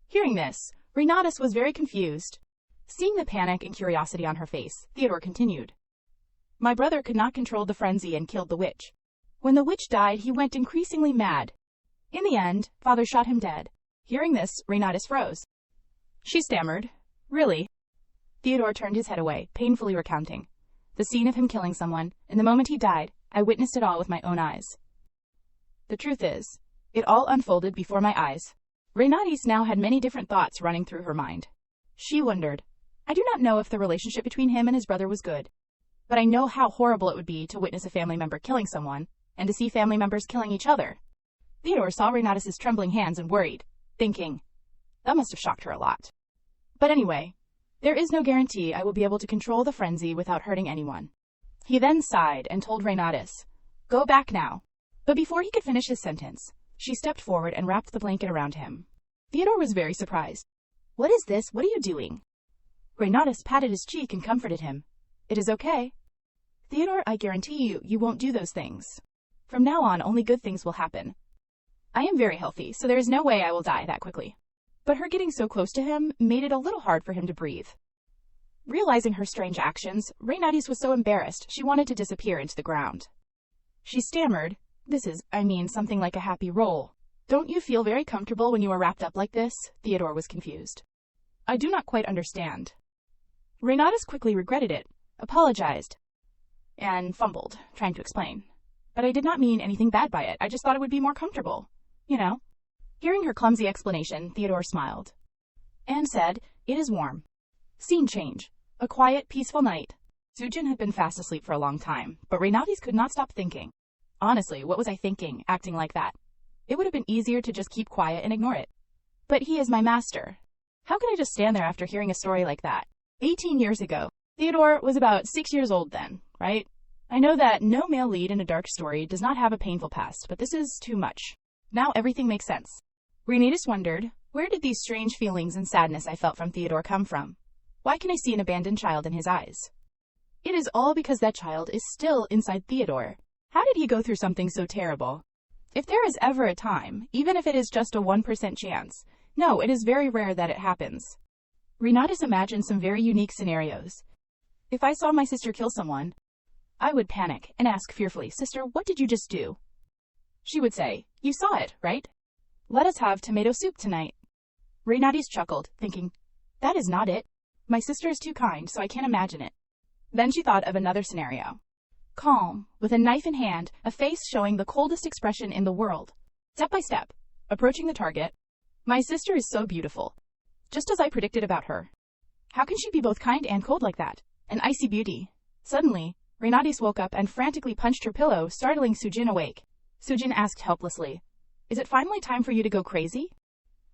Hearing this, Reinatus was very confused. Seeing the panic and curiosity on her face, Theodore continued. My brother could not control the frenzy and killed the witch. When the witch died, he went increasingly mad. In the end, father shot him dead. Hearing this, Reinatus froze. She stammered, really? Theodore turned his head away, painfully recounting. The scene of him killing someone, and the moment he died, I witnessed it all with my own eyes. The truth is, it all unfolded before my eyes. Reinatus now had many different thoughts running through her mind. She wondered, I do not know if the relationship between him and his brother was good, but I know how horrible it would be to witness a family member killing someone, and to see family members killing each other. Theodore saw Reinatus' trembling hands and worried, thinking, that must have shocked her a lot. But anyway, there is no guarantee I will be able to control the frenzy without hurting anyone. He then sighed and told Reinatus, go back now. But before he could finish his sentence, she stepped forward and wrapped the blanket around him. Theodore was very surprised. What is this? What are you doing? Reinatus patted his cheek and comforted him. It is okay. Theodore, I guarantee you, you won't do those things. From now on, only good things will happen. I am very healthy, so there is no way I will die that quickly. But her getting so close to him made it a little hard for him to breathe. Realizing her strange actions, Reinatus was so embarrassed she wanted to disappear into the ground. She stammered, this is, something like a happy roll. Don't you feel very comfortable when you are wrapped up like this? Theodore was confused. I do not quite understand. Reinatus quickly regretted it, apologized, and fumbled, trying to explain. But I did not mean anything bad by it. I just thought it would be more comfortable. You know. Hearing her clumsy explanation, Theodore smiled and said, "It is warm." Scene change. A quiet, peaceful night. Sujin had been fast asleep for a long time, but Renatis could not stop thinking. Honestly, what was I thinking, acting like that? It would have been easier to just keep quiet and ignore it. But he is my master. How could I just stand there after hearing a story like that? 18 years ago. Theodore was about 6 years old then, right? I know that no male lead in a dark story does not have a painful past, but this is too much. Now everything makes sense. Renatus wondered, where did these strange feelings and sadness I felt from Theodore come from? Why can I see an abandoned child in his eyes? It is all because that child is still inside Theodore. How did he go through something so terrible? If there is ever a time, even if it is just a 1% chance, no, it is very rare that it happens. Renatus imagined some very unique scenarios. If I saw my sister kill someone, I would panic and ask fearfully, "Sister, what did you just do?" She would say, "You saw it, right? Let us have tomato soup tonight." Renatis chuckled, thinking, that is not it. My sister is too kind, so I can't imagine it. Then she thought of another scenario. Calm, with a knife in hand, a face showing the coldest expression in the world. Step by step, approaching the target. My sister is so beautiful. Just as I predicted about her. How can she be both kind and cold like that? An icy beauty. Suddenly, Renatis woke up and frantically punched her pillow, startling Sujin awake. Sujin asked helplessly, "Is it finally time for you to go crazy?"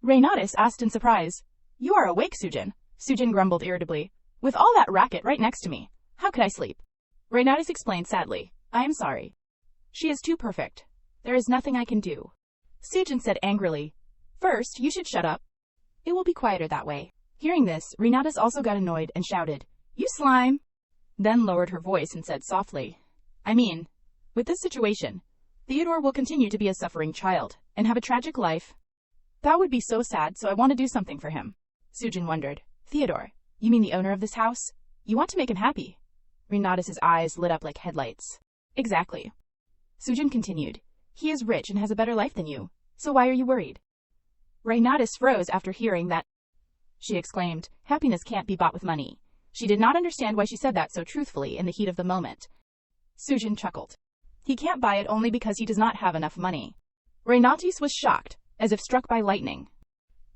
Renatis asked in surprise. "You are awake, Sujin." Sujin grumbled irritably. "With all that racket right next to me, how could I sleep?" Renatis explained sadly, "I am sorry. She is too perfect. There is nothing I can do." Sujin said angrily, "First, you should shut up. It will be quieter that way." Hearing this, Renatis also got annoyed and shouted, "You slime!" Then lowered her voice and said softly, with this situation, Theodore will continue to be a suffering child and have a tragic life. That would be so sad, so I want to do something for him." Sujin wondered, "Theodore, you mean the owner of this house? You want to make him happy?" Renatis' eyes lit up like headlights. "Exactly." Sujin continued, "He is rich and has a better life than you, so why are you worried?" Renatis froze after hearing that. She exclaimed, "Happiness can't be bought with money." She did not understand why she said that so truthfully in the heat of the moment. Sujin chuckled. "He can't buy it only because he does not have enough money." Renatis was shocked, as if struck by lightning.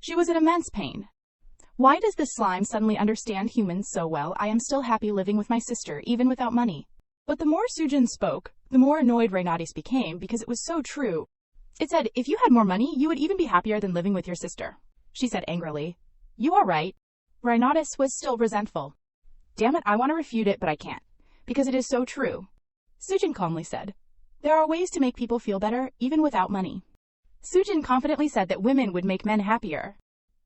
She was in immense pain. Why does this slime suddenly understand humans so well? I am still happy living with my sister, even without money. But the more Sujin spoke, the more annoyed Renatis became because it was so true. It said, "If you had more money, you would even be happier than living with your sister." She said angrily, "You are right." Renatis was still resentful. "Damn it, I want to refute it, but I can't, because it is so true." Sujin calmly said, "There are ways to make people feel better, even without money." Sujin confidently said that women would make men happier.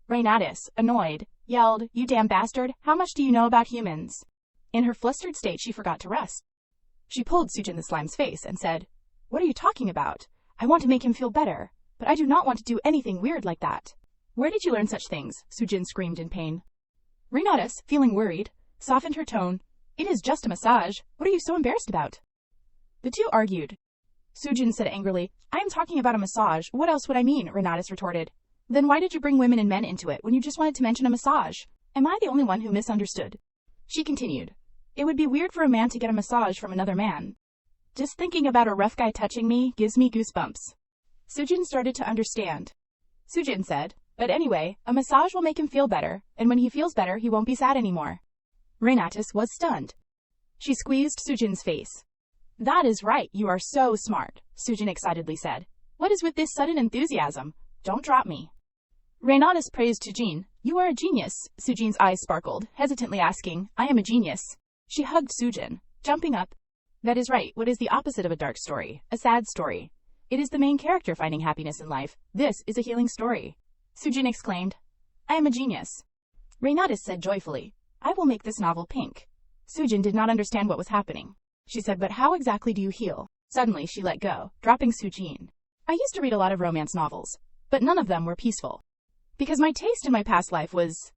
Renatis, annoyed, yelled, "You damn bastard, how much do you know about humans?" In her flustered state, she forgot to rest. She pulled Sujin the slime's face and said, "What are you talking about? I want to make him feel better, but I do not want to do anything weird like that." "Where did you learn such things?" Sujin screamed in pain. Renatis, feeling worried, softened her tone. "It is just a massage. What are you so embarrassed about?" The two argued. Sujin said angrily, "I am talking about a massage. What else would I mean?" Renatis retorted. "Then why did you bring women and men into it when you just wanted to mention a massage? Am I the only one who misunderstood?" She continued, "It would be weird for a man to get a massage from another man. Just thinking about a rough guy touching me gives me goosebumps." Sujin started to understand. Sujin said, "But anyway, a massage will make him feel better, and when he feels better, he won't be sad anymore." Renatis was stunned. She squeezed Sujin's face. "That is right, you are so smart," Sujin excitedly said. "What is with this sudden enthusiasm? Don't drop me." Renatis praised Sujin. "You are a genius." Sujin's eyes sparkled, hesitantly asking, "I am a genius." She hugged Sujin, jumping up. "That is right. What is the opposite of a dark story? A sad story. It is the main character finding happiness in life. This is a healing story." Sujin exclaimed, "I am a genius." Renatis said joyfully, "I will make this novel pink." Sujin did not understand what was happening. She said, "But how exactly do you heal?" Suddenly, she let go, dropping Sujin. "I used to read a lot of romance novels, but none of them were peaceful. Because my taste in my past life was,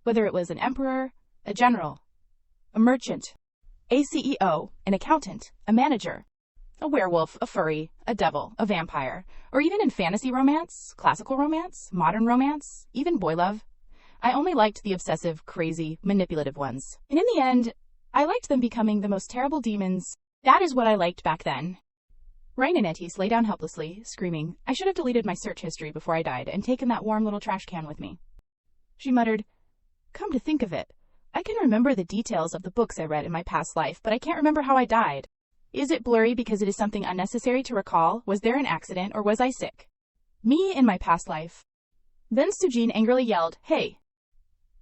whether it was an emperor, a general, a merchant, a CEO, an accountant, a manager, a werewolf, a furry, a devil, a vampire, or even in fantasy romance, classical romance, modern romance, even boy love. I only liked the obsessive, crazy, manipulative ones. And in the end, I liked them becoming the most terrible demons. That is what I liked back then." Reinatis lay down helplessly, screaming, "I should have deleted my search history before I died and taken that warm little trash can with me." She muttered, "Come to think of it, I can remember the details of the books I read in my past life, but I can't remember how I died. Is it blurry because it is something unnecessary to recall? Was there an accident or was I sick? Me in my past life." Then Sujin angrily yelled, "Hey!"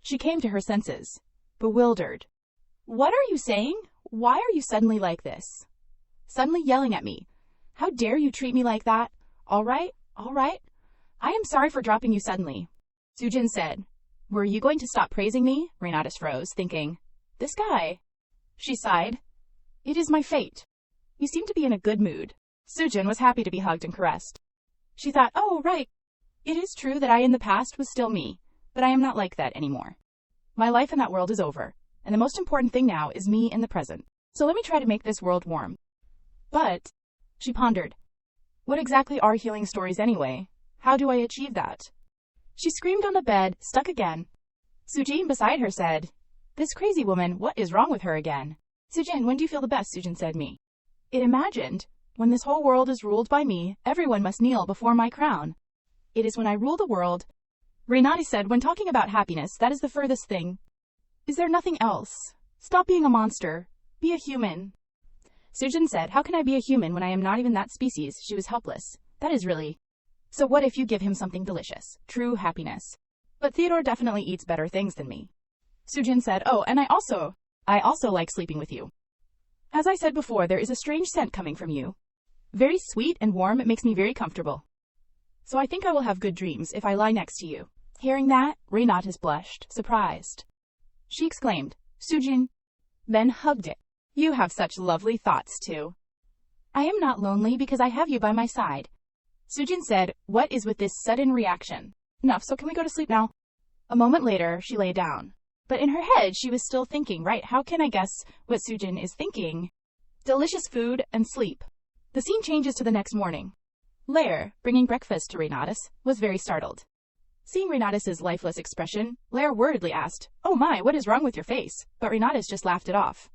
She came to her senses, bewildered. "What are you saying? Why are you suddenly like this? Suddenly yelling at me? How dare you treat me like that? All right. I am sorry for dropping you suddenly," Sujin said. "Were you going to stop praising me?" Renatus froze, thinking, "This guy." She sighed. "It is my fate. You seem to be in a good mood." Sujin was happy to be hugged and caressed. She thought, "Oh, right. It is true that I in the past was still me, but I am not like that anymore. My life in that world is over, and the most important thing now is me in the present. So let me try to make this world warm." But, she pondered, what exactly are healing stories anyway? How do I achieve that? She screamed on the bed, stuck again. Sujin beside her said, "This crazy woman, what is wrong with her again?" "Sujin, when do you feel the best?" Sujin said. "Me." It imagined, "When this whole world is ruled by me, everyone must kneel before my crown. It is when I rule the world." Renati said, "When talking about happiness, that is the furthest thing. Is there nothing else? Stop being a monster. Be a human." Sujin said, "How can I be a human when I am not even that species?" She was helpless. That is really... So what if you give him something delicious? True happiness. But Theodore definitely eats better things than me. Sujin said, "Oh, and I also like sleeping with you. As I said before, there is a strange scent coming from you. Very sweet and warm, it makes me very comfortable. So I think I will have good dreams if I lie next to you." Hearing that, Renatus blushed, surprised. She exclaimed, "Sujin," then hugged it. "You have such lovely thoughts too. I am not lonely because I have you by my side." Sujin said, "What is with this sudden reaction? Enough, so can we go to sleep now?" A moment later, she lay down. But in her head, she was still thinking, right, how can I guess what Sujin is thinking? Delicious food and sleep. The scene changes to the next morning. Lair, bringing breakfast to Renatus, was very startled. Seeing Renatus's lifeless expression, Lair worriedly asked, "Oh my, what is wrong with your face?" But Renatus just laughed it off.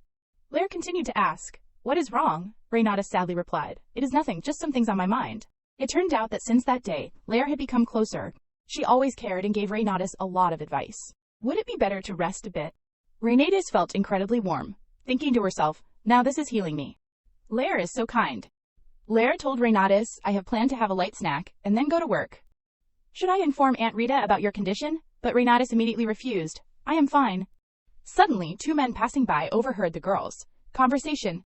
Lair continued to ask, "What is wrong?" Renatus sadly replied, "It is nothing, just some things on my mind." It turned out that since that day, Lair had become closer. She always cared and gave Renatus a lot of advice. Would it be better to rest a bit? Renatus felt incredibly warm, thinking to herself, "Now this is healing me. Lair is so kind." Lair told Renatus, "I have planned to have a light snack and then go to work. Should I inform Aunt Rita about your condition?" But Renatus immediately refused. "I am fine." Suddenly, two men passing by overheard the girls' conversation.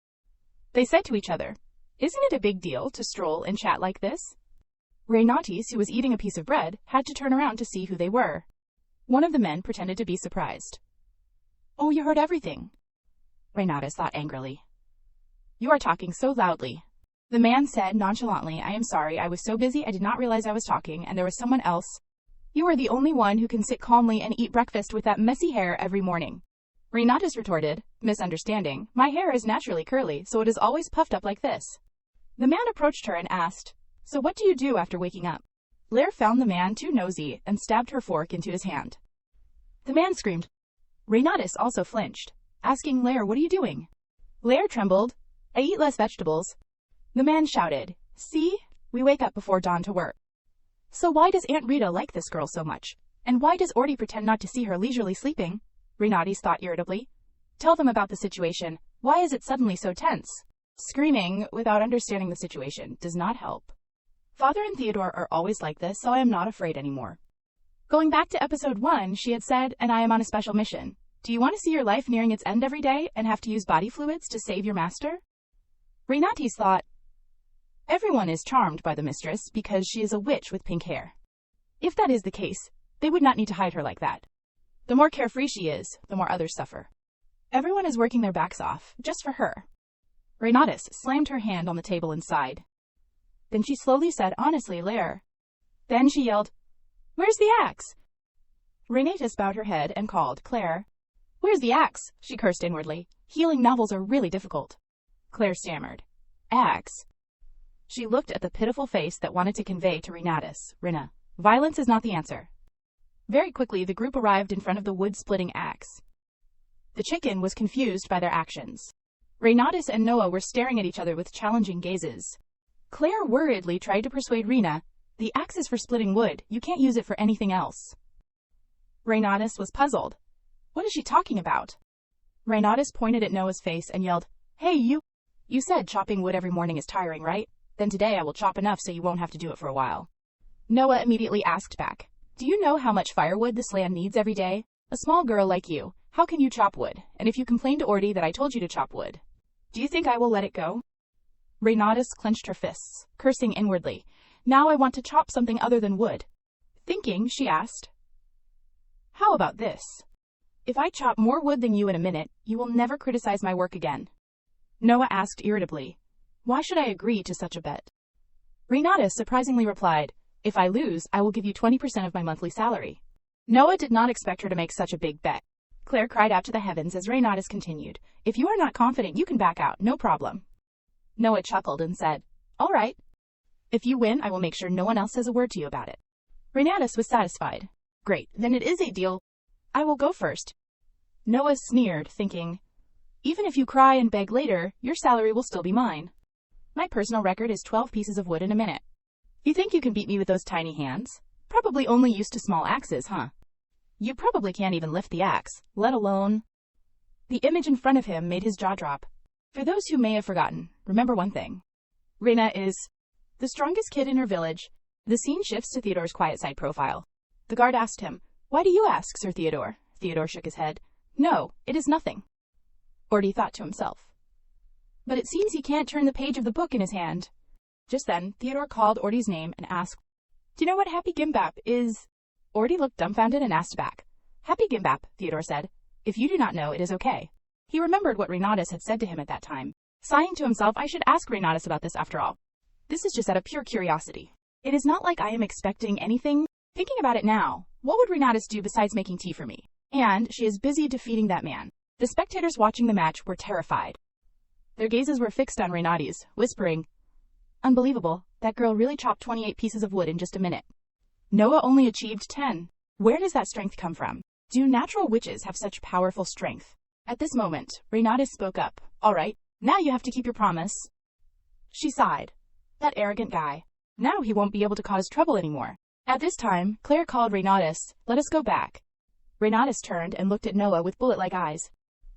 They said to each other, "Isn't it a big deal to stroll and chat like this?" Renatis, who was eating a piece of bread, had to turn around to see who they were. One of the men pretended to be surprised. "Oh, you heard everything," Renatus thought angrily. "You are talking so loudly." The man said nonchalantly, "I am sorry, I was so busy I did not realize I was talking and there was someone else. You are the only one who can sit calmly and eat breakfast with that messy hair every morning." Renatus retorted, misunderstanding, "My hair is naturally curly, so it is always puffed up like this." The man approached her and asked, "So what do you do after waking up?" Lair found the man too nosy and stabbed her fork into his hand. The man screamed. Renatus also flinched, asking Lair, "What are you doing?" Lair trembled. "I eat less vegetables." The man shouted, "See? We wake up before dawn to work." So why does Aunt Rita like this girl so much? And why does Orty pretend not to see her leisurely sleeping? Renatis thought irritably. Tell them about the situation. Why is it suddenly so tense? Screaming without understanding the situation does not help. Father and Theodore are always like this, so I am not afraid anymore. Going back to episode 1, she had said, "And I am on a special mission. Do you want to see your life nearing its end every day and have to use body fluids to save your master?" Renatis thought, everyone is charmed by the mistress because she is a witch with pink hair. If that is the case, they would not need to hide her like that. The more carefree she is, the more others suffer. Everyone is working their backs off, just for her. Renatus slammed her hand on the table and sighed. Then she slowly said, "Honestly, Lair." Then she yelled, "Where's the axe?" Renatus bowed her head and called, "Claire." "Where's the axe?" she cursed inwardly. Healing novels are really difficult. Claire stammered, "Axe?" She looked at the pitiful face that wanted to convey to Renatus, "Rina, violence is not the answer." Very quickly, the group arrived in front of the wood-splitting axe. The chicken was confused by their actions. Renatus and Noah were staring at each other with challenging gazes. Claire worriedly tried to persuade Rena. The axe is for splitting wood, you can't use it for anything else. Renatus was puzzled. What is she talking about? Renatus pointed at Noah's face and yelled, Hey you! You said chopping wood every morning is tiring, right? Then today I will chop enough so you won't have to do it for a while. Noah immediately asked back, Do you know how much firewood this land needs every day? A small girl like you, how can you chop wood? And if you complain to Orty that I told you to chop wood, do you think I will let it go? Renatus clenched her fists, cursing inwardly. Now I want to chop something other than wood. Thinking, she asked, How about this? If I chop more wood than you in a minute, you will never criticize my work again. Noah asked irritably, Why should I agree to such a bet? Renatus surprisingly replied, If I lose, I will give you 20% of my monthly salary. Noah did not expect her to make such a big bet. Claire cried out to the heavens as Renatus continued, If you are not confident, you can back out, no problem. Noah chuckled and said, All right. If you win, I will make sure no one else says a word to you about it. Renatus was satisfied. Great, then it is a deal. I will go first. Noah sneered, thinking, Even if you cry and beg later, your salary will still be mine. My personal record is 12 pieces of wood in a minute. You think you can beat me with those tiny hands? Probably only used to small axes, huh? You probably can't even lift the axe, let alone... The image in front of him made his jaw drop. For those who may have forgotten, remember one thing. Rena is the strongest kid in her village. The scene shifts to Theodore's quiet side profile. The guard asked him, Why do you ask, Sir Theodore? Theodore shook his head. No, it is nothing. Orty thought to himself. But it seems he can't turn the page of the book in his hand. Just then, Theodore called Orty's name and asked, Do you know what Happy Gimbap is? Orty looked dumbfounded and asked back. Happy Gimbap, Theodore said. If you do not know, it is okay. He remembered what Renatus had said to him at that time. Sighing to himself, I should ask Renatus about this after all. This is just out of pure curiosity. It is not like I am expecting anything. Thinking about it now, what would Renatus do besides making tea for me? And she is busy defeating that man. The spectators watching the match were terrified. Their gazes were fixed on Renatus, whispering, Unbelievable, that girl really chopped 28 pieces of wood in just a minute. Noah only achieved 10. Where does that strength come from? Do natural witches have such powerful strength? At this moment, Renatus spoke up. All right, now you have to keep your promise. She sighed. That arrogant guy. Now he won't be able to cause trouble anymore. At this time, Claire called Renatus. Let us go back. Renatus turned and looked at Noah with bullet-like eyes.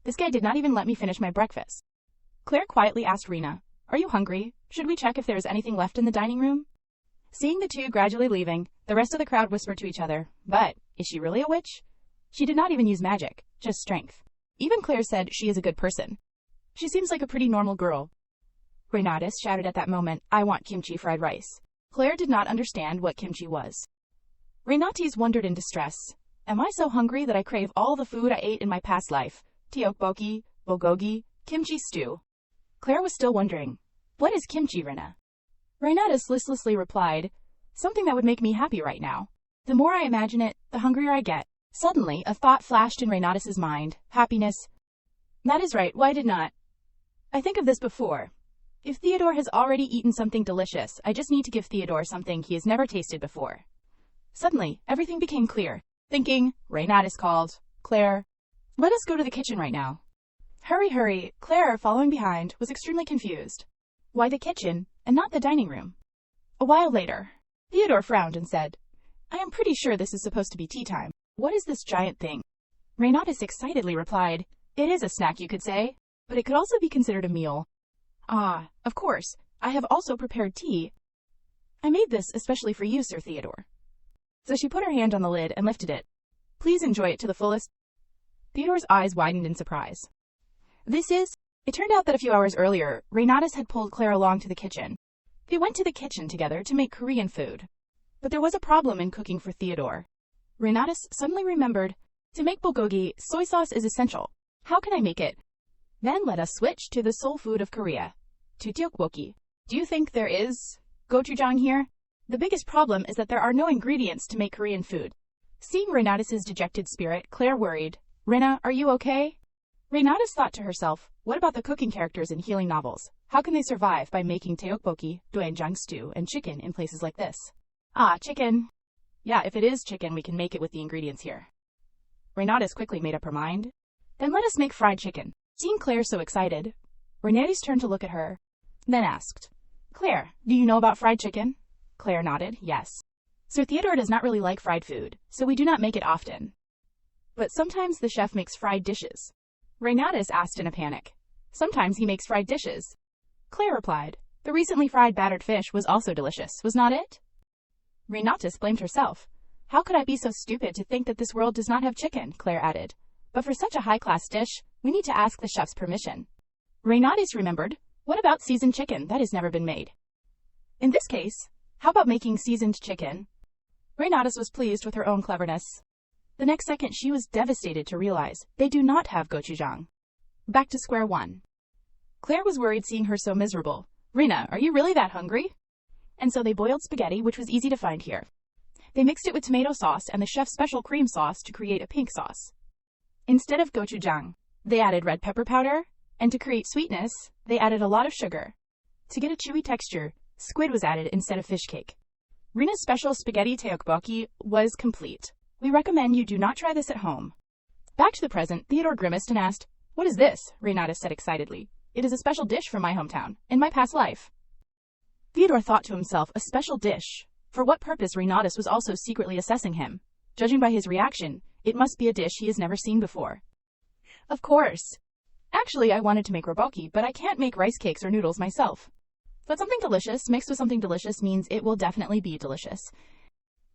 This guy did not even let me finish my breakfast. Claire quietly asked Rena, Are you hungry? Should we check if there is anything left in the dining room? Seeing the two gradually leaving, the rest of the crowd whispered to each other, But, is she really a witch? She did not even use magic, just strength. Even Claire said she is a good person. She seems like a pretty normal girl. Renatus shouted at that moment, I want kimchi fried rice. Claire did not understand what kimchi was. Renatus wondered in distress. Am I so hungry that I crave all the food I ate in my past life? Tteokbokki, bulgogi, kimchi stew. Claire was still wondering. What is kimchi, Rena? Renatus listlessly replied, Something that would make me happy right now. The more I imagine it, the hungrier I get. Suddenly, a thought flashed in Renatus's mind. Happiness. That is right, why did not I think of this before? If Theodore has already eaten something delicious, I just need to give Theodore something he has never tasted before. Suddenly, everything became clear. Thinking, Renatus called, Claire, let us go to the kitchen right now. Hurry, hurry. Claire, following behind, was extremely confused. Why the kitchen, and not the dining room? A while later, Theodore frowned and said, I am pretty sure this is supposed to be tea time. What is this giant thing? Renatus excitedly replied, It is a snack, you could say, but it could also be considered a meal. Ah, of course, I have also prepared tea. I made this especially for you, Sir Theodore. So she put her hand on the lid and lifted it. Please enjoy it to the fullest. Theodore's eyes widened in surprise. It turned out that a few hours earlier, Renatus had pulled Claire along to the kitchen. They went to the kitchen together to make Korean food. But there was a problem in cooking for Theodore. Renatus suddenly remembered, to make bulgogi, soy sauce is essential. How can I make it? Then let us switch to the soul food of Korea, to tteokbokki. Do you think there is gochujang here? The biggest problem is that there are no ingredients to make Korean food. Seeing Renatus's dejected spirit, Claire worried, Rena, are you okay? Renatus thought to herself, what about the cooking characters in healing novels? How can they survive by making tteokbokki, doenjang stew, and chicken in places like this? Ah, chicken. Yeah, if it is chicken, we can make it with the ingredients here. Renatus quickly made up her mind. Then let us make fried chicken. Seeing Claire so excited, Renatus turned to look at her, then asked, Claire, do you know about fried chicken? Claire nodded, yes. Sir Theodore does not really like fried food, so we do not make it often. But sometimes the chef makes fried dishes. Renatus asked in a panic. Sometimes he makes fried dishes. Claire replied. The recently fried battered fish was also delicious, was not it? Renatus blamed herself. How could I be so stupid to think that this world does not have chicken, Claire added. But for such a high-class dish, we need to ask the chef's permission. Renatus remembered. What about seasoned chicken that has never been made? In this case, how about making seasoned chicken? Renatus was pleased with her own cleverness. The next second she was devastated to realize they do not have gochujang. Back to square one. Claire was worried seeing her so miserable. Rena, are you really that hungry? And so they boiled spaghetti, which was easy to find here. They mixed it with tomato sauce and the chef's special cream sauce to create a pink sauce. Instead of gochujang, they added red pepper powder, and to create sweetness, they added a lot of sugar. To get a chewy texture, squid was added instead of fish cake. Rena's special spaghetti tteokbokki was complete. We recommend you do not try this at home. Back to the present, Theodore grimaced and asked, What is this? Renatus said excitedly. It is a special dish from my hometown, in my past life. Theodore thought to himself, a special dish. For what purpose Renatus was also secretly assessing him. Judging by his reaction, it must be a dish he has never seen before. Of course. Actually, I wanted to make rebokki, but I can't make rice cakes or noodles myself. But something delicious mixed with something delicious means it will definitely be delicious.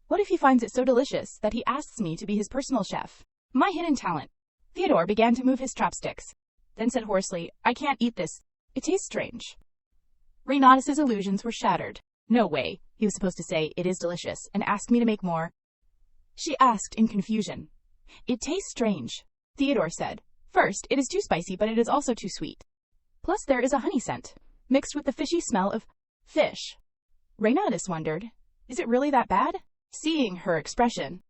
What if he finds it so delicious that he asks me to be his personal chef? My hidden talent. Theodore began to move his chopsticks, then said hoarsely, I can't eat this. It tastes strange. Renatus's illusions were shattered. No way, he was supposed to say, it is delicious, and ask me to make more. She asked in confusion. It tastes strange, Theodore said. First, it is too spicy, but it is also too sweet. Plus there is a honey scent, mixed with the fishy smell of fish. Renatus wondered, is it really that bad? Seeing her expression,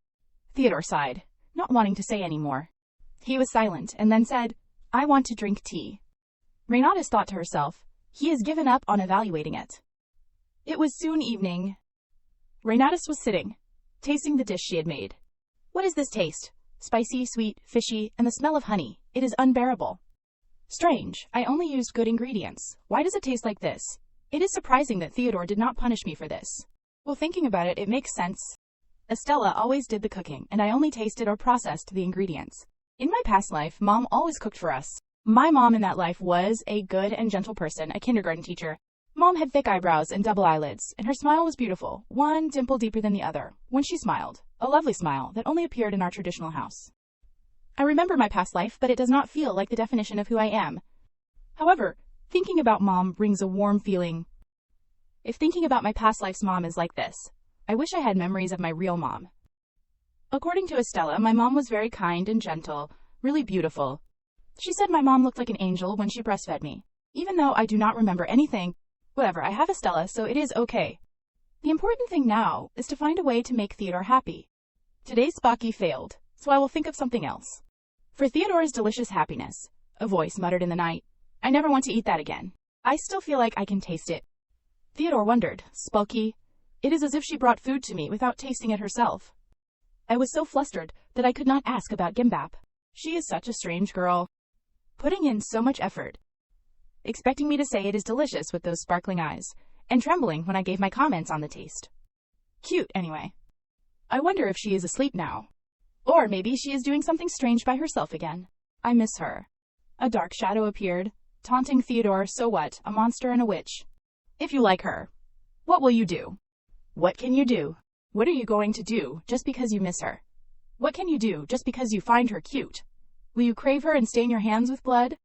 Theodore sighed, not wanting to say any more. He was silent, and then said, I want to drink tea. Renatus thought to herself, he has given up on evaluating it. It was soon evening. Renatus was sitting, tasting the dish she had made. What is this taste? Spicy, sweet, fishy, and the smell of honey. It is unbearable. Strange, I only used good ingredients. Why does it taste like this? It is surprising that Theodore did not punish me for this. Well, thinking about it, it makes sense. Estella always did the cooking, and I only tasted or processed the ingredients. In my past life, Mom always cooked for us. My mom in that life was a good and gentle person, a kindergarten teacher. Mom had thick eyebrows and double eyelids, and her smile was beautiful, one dimple deeper than the other, when she smiled, a lovely smile that only appeared in our traditional house. I remember my past life, but it does not feel like the definition of who I am. However, thinking about Mom brings a warm feeling. If thinking about my past life's mom is like this, I wish I had memories of my real mom. According to Estella, my mom was very kind and gentle, really beautiful. She said my mom looked like an angel when she breastfed me. Even though I do not remember anything, whatever, I have Estella, so it is okay. The important thing now is to find a way to make Theodore happy. Today's Spocky failed, so I will think of something else. For Theodore's delicious happiness, a voice muttered in the night, I never want to eat that again. I still feel like I can taste it. Theodore wondered, Spocky, it is as if she brought food to me without tasting it herself. I was so flustered that I could not ask about gimbap. She is such a strange girl. Putting in so much effort. Expecting me to say it is delicious with those sparkling eyes, and trembling when I gave my comments on the taste. Cute, anyway. I wonder if she is asleep now. Or maybe she is doing something strange by herself again. I miss her. A dark shadow appeared, taunting Theodore, so what, a monster and a witch. If you like her, what will you do? What can you do? What are you going to do just because you miss her? What can you do just because you find her cute? Will you crave her and stain your hands with blood?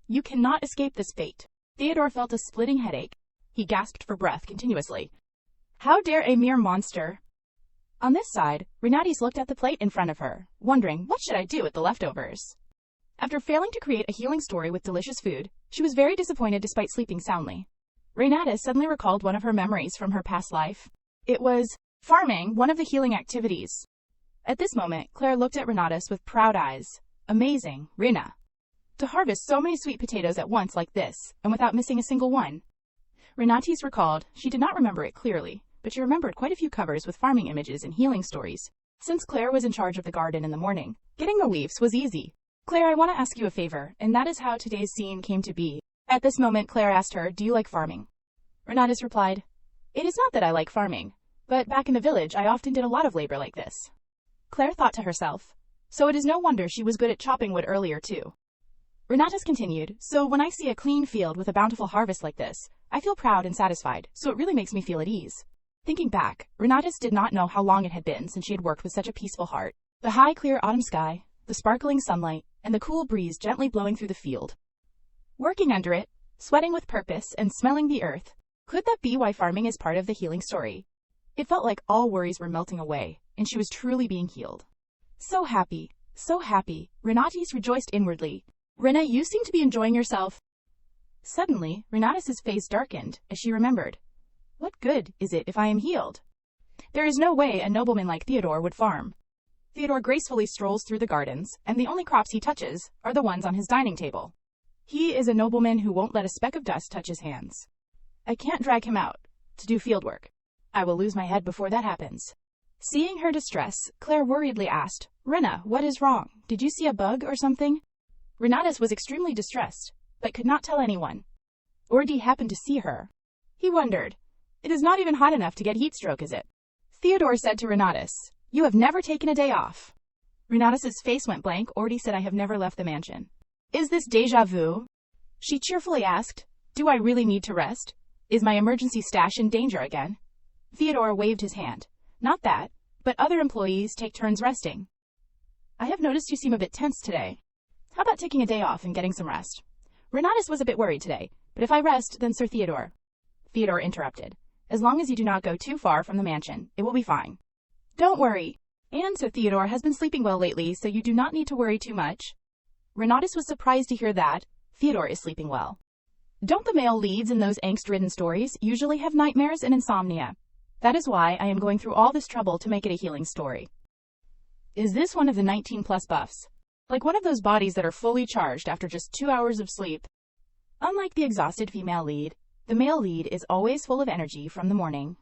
You cannot escape this fate. Theodore felt a splitting headache. He gasped for breath continuously. How dare a mere monster? On this side, Renatus looked at the plate in front of her, wondering, what should I do with the leftovers? After failing to create a healing story with delicious food, she was very disappointed despite sleeping soundly. Renatus suddenly recalled one of her memories from her past life. It was farming, one of the healing activities. At this moment, Claire looked at Renatus with proud eyes. Amazing, Rena. To harvest so many sweet potatoes at once like this, and without missing a single one. Renatus recalled, she did not remember it clearly, but she remembered quite a few covers with farming images and healing stories. Since Claire was in charge of the garden in the morning, getting the leaves was easy. Claire, I want to ask you a favor, and that is how today's scene came to be. At this moment, Claire asked her, do you like farming? Renatus replied. It is not that I like farming, but back in the village I often did a lot of labor like this. Claire thought to herself. So it is no wonder she was good at chopping wood earlier too. Renatus continued, so when I see a clean field with a bountiful harvest like this, I feel proud and satisfied, so it really makes me feel at ease. Thinking back, Renatus did not know how long it had been since she had worked with such a peaceful heart. The high clear autumn sky, the sparkling sunlight, and the cool breeze gently blowing through the field. Working under it, sweating with purpose, and smelling the earth. Could that be why farming is part of the healing story? It felt like all worries were melting away, and she was truly being healed. So happy, Renatus rejoiced inwardly. Rena, you seem to be enjoying yourself. Suddenly, Renatus's face darkened as she remembered. What good is it if I am healed? There is no way a nobleman like Theodore would farm. Theodore gracefully strolls through the gardens, and the only crops he touches are the ones on his dining table. He is a nobleman who won't let a speck of dust touch his hands. I can't drag him out to do field work. I will lose my head before that happens. Seeing her distress, Claire worriedly asked, Rena, what is wrong? Did you see a bug or something? Renatus was extremely distressed, but could not tell anyone. Ordi happened to see her. He wondered. It is not even hot enough to get heat stroke, is it? Theodore said to Renatus, You have never taken a day off. Renatus's face went blank. Ordi said, I have never left the mansion. Is this déjà vu? She cheerfully asked, Do I really need to rest? Is my emergency stash in danger again? Theodore waved his hand. Not that, but other employees take turns resting. I have noticed you seem a bit tense today. How about taking a day off and getting some rest? Renatus was a bit worried today, but if I rest, then Sir Theodore. Theodore interrupted. As long as you do not go too far from the mansion, it will be fine. Don't worry. And Sir Theodore has been sleeping well lately, so you do not need to worry too much. Renatus was surprised to hear that. Theodore is sleeping well. Don't the male leads in those angst-ridden stories usually have nightmares and insomnia? That is why I am going through all this trouble to make it a healing story. Is this one of the 19-plus buffs? Like one of those bodies that are fully charged after just 2 hours of sleep? Unlike the exhausted female lead, the male lead is always full of energy from the morning.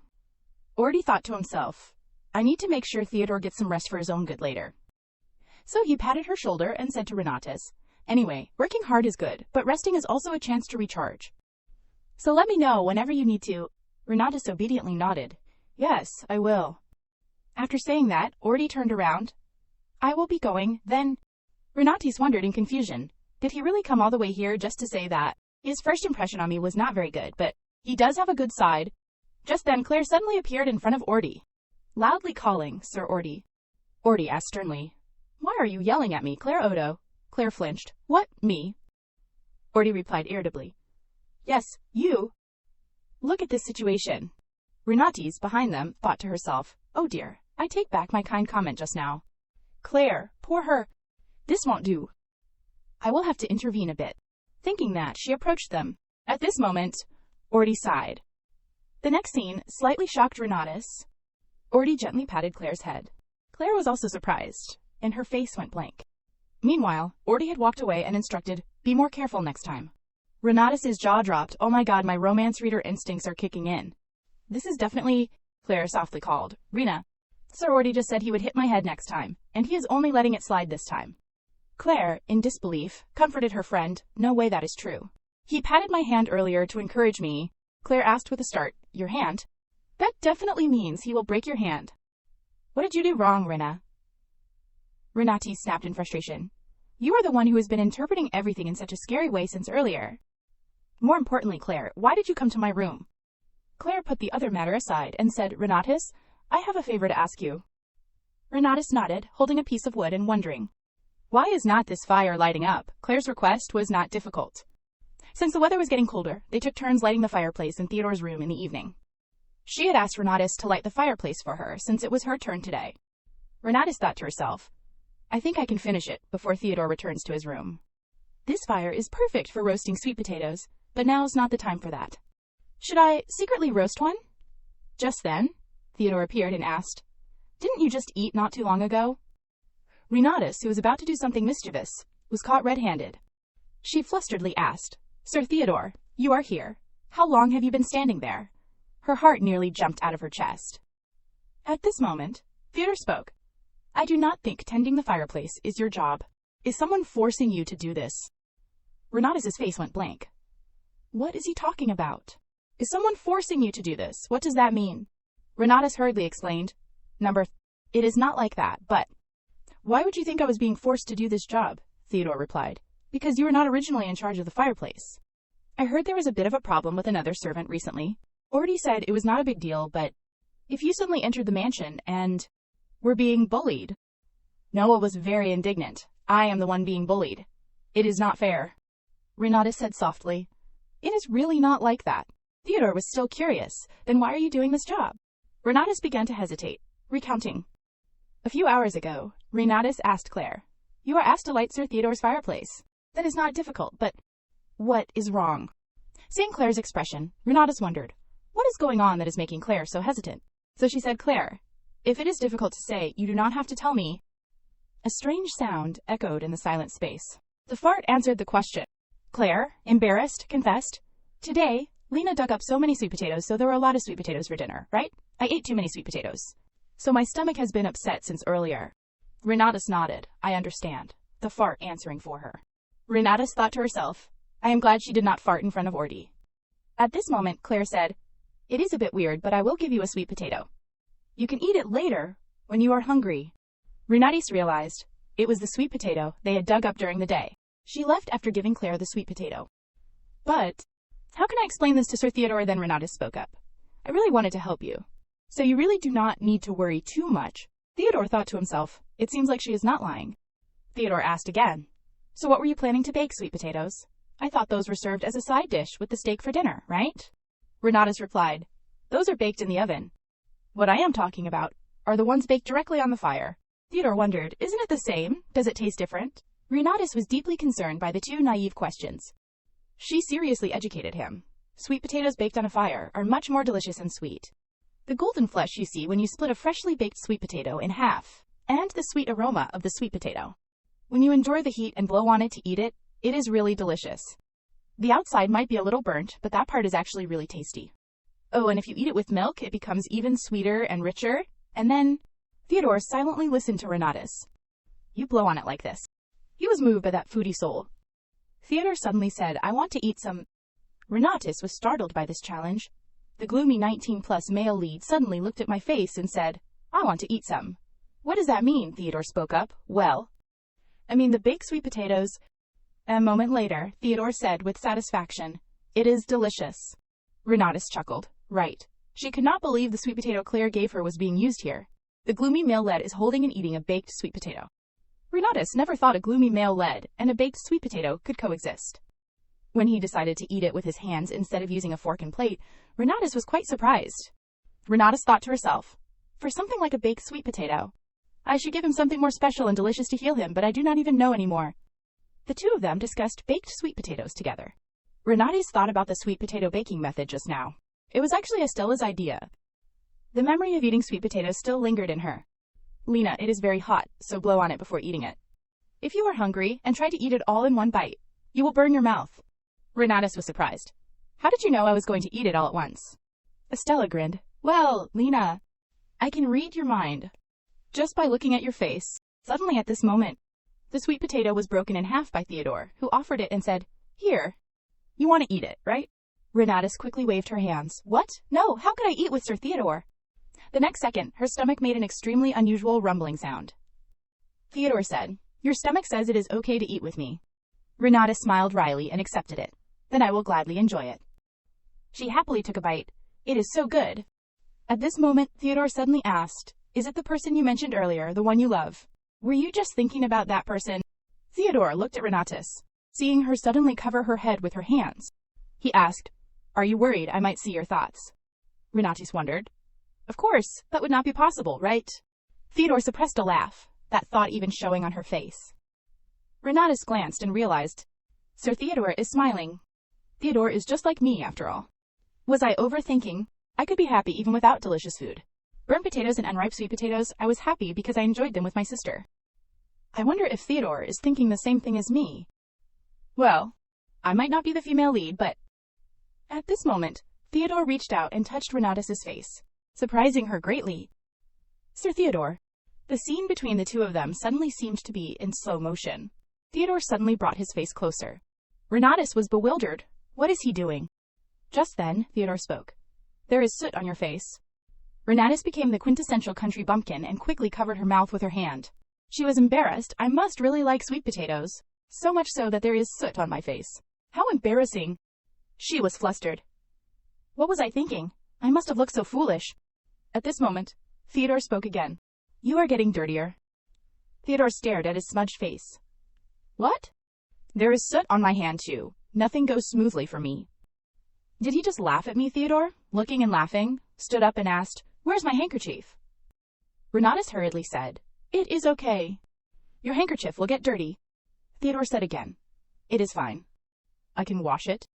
Ordi thought to himself, I need to make sure Theodore gets some rest for his own good later. So he patted her shoulder and said to Renatus, Anyway, working hard is good, but resting is also a chance to recharge. So let me know whenever you need to. Renatus obediently nodded. Yes, I will. After saying that, Ordi turned around. I will be going, then. Renatus wondered in confusion. Did he really come all the way here just to say that? His first impression on me was not very good, but he does have a good side. Just then Claire suddenly appeared in front of Ordi, loudly calling, Sir Ordi. Ordi asked sternly, Why are you yelling at me, Claire Odo? Claire flinched. What, me? Ordi replied irritably. Yes, you. Look at this situation. Renatus, behind them, thought to herself, Oh dear, I take back my kind comment just now. Claire, poor her. This won't do. I will have to intervene a bit. Thinking that, she approached them. At this moment, Ordi sighed. The next scene slightly shocked Renatus. Ordi gently patted Claire's head. Claire was also surprised, and her face went blank. Meanwhile, Ordi had walked away and instructed, Be more careful next time. Renatus's jaw dropped. Oh my god, my romance reader instincts are kicking in. This is definitely, Claire softly called, Rena. Sir Ordi just said he would hit my head next time, and he is only letting it slide this time. Claire, in disbelief, comforted her friend. No way that is true. He patted my hand earlier to encourage me. Claire asked with a start, Your hand? That definitely means he will break your hand. What did you do wrong, Rena? Renatus snapped in frustration. You are the one who has been interpreting everything in such a scary way since earlier. More importantly, Claire, why did you come to my room? Claire put the other matter aside and said, Renatus, I have a favor to ask you. Renatus nodded, holding a piece of wood and wondering. Why is not this fire lighting up? Claire's request was not difficult. Since the weather was getting colder, they took turns lighting the fireplace in Theodore's room in the evening. She had asked Renatus to light the fireplace for her, since it was her turn today. Renatus thought to herself, I think I can finish it before Theodore returns to his room. This fire is perfect for roasting sweet potatoes, but now's not the time for that. Should I secretly roast one? Just then, Theodore appeared and asked, Didn't you just eat not too long ago? Renatus, who was about to do something mischievous, was caught red-handed. She flusteredly asked, Sir Theodore, you are here. How long have you been standing there? Her heart nearly jumped out of her chest. At this moment, Theodore spoke. I do not think tending the fireplace is your job. Is someone forcing you to do this? Renatus's face went blank. What is he talking about? Is someone forcing you to do this? What does that mean? Renatus hurriedly explained. It is not like that, but... Why would you think I was being forced to do this job? Theodore replied. Because you were not originally in charge of the fireplace. I heard there was a bit of a problem with another servant recently. Already said it was not a big deal, but... If you suddenly entered the mansion and... were being bullied... Noah was very indignant. I am the one being bullied. It is not fair. Renatus said softly. It is really not like that. Theodore was still curious. Then why are you doing this job? Renatus began to hesitate, recounting. A few hours ago, Renatus asked Claire. You are asked to light Sir Theodore's fireplace. That is not difficult, but... What is wrong? Seeing Claire's expression, Renatus wondered. What is going on that is making Claire so hesitant? So she said, Claire, if it is difficult to say, you do not have to tell me. A strange sound echoed in the silent space. The fart answered the question. Claire, embarrassed, confessed. Today, Lena dug up so many sweet potatoes, so there were a lot of sweet potatoes for dinner, right? I ate too many sweet potatoes. So my stomach has been upset since earlier. Renatus nodded. I understand. The fart answering for her. Renatus thought to herself, I am glad she did not fart in front of Ordi. At this moment, Claire said, It is a bit weird, but I will give you a sweet potato. You can eat it later, when you are hungry. Renatus realized it was the sweet potato they had dug up during the day. She left after giving Claire the sweet potato. But, how can I explain this to Sir Theodore? Then Renatus spoke up. I really wanted to help you. So you really do not need to worry too much. Theodore thought to himself, it seems like she is not lying. Theodore asked again. So what were you planning to bake, sweet potatoes? I thought those were served as a side dish with the steak for dinner, right? Renatus replied, Those are baked in the oven. What I am talking about are the ones baked directly on the fire. Theodore wondered, isn't it the same? Does it taste different? Renatus was deeply concerned by the two naive questions. She seriously educated him. Sweet potatoes baked on a fire are much more delicious and sweet. The golden flesh you see when you split a freshly baked sweet potato in half, and the sweet aroma of the sweet potato. When you enjoy the heat and blow on it to eat it, it is really delicious. The outside might be a little burnt, but that part is actually really tasty. Oh, and if you eat it with milk, it becomes even sweeter and richer, and then... Theodore silently listened to Renatus. You blow on it like this. He was moved by that foodie soul. Theodore suddenly said, I want to eat some... Renatus was startled by this challenge. The gloomy 19-plus male lead suddenly looked at my face and said, I want to eat some. What does that mean? Theodore spoke up. Well, I mean the baked sweet potatoes. A moment later, Theodore said with satisfaction, It is delicious. Renatus chuckled. Right. She could not believe the sweet potato Claire gave her was being used here. The gloomy male lead is holding and eating a baked sweet potato. Renatus never thought a gloomy male lead and a baked sweet potato could coexist. When he decided to eat it with his hands instead of using a fork and plate, Renatus was quite surprised. Renatus thought to herself, for something like a baked sweet potato, I should give him something more special and delicious to heal him, but I do not even know anymore. The two of them discussed baked sweet potatoes together. Renatus thought about the sweet potato baking method just now. It was actually Estella's idea. The memory of eating sweet potatoes still lingered in her. Lena, it is very hot, so blow on it before eating it. If you are hungry and try to eat it all in one bite, you will burn your mouth. Renatus was surprised. How did you know I was going to eat it all at once? Estella grinned. Well, Lena, I can read your mind. Just by looking at your face. Suddenly at this moment, the sweet potato was broken in half by Theodore, who offered it and said, Here. You want to eat it, right? Renatus quickly waved her hands. What? No, how could I eat with Sir Theodore? The next second, her stomach made an extremely unusual rumbling sound. Theodore said, Your stomach says it is okay to eat with me. Renatus smiled wryly and accepted it. Then I will gladly enjoy it. She happily took a bite. It is so good. At this moment, Theodore suddenly asked, Is it the person you mentioned earlier, the one you love? Were you just thinking about that person? Theodore looked at Renatus, seeing her suddenly cover her head with her hands. He asked, Are you worried I might see your thoughts? Renatus wondered. Of course, that would not be possible, right? Theodore suppressed a laugh, that thought even showing on her face. Renatus glanced and realized, Sir Theodore is smiling. Theodore is just like me, after all. Was I overthinking? I could be happy even without delicious food. Burnt potatoes and unripe sweet potatoes, I was happy because I enjoyed them with my sister. I wonder if Theodore is thinking the same thing as me. Well, I might not be the female lead, but... At this moment, Theodore reached out and touched Renatus's face, surprising her greatly. Sir Theodore. The scene between the two of them suddenly seemed to be in slow motion. Theodore suddenly brought his face closer. Renatus was bewildered. What is he doing? Just then, Theodore spoke. There is soot on your face. Renatus became the quintessential country bumpkin and quickly covered her mouth with her hand. She was embarrassed. I must really like sweet potatoes. So much so that there is soot on my face. How embarrassing. She was flustered. What was I thinking? I must have looked so foolish. At this moment, Theodore spoke again. You are getting dirtier. Theodore stared at his smudged face. What? There is soot on my hand too. Nothing goes smoothly for me. Did he just laugh at me, Theodore, looking and laughing, stood up and asked, Where's my handkerchief? Renatus hurriedly said, It is okay. Your handkerchief will get dirty. Theodore said again, It is fine. I can wash it.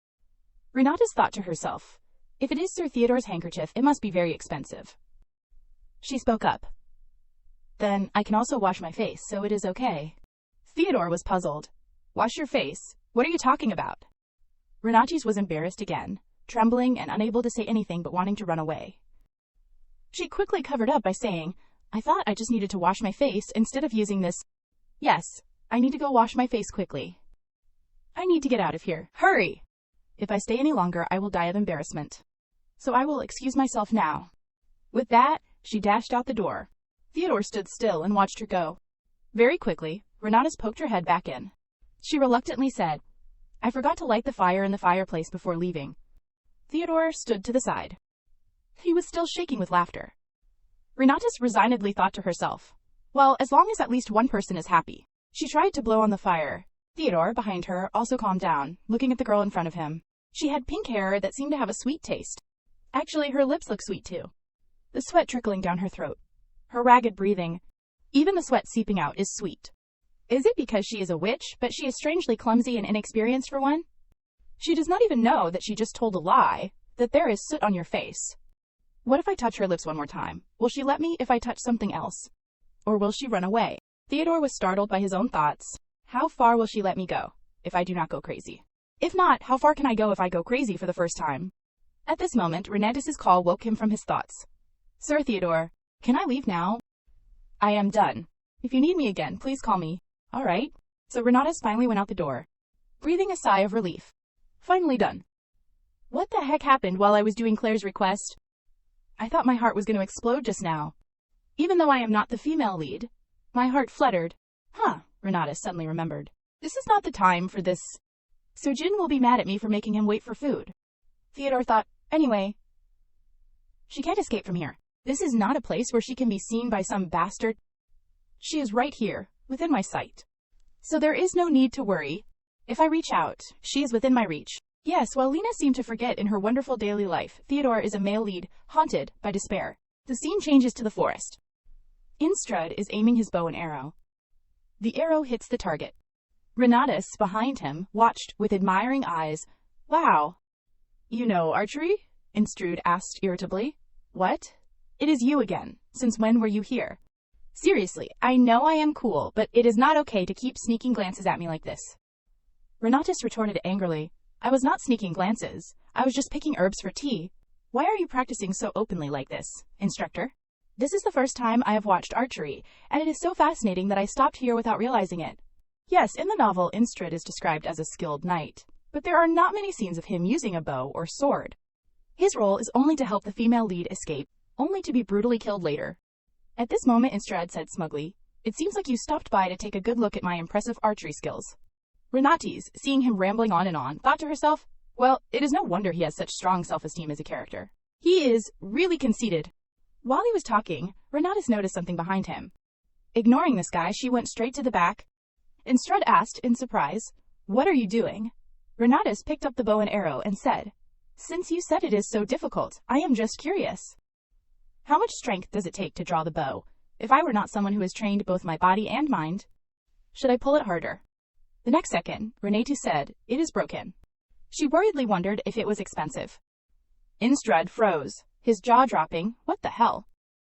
Renatus thought to herself, If it is Sir Theodore's handkerchief, it must be very expensive. She spoke up. Then I can also wash my face, so it is okay. Theodore was puzzled. Wash your face? What are you talking about? Renatus was embarrassed again, trembling and unable to say anything but wanting to run away. She quickly covered up by saying, I thought I just needed to wash my face instead of using this. Yes, I need to go wash my face quickly. I need to get out of here. Hurry! If I stay any longer, I will die of embarrassment. So I will excuse myself now. With that, she dashed out the door. Theodore stood still and watched her go. Very quickly, Renatus poked her head back in. She reluctantly said, I forgot to light the fire in the fireplace before leaving. Theodore stood to the side. He was still shaking with laughter. Renatus resignedly thought to herself, well, as long as at least one person is happy. She tried to blow on the fire. Theodore, behind her, also calmed down, looking at the girl in front of him. She had pink hair that seemed to have a sweet taste. Actually, her lips looked sweet too. The sweat trickling down her throat. Her ragged breathing. Even the sweat seeping out is sweet. Is it because she is a witch, but she is strangely clumsy and inexperienced for one? She does not even know that she just told a lie, that there is soot on your face. What if I touch her lips one more time? Will she let me if I touch something else? Or will she run away? Theodore was startled by his own thoughts. How far will she let me go, if I do not go crazy? If not, how far can I go if I go crazy for the first time? At this moment, Renatus's call woke him from his thoughts. Sir Theodore, can I leave now? I am done. If you need me again, please call me. All right. So Renatus finally went out the door, breathing a sigh of relief. Finally done. What the heck happened while I was doing Claire's request? I thought my heart was going to explode just now. Even though I am not the female lead, my heart fluttered. Renatus suddenly remembered. This is not the time for this. So Jin will be mad at me for making him wait for food. Theodore thought, anyway. She can't escape from here. This is not a place where she can be seen by some bastard. She is right here, within my sight. So there is no need to worry. If I reach out, she is within my reach. Yes, while Lena seemed to forget in her wonderful daily life, Theodore is a male lead, haunted by despair. The scene changes to the forest. Instrud is aiming his bow and arrow. The arrow hits the target. Renatus, behind him, watched with admiring eyes. Wow. You know archery? Instrud asked irritably. What? It is you again. Since when were you here? Seriously, I know I am cool, but it is not okay to keep sneaking glances at me like this. Renatus retorted angrily. I was not sneaking glances. I was just picking herbs for tea. Why are you practicing so openly like this, instructor? This is the first time I have watched archery, and it is so fascinating that I stopped here without realizing it. Yes, in the novel, Instrud is described as a skilled knight, but there are not many scenes of him using a bow or sword. His role is only to help the female lead escape, only to be brutally killed later. At this moment, Instrud said smugly, It seems like you stopped by to take a good look at my impressive archery skills. Renatus, seeing him rambling on and on, thought to herself, well, it is no wonder he has such strong self-esteem as a character. He is really conceited. While he was talking, Renatus noticed something behind him. Ignoring this guy, she went straight to the back. Instrud asked in surprise, What are you doing? Renatus picked up the bow and arrow and said, Since you said it is so difficult, I am just curious. How much strength does it take to draw the bow? If I were not someone who has trained both my body and mind, should I pull it harder? The next second, Renatus said, It is broken. She worriedly wondered if it was expensive. Instrud froze, his jaw dropping. What the hell?